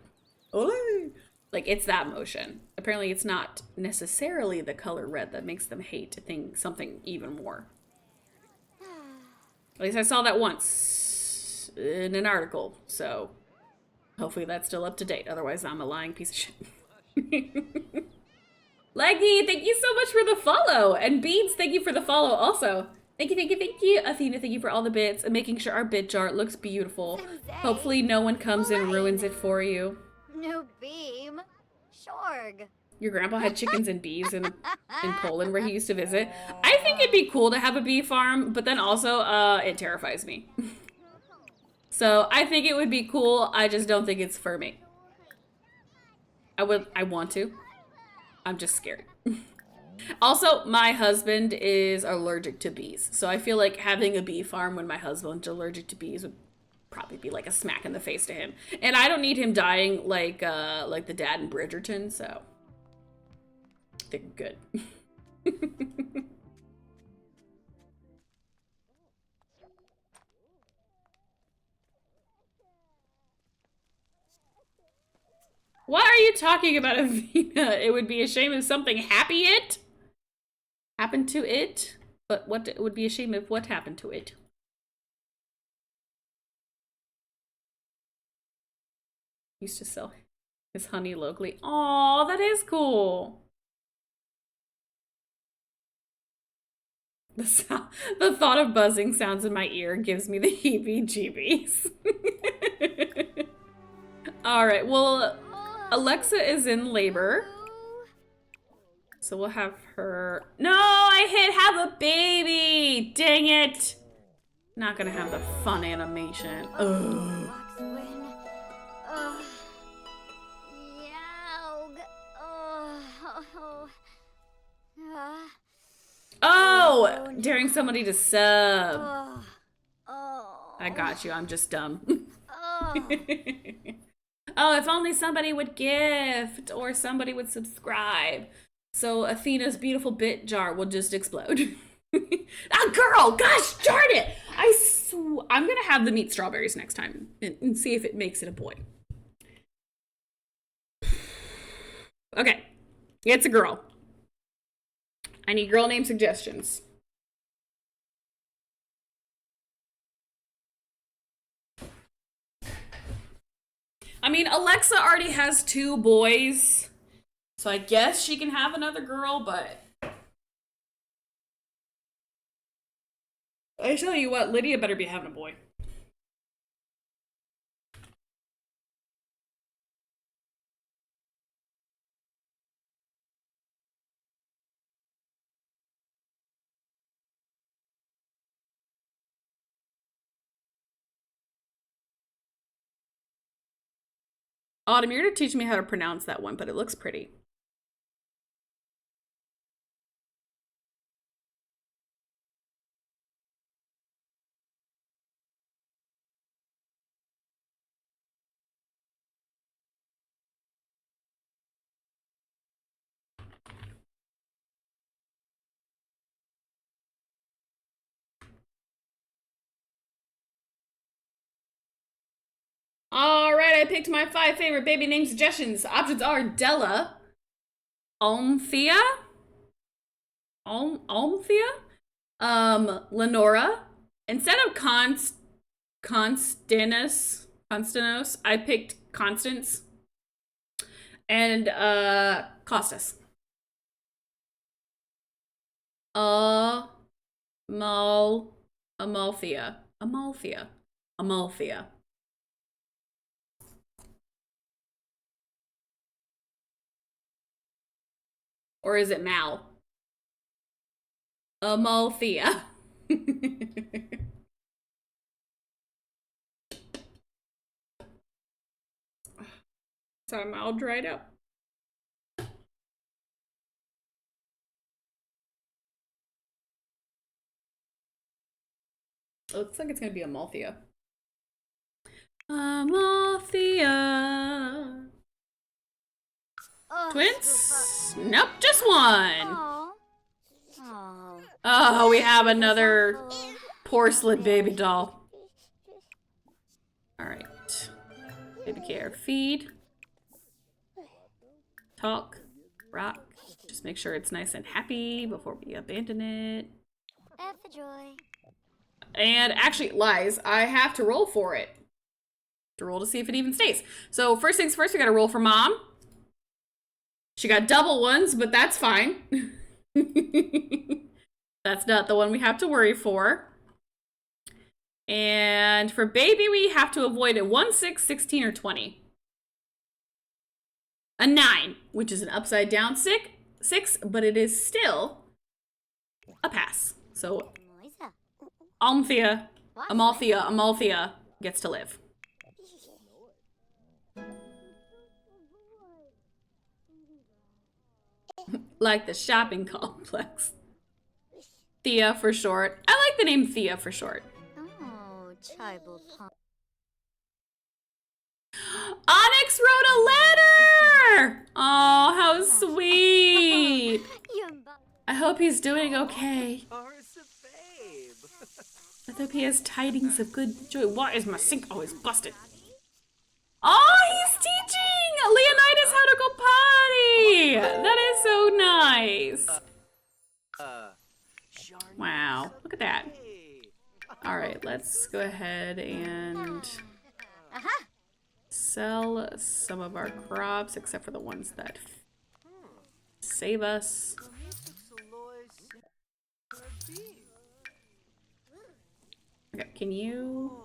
Olé! Like it's that motion. Apparently it's not necessarily the color red that makes them hate to think something even more. At least I saw that once in an article, so hopefully that's still up to date. Otherwise I'm a lying piece of shit. Leggy, thank you so much for the follow. And Beads, thank you for the follow also. Thank you, thank you, thank you. Athena, thank you for all the bits and making sure our bit jar looks beautiful. Hopefully no one comes and ruins it for you. New beam. Shorg. Your grandpa had chickens and bees in Poland where he used to visit. I think it'd be cool to have a bee farm, but then also it terrifies me. So I think it would be cool. I just don't think it's for me. I want to. I'm just scared. Also, my husband is allergic to bees. So I feel like having a bee farm when my husband's allergic to bees would probably be like a smack in the face to him. And I don't need him dying like the dad in Bridgerton, so I think good. What are you talking about, Avina? It would be a shame if something happened to it. But what it would be a shame if what happened to it? Used to sell his honey locally. Aw, that is cool. The thought of buzzing sounds in my ear gives me the heebie-jeebies. All right, well, Alexa is in labor. So we'll have her... No, I hit have a baby! Dang it! Not gonna have the fun animation. Ugh. Oh, daring somebody to sub. I got you, I'm just dumb. Oh, if only somebody would gift or somebody would subscribe. So Athena's beautiful bit jar will just explode. Ah, girl, gosh darn it! I'm gonna have them eat strawberries next time and see if it makes it a boy. Okay, it's a girl. I need girl name suggestions. I mean, Alexa already has 2 boys, so I guess she can have another girl, but I tell you what, Lydia better be having a boy. Autumn, you're gonna teach me how to pronounce that one, but it looks pretty. All right, I picked my 5 favorite baby name suggestions. Options are Della, Almthea, Lenora. Instead of Constantinos, I picked Constance, and Costas. Amalthea. Or is it Mal? Amalthea. So I'm all dried up. It looks like it's gonna be Amalthea. Amalthea. Twins? Nope, just one. Oh, we have another porcelain baby doll. All right. Baby care. Feed. Talk. Rock. Just make sure it's nice and happy before we abandon it. And actually, lies. I have to roll for it. To roll to see if it even stays. So first things first, we gotta roll for mom. She got double ones, but that's fine. That's not the one we have to worry for. And for baby, we have to avoid a 1, 6, 16, or 20. A 9, which is an upside down 6, but it is still a pass. So Amalthea gets to live. like the shopping complex. Thea for short. I like the name Thea for short. Oh, Chaibul Pond. Onyx wrote a letter! Oh, how sweet! I hope he's doing okay. I hope he has tidings of good joy. Why is my sink always busted? Oh, he's teaching Leonidas how to go potty! That is so nice. Wow, look at that. All right, let's go ahead and sell some of our crops, except for the ones that save us. Okay, can you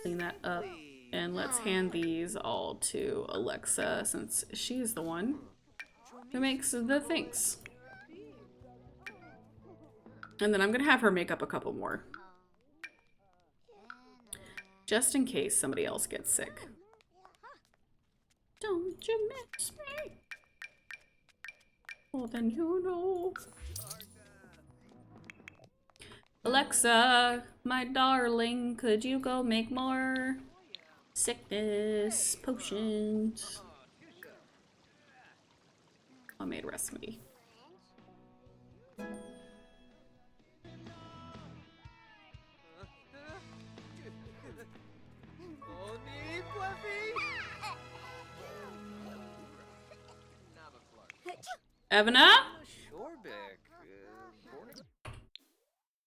clean that up? And let's hand these all to Alexa, since she's the one who makes the things. And then I'm gonna have her make up a couple more, just in case somebody else gets sick. Don't you miss me? Well, then you know. Alexa, my darling, could you go make more sickness potions? I made a recipe. Evana?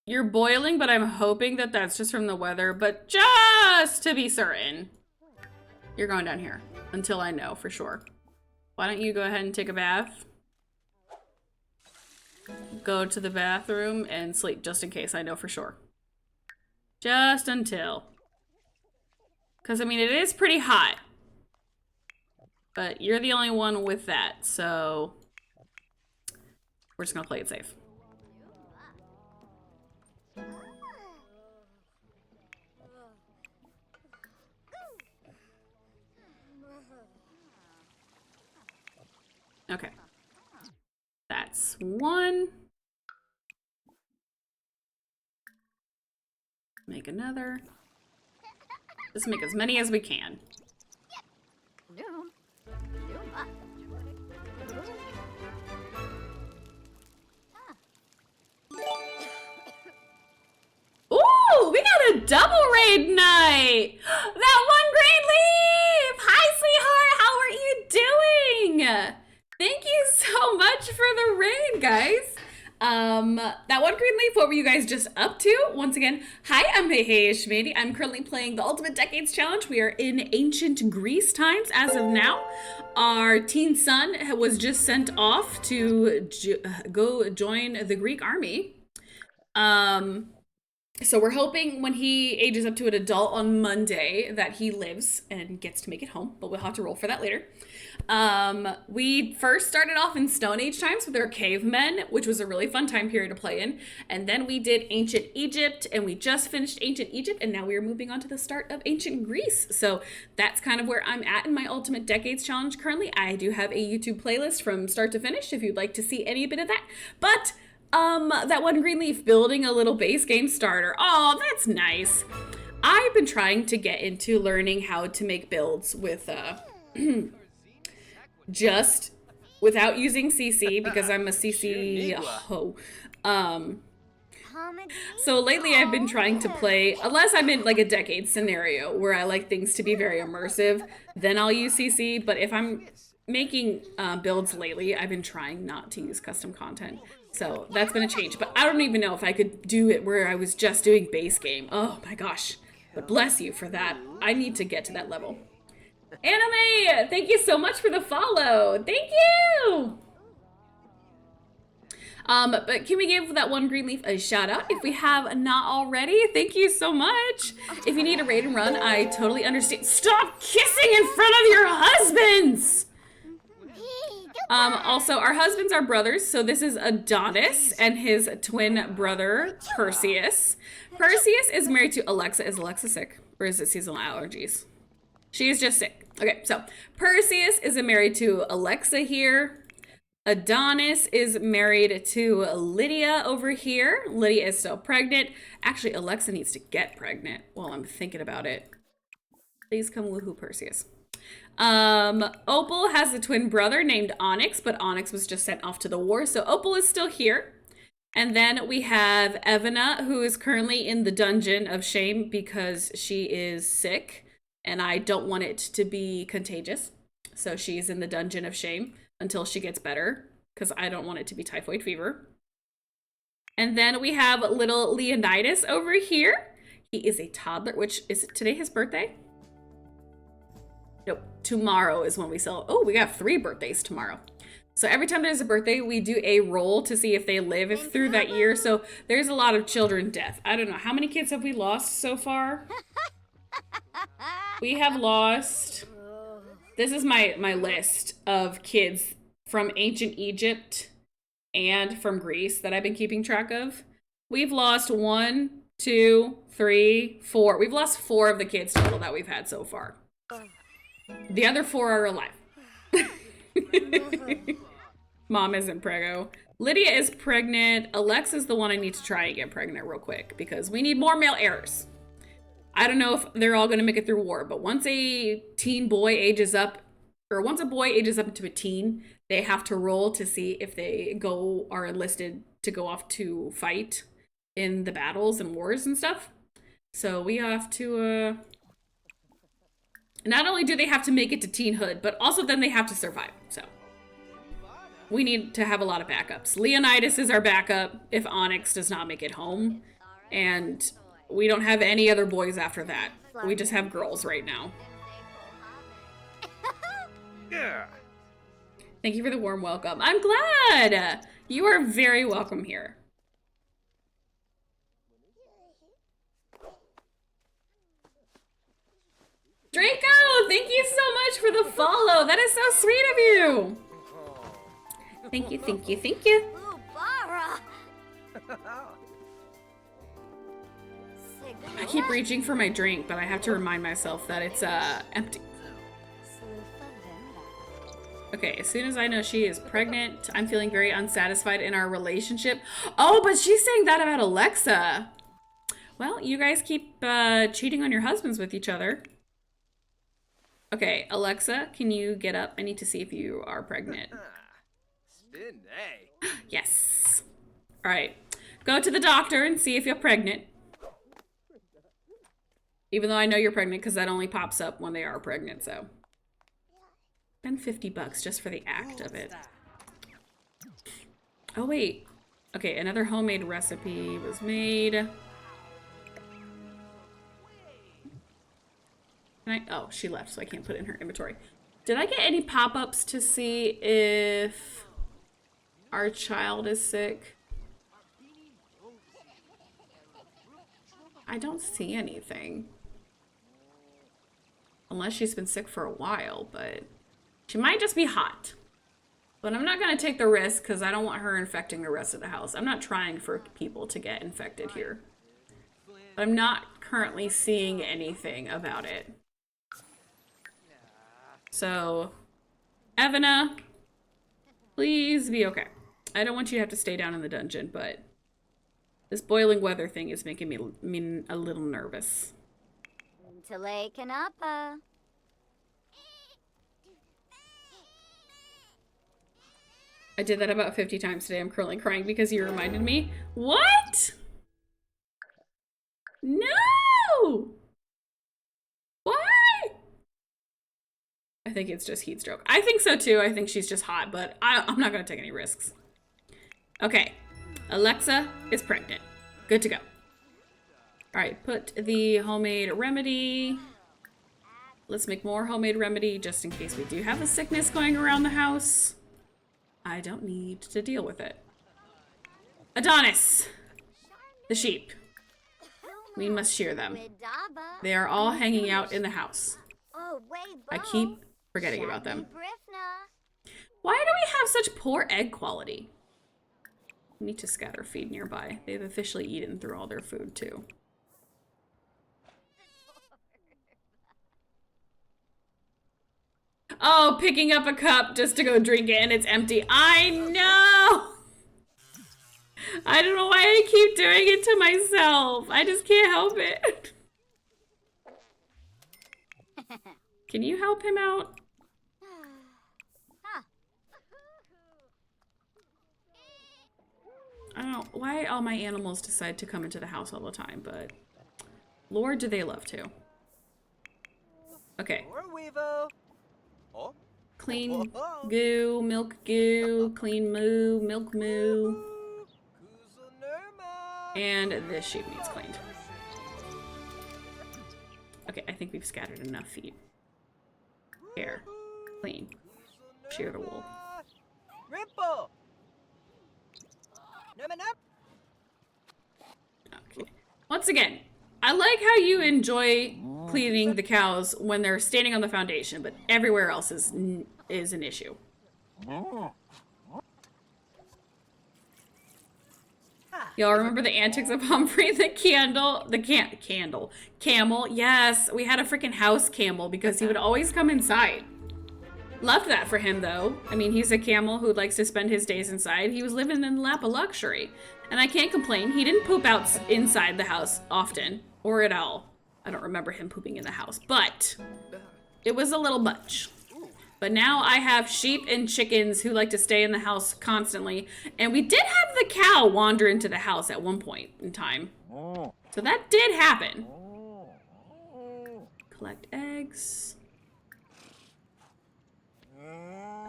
You're boiling, but I'm hoping that that's just from the weather, but just to be certain, you're going down here until I know for sure. Why don't you go ahead and take a bath? Go to the bathroom and sleep just in case I know for sure. Just until. Because, I mean, it is pretty hot. But you're the only one with that, so we're just gonna play it safe. Okay. That's one. Make another. Just make as many as we can. Ooh, we got a double raid night! That one great leaf! Hi, sweetheart! How are you doing? Thank you so much for the raid, guys. That one green leaf, what were you guys just up to? Once again, hi, I'm HayishMandy. I'm currently playing the Ultimate Decades Challenge. We are in ancient Greece times as of now. Our teen son was just sent off to go join the Greek army. So we're hoping when he ages up to an adult on Monday that he lives and gets to make it home, but we'll have to roll for that later. We first started off in Stone Age times with our cavemen, which was a really fun time period to play in. And then we did Ancient Egypt, and we just finished Ancient Egypt, and now we are moving on to the start of Ancient Greece. So that's kind of where I'm at in my Ultimate Decades Challenge currently. I do have a YouTube playlist from start to finish if you'd like to see any bit of that. But that one green leaf, building a little base game starter. Oh, that's nice. I've been trying to get into learning how to make builds with, just without using CC, because I'm a CC ho. So lately I've been trying to play, unless I'm in like a decade scenario where I like things to be very immersive, then I'll use CC. But if I'm making builds lately, I've been trying not to use custom content. So that's been a change, but I don't even know if I could do it where I was just doing base game. Oh my gosh, but bless you for that. I need to get to that level. Anime, thank you so much for the follow. Thank you. But can we give that one green leaf a shout out if we have not already? Thank you so much. If you need a raid and run, I totally understand. Stop kissing in front of your husbands. Also, our husbands are brothers, so this is Adonis and his twin brother, Perseus. Perseus is married to Alexa. Is Alexa sick? Or is it seasonal allergies? She is just sick. Okay, so Perseus is married to Alexa here. Adonis is married to Lydia over here. Lydia is still pregnant. Actually, Alexa needs to get pregnant while I'm thinking about it. Please come woohoo, Perseus. Opal has a twin brother named Onyx, but Onyx was just sent off to the war, so Opal is still here. And then we have Evana, who is currently in the dungeon of shame because she is sick, and I don't want it to be contagious. So she's in the dungeon of shame until she gets better, because I don't want it to be typhoid fever. And then we have little Leonidas over here. He is a toddler, which is today his birthday? Nope, tomorrow is when we celebrate. Oh, we got 3 birthdays tomorrow. So every time there's a birthday, we do a roll to see if they live through that year. So there's a lot of children death. I don't know, how many kids have we lost so far? We have lost, this is my list of kids from ancient Egypt and from Greece that I've been keeping track of. We've lost 1, 2, 3, 4. We've lost 4 of the kids total that we've had so far. The other 4 are alive. Mom isn't preggo. Lydia is pregnant. Alexa's the one I need to try and get pregnant real quick because we need more male heirs. I don't know if they're all going to make it through war, but once a teen boy ages up, or once a boy ages up into a teen, they have to roll to see if they are enlisted to go off to fight in the battles and wars and stuff. So we have to, not only do they have to make it to teenhood, but also then they have to survive, so. We need to have a lot of backups. Leonidas is our backup if Onyx does not make it home. And we don't have any other boys after that. We just have girls right now. Yeah. Thank you for the warm welcome. I'm glad! You are very welcome here. Draco, thank you so much for the follow. That is so sweet of you. Thank you, thank you, thank you. I keep reaching for my drink, but I have to remind myself that it's empty. Okay, as soon as I know she is pregnant, I'm feeling very unsatisfied in our relationship. Oh, but she's saying that about Alexa. Well, you guys keep cheating on your husbands with each other. Okay, Alexa, can you get up? I need to see if you are pregnant. Spin, hey. Yes. All right. Go to the doctor and see if you're pregnant. Even though I know you're pregnant because that only pops up when they are pregnant, so. Spend $50 just for the act of it. Oh, wait. Okay, another homemade recipe was made. Oh, she left, so I can't put it in her inventory. Did I get any pop-ups to see if our child is sick? I don't see anything. Unless she's been sick for a while, but she might just be hot. But I'm not going to take the risk because I don't want her infecting the rest of the house. I'm not trying for people to get infected here. But I'm not currently seeing anything about it. So, Evana, please be okay. I don't want you to have to stay down in the dungeon, but this boiling weather thing is making me a little nervous. I did that about 50 times today. I'm currently crying because you reminded me. What? No! Why? I think it's just heat stroke. I think so too. I think she's just hot, but I'm not going to take any risks. Okay. Alexa is pregnant. Good to go. All right, put the homemade remedy. Let's make more homemade remedy just in case we do have a sickness going around the house. I don't need to deal with it. Adonis! The sheep. We must shear them. They are all hanging out in the house. I keep forgetting about them. Why do we have such poor egg quality? We need to scatter feed nearby. They've officially eaten through all their food too. Oh, picking up a cup just to go drink it and it's empty. I know! I don't know why I keep doing it to myself. I just can't help it. Can you help him out? I don't know why all my animals decide to come into the house all the time, but Lord, do they love to. Okay. Clean goo, milk goo, clean moo, milk moo. And this sheep needs cleaned. Okay, I think we've scattered enough feet. Hair. Clean. Shear the wool. Okay. Once again, I like how you enjoy cleaning the cows when they're standing on the foundation, but everywhere else is an issue. Y'all remember the antics of Humphrey the camel? Yes, we had a freaking house camel because he would always come inside. Loved that for him though. I mean, he's a camel who likes to spend his days inside. He was living in the lap of luxury. And I can't complain. He didn't poop out inside the house often or at all. I don't remember him pooping in the house, but it was a little much. But now I have sheep and chickens who like to stay in the house constantly. And we did have the cow wander into the house at one point in time. So that did happen. Collect eggs.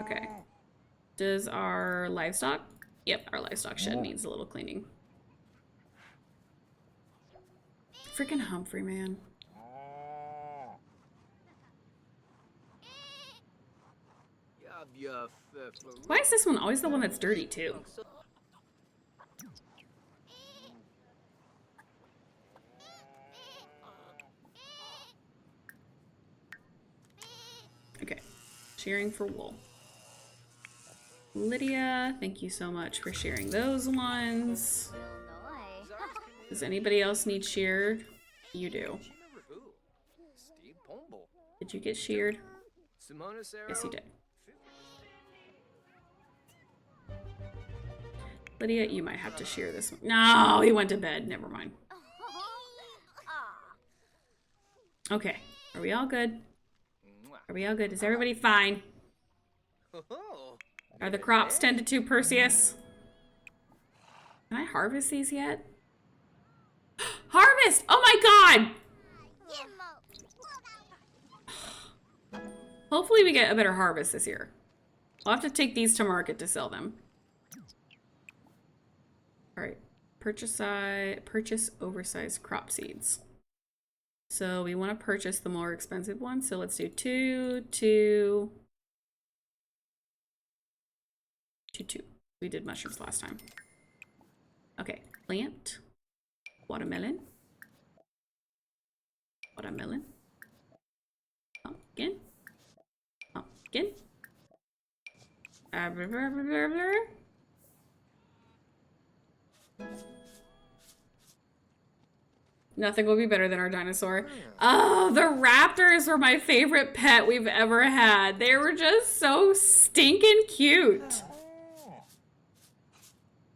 Okay. Does our livestock? Yep, our livestock shed needs a little cleaning. Freaking Humphrey, man. Why is this one always the one that's dirty, too? Okay. Shearing for wool. Lydia, thank you so much for sharing those ones. Does anybody else need sheared? You do. Did you get sheared? Yes, you did. Lydia, you might have to shear this one. No, he went to bed. Never mind. Okay. Are we all good? Are we all good? Is everybody fine? Are the crops tended to, Perseus? Can I harvest these yet? Harvest! Oh my god! Hopefully we get a better harvest this year. I'll have to take these to market to sell them. Alright. Purchase oversized crop seeds. So we want to purchase the more expensive one. So let's do 2, 2, 2, 2. We did mushrooms last time. Okay. Plant. Watermelon. Watermelon. Pumpkin. Pumpkin. Nothing will be better than our dinosaur. Oh, the raptors were my favorite pet we've ever had. They were just so stinking cute.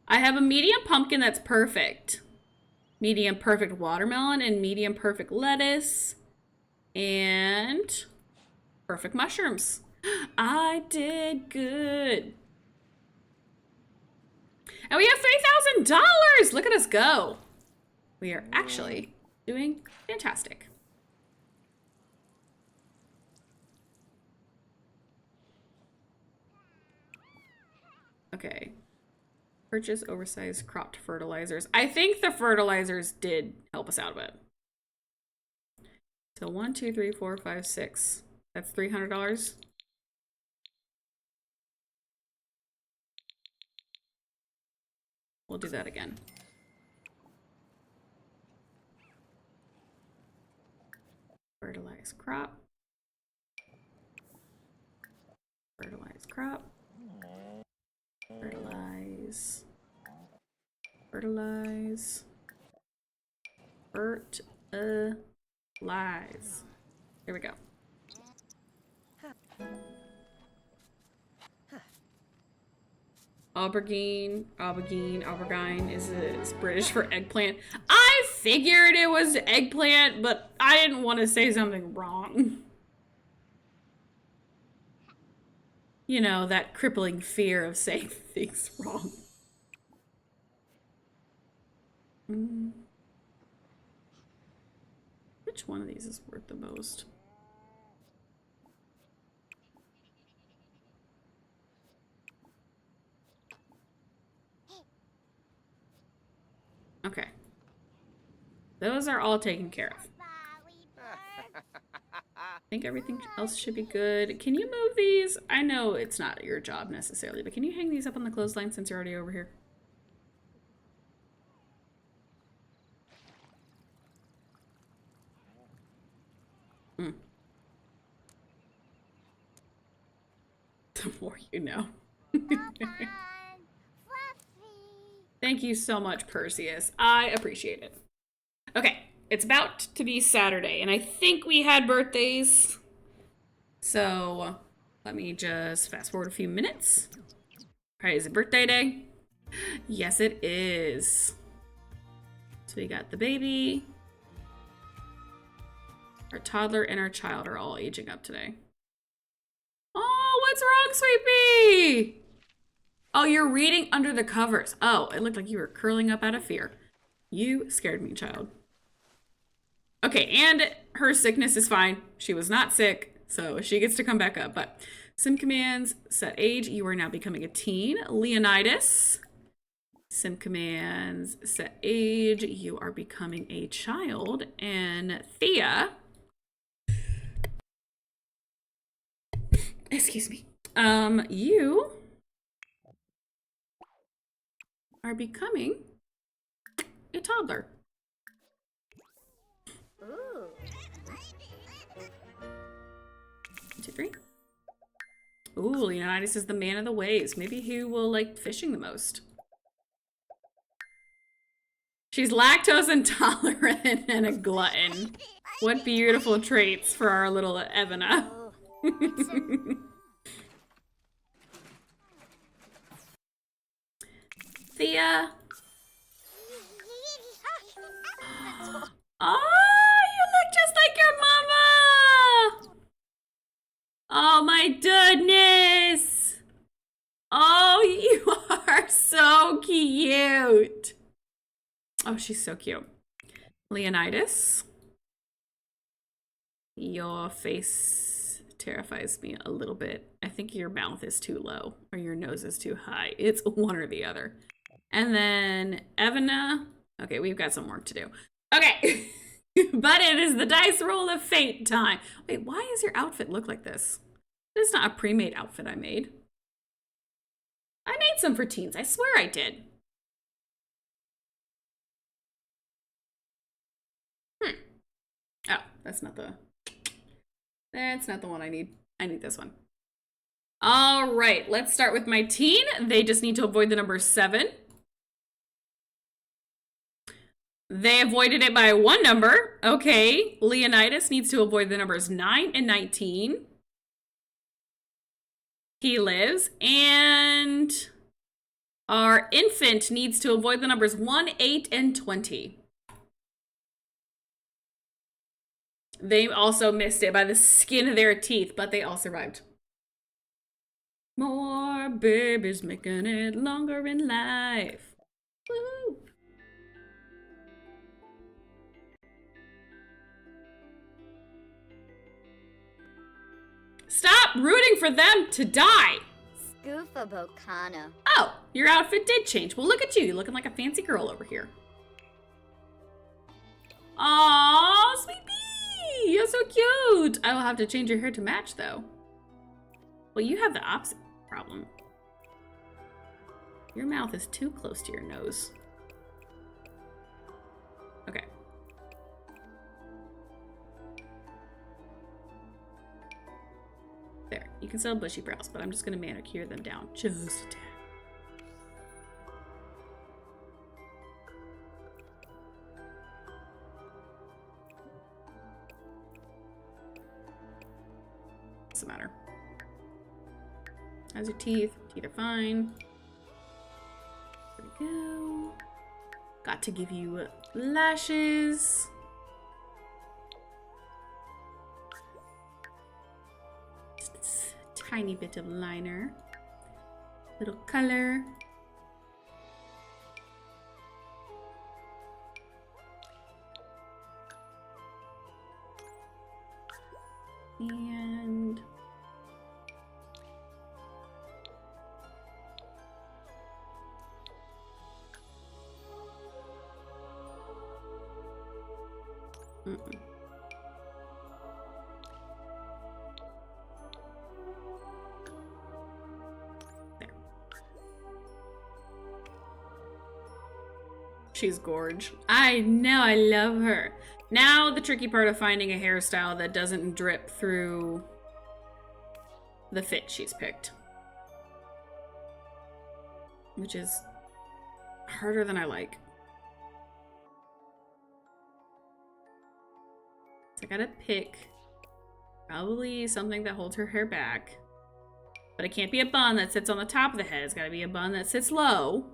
I have a medium pumpkin that's perfect. Medium perfect watermelon and medium perfect lettuce. And perfect mushrooms. I did good. And we have $3,000! Look at us go. We are actually doing fantastic. Okay. Purchase oversized cropped fertilizers. I think the fertilizers did help us out a bit. So 1, 2, 3, 4, 5, 6. That's $300. We'll do that again. Fertilize crop. Fertilize crop. Fertilize. Fertilize. Fertilize. There we go. Aubergine is British for eggplant. I figured it was eggplant, but I didn't want to say something wrong. You know, that crippling fear of saying things wrong. Which one of these is worth the most? Okay. Those are all taken care of. I think everything else should be good. Can you move these? I know it's not your job necessarily, but can you hang these up on the clothesline since you're already over here? The more you know. Thank you so much, Perseus. I appreciate it. Okay, it's about to be Saturday, and I think we had birthdays. So let me just fast forward a few minutes. All right, is it birthday day? Yes, it is. So we got the baby. Our toddler and our child are all aging up today. Oh, what's wrong, Sweetie? Oh, you're reading under the covers. Oh, it looked like you were curling up out of fear. You scared me, child. Okay, and her sickness is fine. She was not sick, so she gets to come back up. But sim commands, set age. You are now becoming a teen. Leonidas. Sim commands, set age. You are becoming a child. And Thea. Excuse me. You are becoming a toddler. Ooh. 1, 2, 3. Ooh, Leonidas is the man of the waves. Maybe he will like fishing the most. She's lactose intolerant and a glutton. What beautiful traits for our little Evana. Thea. Oh, you look just like your mama. Oh my goodness. Oh, you are so cute. Oh, she's so cute. Leonidas. Your face terrifies me a little bit. I think your mouth is too low or your nose is too high. It's one or the other. And then Evana. Okay, we've got some work to do. Okay. But it is the dice roll of fate time. Wait, why does your outfit look like this? This is not a pre-made outfit I made. I made some for teens. I swear I did. Oh, that's not the one I need. I need this one. All right, let's start with my teen. They just need to avoid the number 7. They avoided it by 1 number. Okay, Leonidas needs to avoid the numbers 9 and 19. He lives. And our infant needs to avoid the numbers 1, 8, and 20. They also missed it by the skin of their teeth, but they all survived. More babies making it longer in life. Woo! Stop rooting for them to die. Scoofa Bocana. Oh, your outfit did change. Well, look at you. You're looking like a fancy girl over here. Aww, sweet bee. You're so cute. I will have to change your hair to match, though. Well, you have the opposite problem. Your mouth is too close to your nose. Okay. There. You can still have bushy brows, but I'm just going to manicure them down just a tad. Doesn't matter. How's your teeth? Teeth are fine. we go. Got to give you lashes. Just a tiny bit of liner. Little color. And there. She's gorge. I know, I love her. Now the tricky part of finding a hairstyle that doesn't drip through the fit she's picked. Which is harder than I like. So I gotta pick probably something that holds her hair back. But it can't be a bun that sits on the top of the head. It's gotta be a bun that sits low.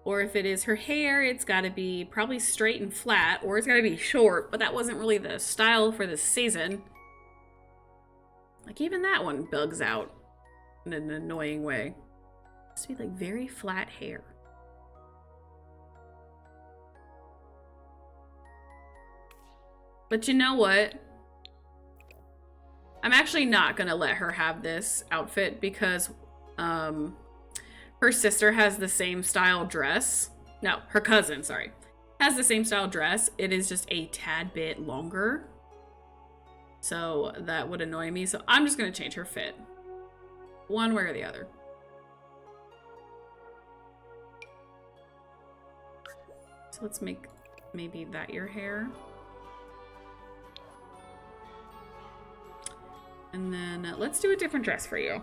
Or if it is her hair, it's got to be probably straight and flat, or it's got to be short, but that wasn't really the style for this season. Like, even that one bugs out in an annoying way. It has to be, like, very flat hair. But you know what? I'm actually not going to let her have this outfit because, her sister has the same style dress. No, her cousin, sorry. Has the same style dress. It is just a tad bit longer. So that would annoy me. So I'm just going to change her fit. One way or the other. So let's make maybe that your hair. And then let's do a different dress for you.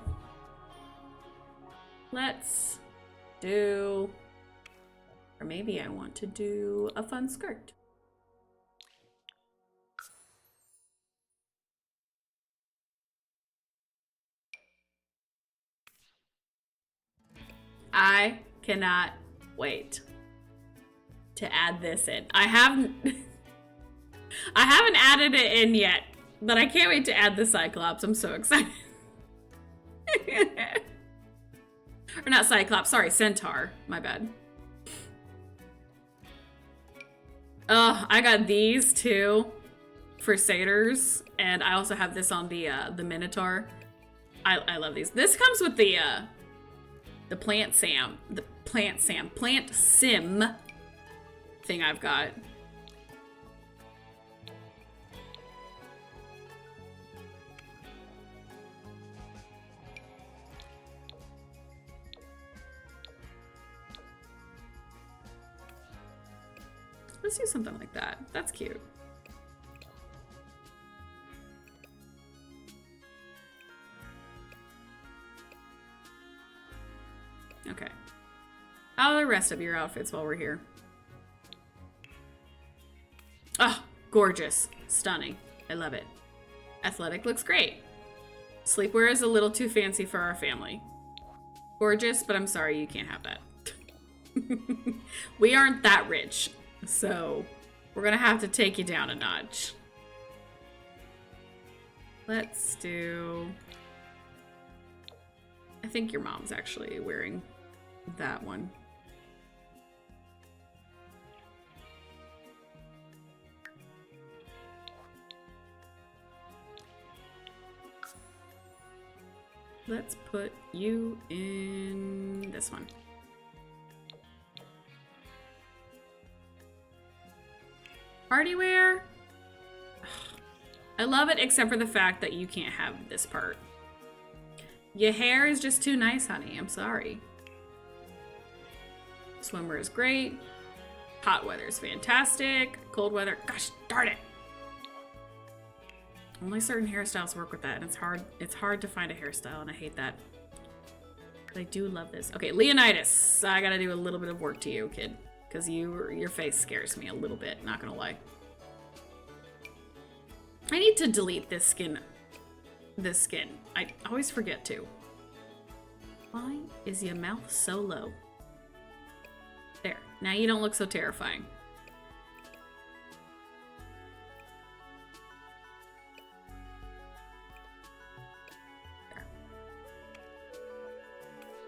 Let's do, or maybe I want to do a fun skirt. I cannot wait to add this in. I haven't added it in yet, but I can't wait to add the Cyclops. I'm so excited. Or not Cyclops, sorry, Centaur. My bad. Oh, I got these too for satyrs, and I also have this on the Minotaur. I love these. This comes with the plant sim thing I've got. Let's do something like that. That's cute. Okay. How are the rest of your outfits while we're here? Oh, gorgeous. Stunning. I love it. Athletic looks great. Sleepwear is a little too fancy for our family. Gorgeous, but I'm sorry you can't have that. We aren't that rich. So, we're gonna have to take you down a notch. Let's do... I think your mom's actually wearing that one. Let's put you in this one. Party wear? I love it except for the fact that you can't have this part. Your hair is just too nice, honey. I'm sorry. Swimwear is great. Hot weather is fantastic. Cold weather, gosh darn it. Only certain hairstyles work with that, and it's hard to find a hairstyle, and I hate that. But I do love this. Okay, Leonidas. I gotta do a little bit of work to you, kid. Because your face scares me a little bit, not gonna lie. I need to delete this skin. I always forget to. Why is your mouth so low? There. Now you don't look so terrifying. There.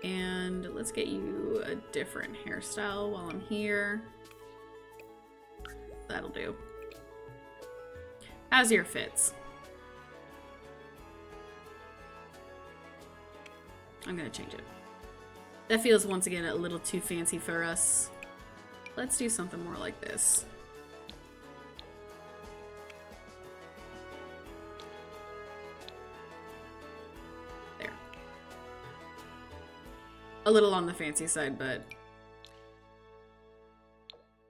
And let's get you a different hairstyle while I'm here. That'll do. How's your fits? I'm gonna change it. That feels once again a little too fancy for us. Let's do something more like this. There. A little on the fancy side, but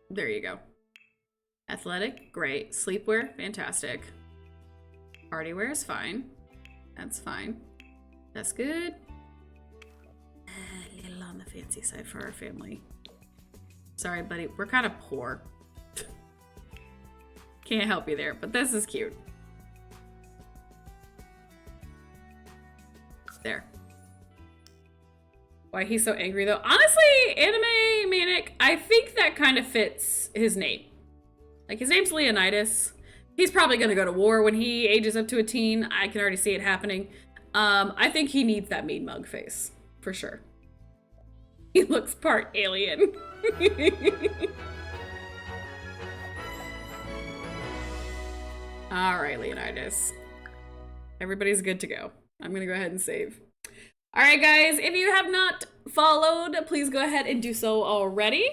there you go. Athletic, great. Sleepwear, fantastic. Party wear is fine. That's fine. That's good. A little on the fancy side for our family. Sorry, buddy. We're kind of poor. Can't help you there, but this is cute. There. Why he's so angry though? Honestly, Anime Manic, I think that kind of fits his name. Like, his name's Leonidas. He's probably gonna go to war when he ages up to a teen. I can already see it happening. I think he needs that mean mug face, for sure. He looks part alien. All right, Leonidas. Everybody's good to go. I'm gonna go ahead and save. All right, guys, if you have not followed, please go ahead and do so already.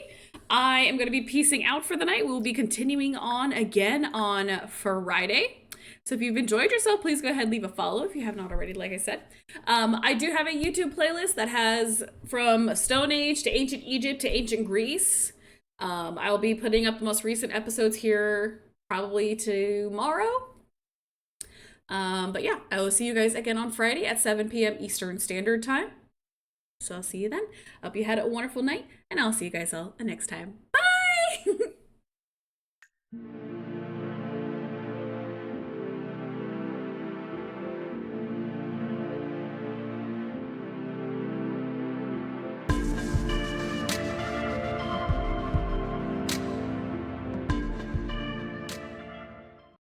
I am going to be peacing out for the night. We will be continuing on again on Friday. So if you've enjoyed yourself, please go ahead and leave a follow if you have not already, like I said. I do have a YouTube playlist that has from Stone Age to Ancient Egypt to Ancient Greece. I will be putting up the most recent episodes here probably tomorrow. But yeah, I will see you guys again on Friday at 7 p.m. Eastern Standard Time. So I'll see you then. Hope you had a wonderful night, and I'll see you guys all next time. Bye!